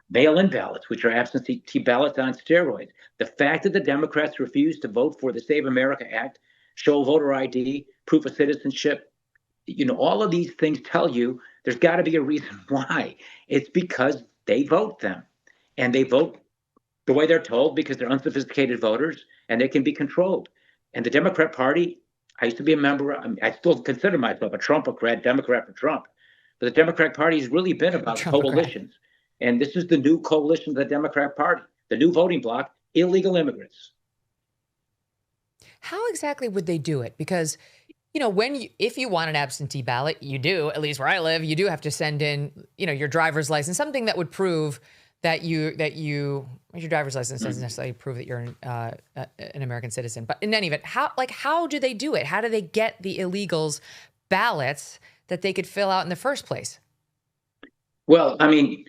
mail-in ballots, which are absentee ballots on steroids. The fact that the Democrats refuse to vote for the Save America Act, show voter ID, proof of citizenship, all of these things tell you there's got to be a reason why. It's because they vote them. And they vote the way they're told because they're unsophisticated voters and they can be controlled. And the Democrat Party, I used to be a member, I still consider myself a Trumpocrat, Democrat for Trump. But the Democratic Party has really been about coalitions. And this is the new coalition of the Democrat Party, the new voting bloc, illegal immigrants. How exactly would they do it? Because, if you want an absentee ballot, you do, at least where I live, you do have to send in, your driver's license, something that would prove that your driver's license doesn't necessarily prove that you're an American citizen. But in any event, how do they do it? How do they get the illegals ballots that they could fill out in the first place? Well, I mean,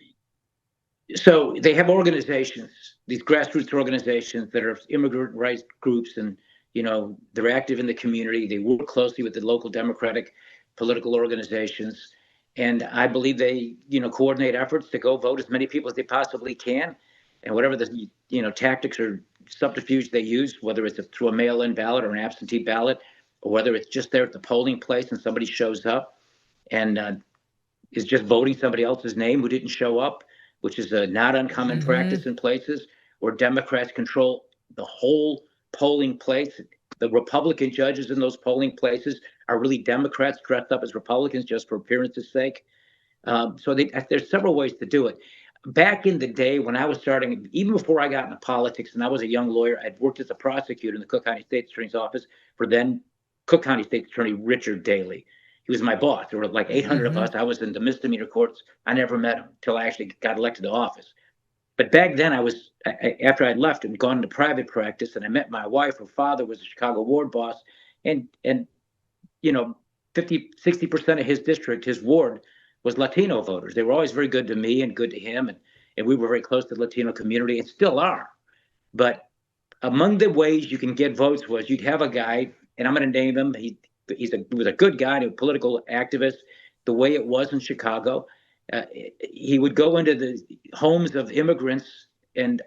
so they have organizations, these grassroots organizations that are immigrant rights groups, and they're active in the community. They work closely with the local Democratic political organizations. And I believe they, coordinate efforts to go vote as many people as they possibly can. And whatever the, tactics or subterfuge they use, whether it's through a mail-in ballot or an absentee ballot, or whether it's just there at the polling place and somebody shows up and is just voting somebody else's name who didn't show up, which is a not uncommon practice in places where Democrats control the whole polling place. The Republican judges in those polling places are really Democrats dressed up as Republicans just for appearance's sake. So there's several ways to do it. Back in the day when I was starting, even before I got into politics and I was a young lawyer, I'd worked as a prosecutor in the Cook County State's Attorney's Office for then Cook County State's Attorney Richard Daley. He was my boss. There were like 800 of us. I was in the misdemeanor courts. I never met him until I actually got elected to office. But back then after I'd left and gone into private practice, and I met my wife. Her father was a Chicago ward boss, and 60% of his district, his ward, was Latino voters. They were always very good to me and good to him, and we were very close to the Latino community and still are. But among the ways you can get votes was you'd have a guy, and I'm going to name him. He was a good guy, a political activist, the way it was in Chicago. He would go into the homes of immigrants and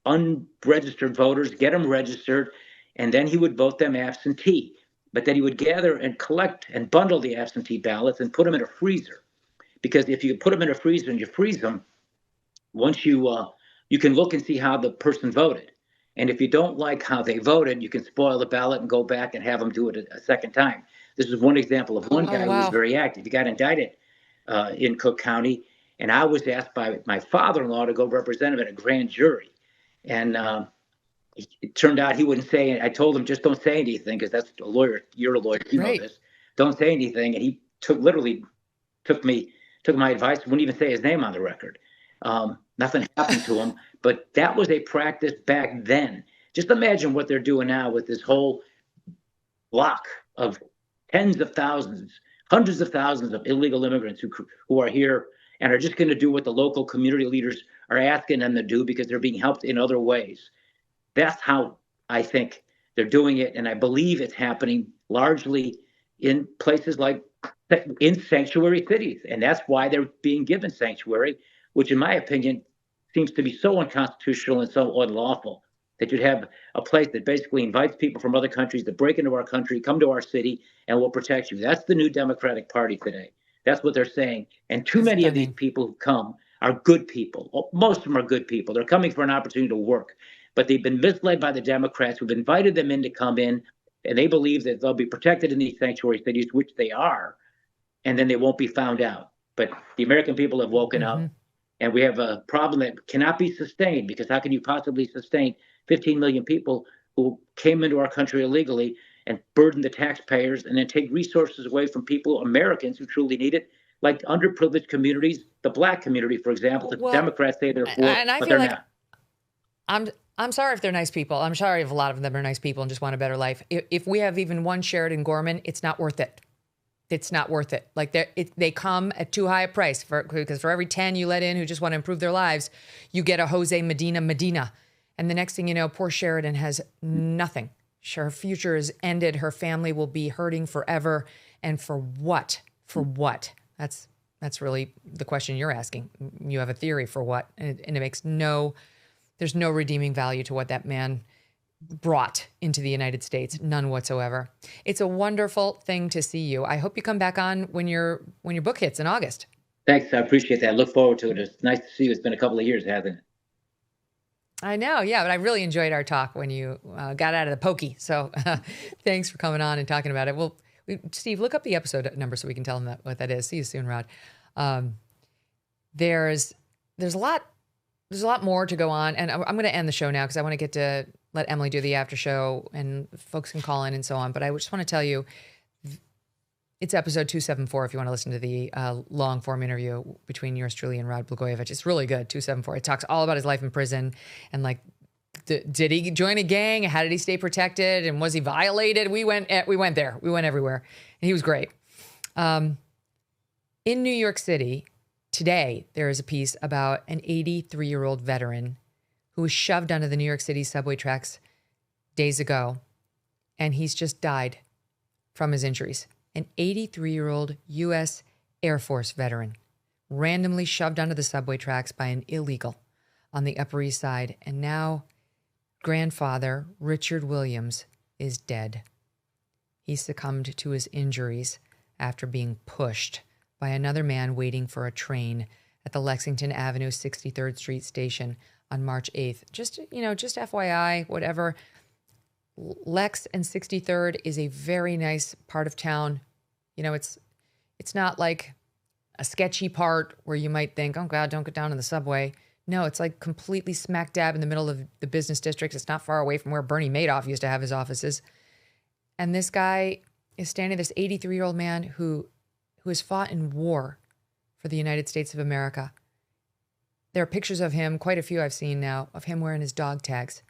unregistered voters, get them registered, and then he would vote them absentee. But then he would gather and collect and bundle the absentee ballots and put them in a freezer. Because if you put them in a freezer and you freeze them, once you can look and see how the person voted. And if you don't like how they voted, you can spoil the ballot and go back and have them do it a second time. This is one example of one guy who was very active. He got indicted in Cook County, and I was asked by my father-in-law to go represent him at a grand jury. And it turned out he wouldn't say it. I told him, just don't say anything, because that's a lawyer. You're a lawyer. You know this. Don't say anything. And he took my advice, wouldn't even say his name on the record. Nothing happened to him, but that was a practice back then. Just imagine what they're doing now with this whole block of tens of thousands, hundreds of thousands of illegal immigrants who are here and are just going to do what the local community leaders are asking them to do because they're being helped in other ways. That's how I think they're doing it, and I believe it's happening largely in places like in sanctuary cities, and that's why they're being given sanctuary, which in my opinion seems to be so unconstitutional and so unlawful, that you'd have a place that basically invites people from other countries to break into our country, come to our city, and we'll protect you. That's the new Democratic Party today. That's what they're saying. And too many of these people who come are good people. Most of them are good people. They're coming for an opportunity to work. But they've been misled by the Democrats who've invited them in to come in, and they believe that they'll be protected in these sanctuary cities, which they are, and then they won't be found out. But the American people have woken up, and we have a problem that cannot be sustained, because how can you possibly sustain 15 million people who came into our country illegally and burden the taxpayers and then take resources away from people, Americans who truly need it, like underprivileged communities, the Black community, for example. The Democrats say they're for, and I but feel they're like not. I'm sorry if they're nice people. I'm sorry if a lot of them are nice people and just want a better life. If we have even one Sheridan Gorman, it's not worth it. It's not worth it. Like they come at too high a price because for every 10 you let in who just want to improve their lives, you get a Jose Medina. And the next thing you know, poor Sheridan has nothing. Her future is ended. Her family will be hurting forever. And for what? For what? That's really the question you're asking. You have a theory for what? And it makes there's no redeeming value to what that man brought into the United States. None whatsoever. It's a wonderful thing to see you. I hope you come back on when your book hits in August. Thanks. I appreciate that. I look forward to it. It's nice to see you. It's been a couple of years, hasn't it? I know. Yeah. But I really enjoyed our talk when you got out of the pokey. So thanks for coming on and talking about it. Well, Steve, look up the episode number so we can tell them what that is. See you soon, Rod. There's a lot more to go on, and I'm going to end the show now because I want to get to let Emily do the after show and folks can call in and so on. But I just want to tell you, it's episode 274 if you want to listen to the long form interview between yours truly and Rod Blagojevich. It's really good, 274. It talks all about his life in prison and like, did he join a gang? How did he stay protected? And was he violated? We went there. We went everywhere. And he was great. In New York City, today, there is a piece about an 83-year-old veteran who was shoved onto the New York City subway tracks days ago, and he's just died from his injuries. An 83-year-old U.S. Air Force veteran randomly shoved onto the subway tracks by an illegal on the Upper East Side, and now grandfather Richard Williams is dead. He succumbed to his injuries after being pushed by another man waiting for a train at the Lexington Avenue 63rd Street station on March 8th. Just FYI, whatever. Lex and 63rd is a very nice part of town. You know, it's not like a sketchy part where you might think, oh God, don't get down in the subway. No, it's like completely smack dab in the middle of the business district. It's not far away from where Bernie Madoff used to have his offices. And this guy is standing, this 83-year-old man who has fought in war for the United States of America. There are pictures of him, quite a few I've seen now, of him wearing his dog tags.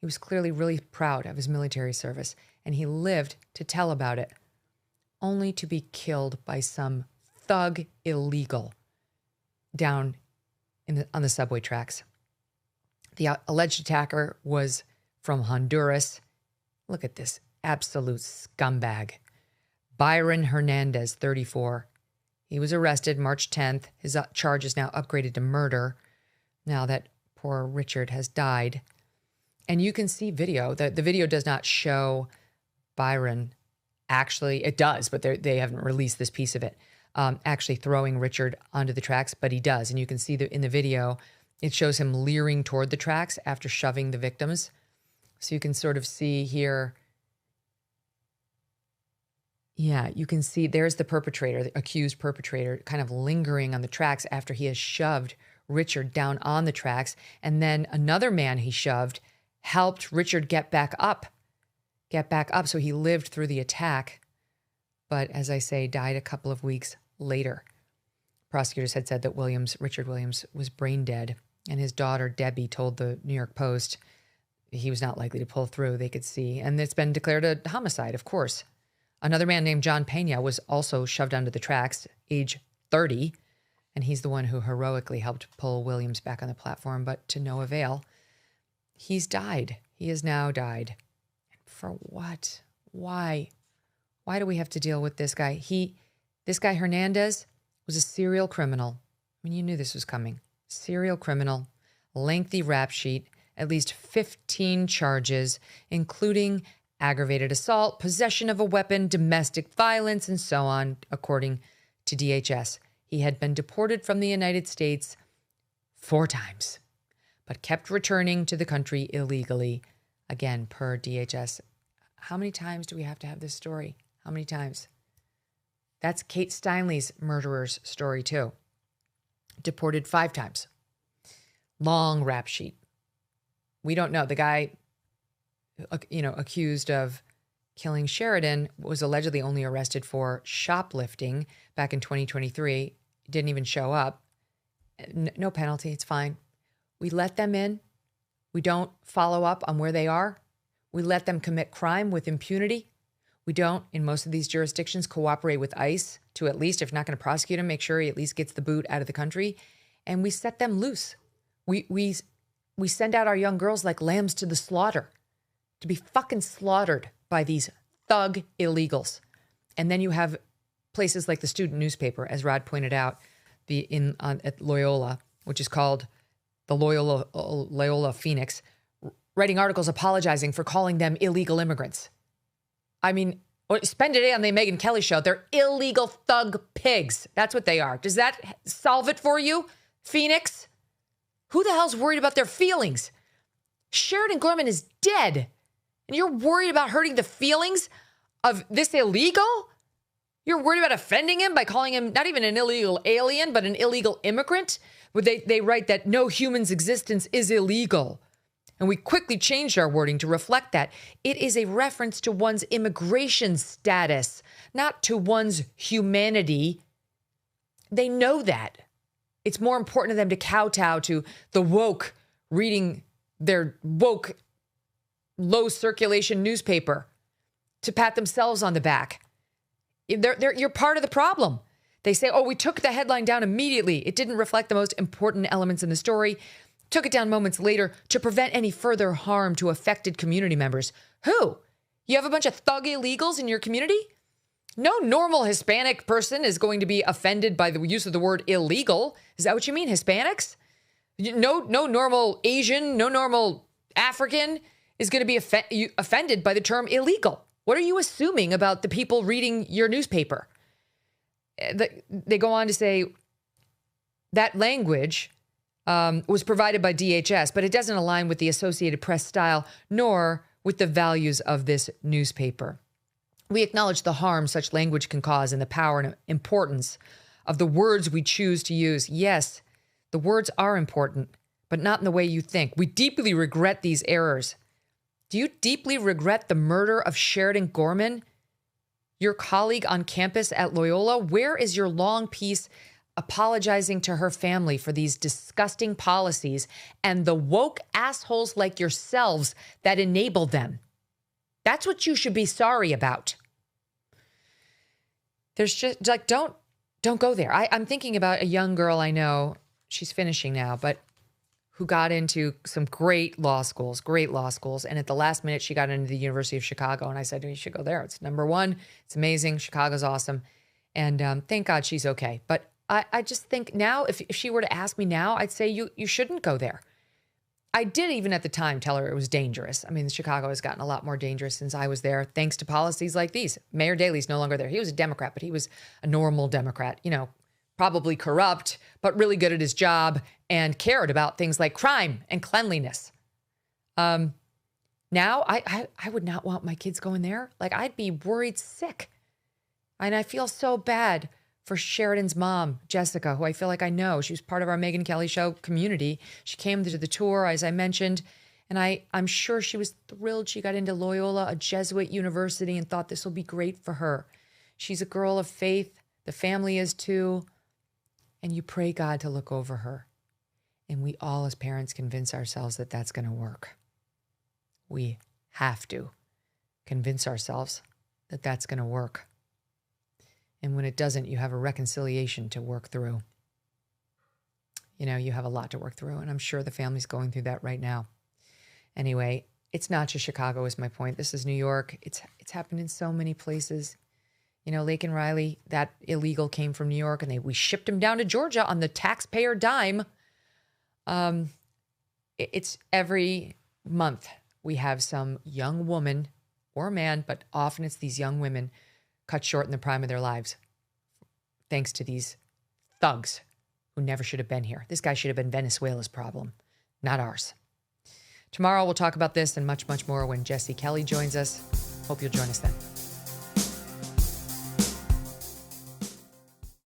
He was clearly really proud of his military service, and he lived to tell about it, only to be killed by some thug illegal down on the subway tracks. The alleged attacker was from Honduras. Look at this absolute scumbag. Byron Hernandez, 34. He was arrested March 10th. His charge is now upgraded to murder now that poor Richard has died. And you can see video. The video does not show Byron actually, it does, but they haven't released this piece of it, actually throwing Richard onto the tracks, but he does. And you can see that in the video, it shows him leering toward the tracks after shoving the victims. So you can sort of see here. Yeah, you can see there's the perpetrator, the accused perpetrator, kind of lingering on the tracks after he has shoved Richard down on the tracks. And then another man he shoved helped Richard get back up. So he lived through the attack, but as I say, died a couple of weeks later. Prosecutors had said that Richard Williams was brain dead, and his daughter, Debbie, told the New York Post he was not likely to pull through, they could see. And it's been declared a homicide, of course. Another man named John Pena was also shoved onto the tracks, age 30, and he's the one who heroically helped pull Williams back on the platform, but to no avail. He's died. He has now died. For what? Why? Why do we have to deal with this guy? This guy Hernandez was a serial criminal. I mean, you knew this was coming. Serial criminal, lengthy rap sheet, at least 15 charges, including aggravated assault, possession of a weapon, domestic violence, and so on, according to DHS. He had been deported from the United States 4 times, but kept returning to the country illegally, again, per DHS. How many times do we have to have this story? How many times? That's Kate Steinle's murderer's story, too. Deported 5 times. Long rap sheet. We don't know. The guy, accused of killing Sheridan was allegedly only arrested for shoplifting back in 2023. Didn't even show up. No penalty. It's fine. We let them in. We don't follow up on where they are. We let them commit crime with impunity. We don't, in most of these jurisdictions, cooperate with ICE to at least, if not going to prosecute him, make sure he at least gets the boot out of the country. And we set them loose. We send out our young girls like lambs to the slaughter, to be fucking slaughtered by these thug illegals. And then you have places like the student newspaper, as Rod pointed out, at Loyola, which is called the Loyola Phoenix, writing articles apologizing for calling them illegal immigrants. I mean, spend a day on the Megyn Kelly show. They're illegal thug pigs. That's what they are. Does that solve it for you, Phoenix? Who the hell's worried about their feelings? Sheridan Gorman is dead. And you're worried about hurting the feelings of this illegal? You're worried about offending him by calling him not even an illegal alien, but an illegal immigrant? Where they write that no human's existence is illegal. And we quickly changed our wording to reflect that. It is a reference to one's immigration status, not to one's humanity. They know that. It's more important to them to kowtow to the woke reading their woke, low circulation newspaper, to pat themselves on the back. You're part of the problem. They say, oh, we took the headline down immediately. It didn't reflect the most important elements in the story. Took it down moments later to prevent any further harm to affected community members. Who? You have a bunch of thug illegals in your community? No normal Hispanic person is going to be offended by the use of the word illegal. Is that what you mean, Hispanics? No normal Asian, no normal African is going to be offended by the term illegal. What are you assuming about the people reading your newspaper? They go on to say that language was provided by DHS, but it doesn't align with the Associated Press style, nor with the values of this newspaper. We acknowledge the harm such language can cause and the power and importance of the words we choose to use. Yes, the words are important, but not in the way you think. We deeply regret these errors. Do you deeply regret the murder of Sheridan Gorman, your colleague on campus at Loyola? Where is your long piece apologizing to her family for these disgusting policies and the woke assholes like yourselves that enable them? That's what you should be sorry about. There's just like, don't go there. I'm thinking about a young girl I know, she's finishing now, but who got into some great law schools. And at the last minute, she got into the University of Chicago. And I said, you should go there. It's number one. It's amazing. Chicago's awesome. And thank God she's okay. But I just think now, if she were to ask me now, I'd say you shouldn't go there. I did even at the time tell her it was dangerous. I mean, Chicago has gotten a lot more dangerous since I was there, thanks to policies like these. Mayor Daley's no longer there. He was a Democrat, but he was a normal Democrat, probably corrupt, but really good at his job and cared about things like crime and cleanliness. Now I would not want my kids going there. Like, I'd be worried sick. And I feel so bad for Sheridan's mom, Jessica, who I feel like I know. She was part of our Megyn Kelly show community. She came to the tour, as I mentioned, and I'm sure she was thrilled she got into Loyola, a Jesuit university, and thought this will be great for her. She's a girl of faith. The family is too. And you pray God to look over her. And we all as parents convince ourselves that that's going to work. We have to convince ourselves that that's going to work. And when it doesn't, you have a reconciliation to work through. You have a lot to work through, and I'm sure the family's going through that right now. Anyway, it's not just Chicago is my point. This is New York. It's happened in so many places. Lake and Riley, that illegal came from New York, and we shipped him down to Georgia on the taxpayer dime. It's every month we have some young woman or man, but often it's these young women cut short in the prime of their lives, thanks to these thugs who never should have been here. This guy should have been Venezuela's problem, not ours. Tomorrow we'll talk about this and much, much more when Jesse Kelly joins us. Hope you'll join us then.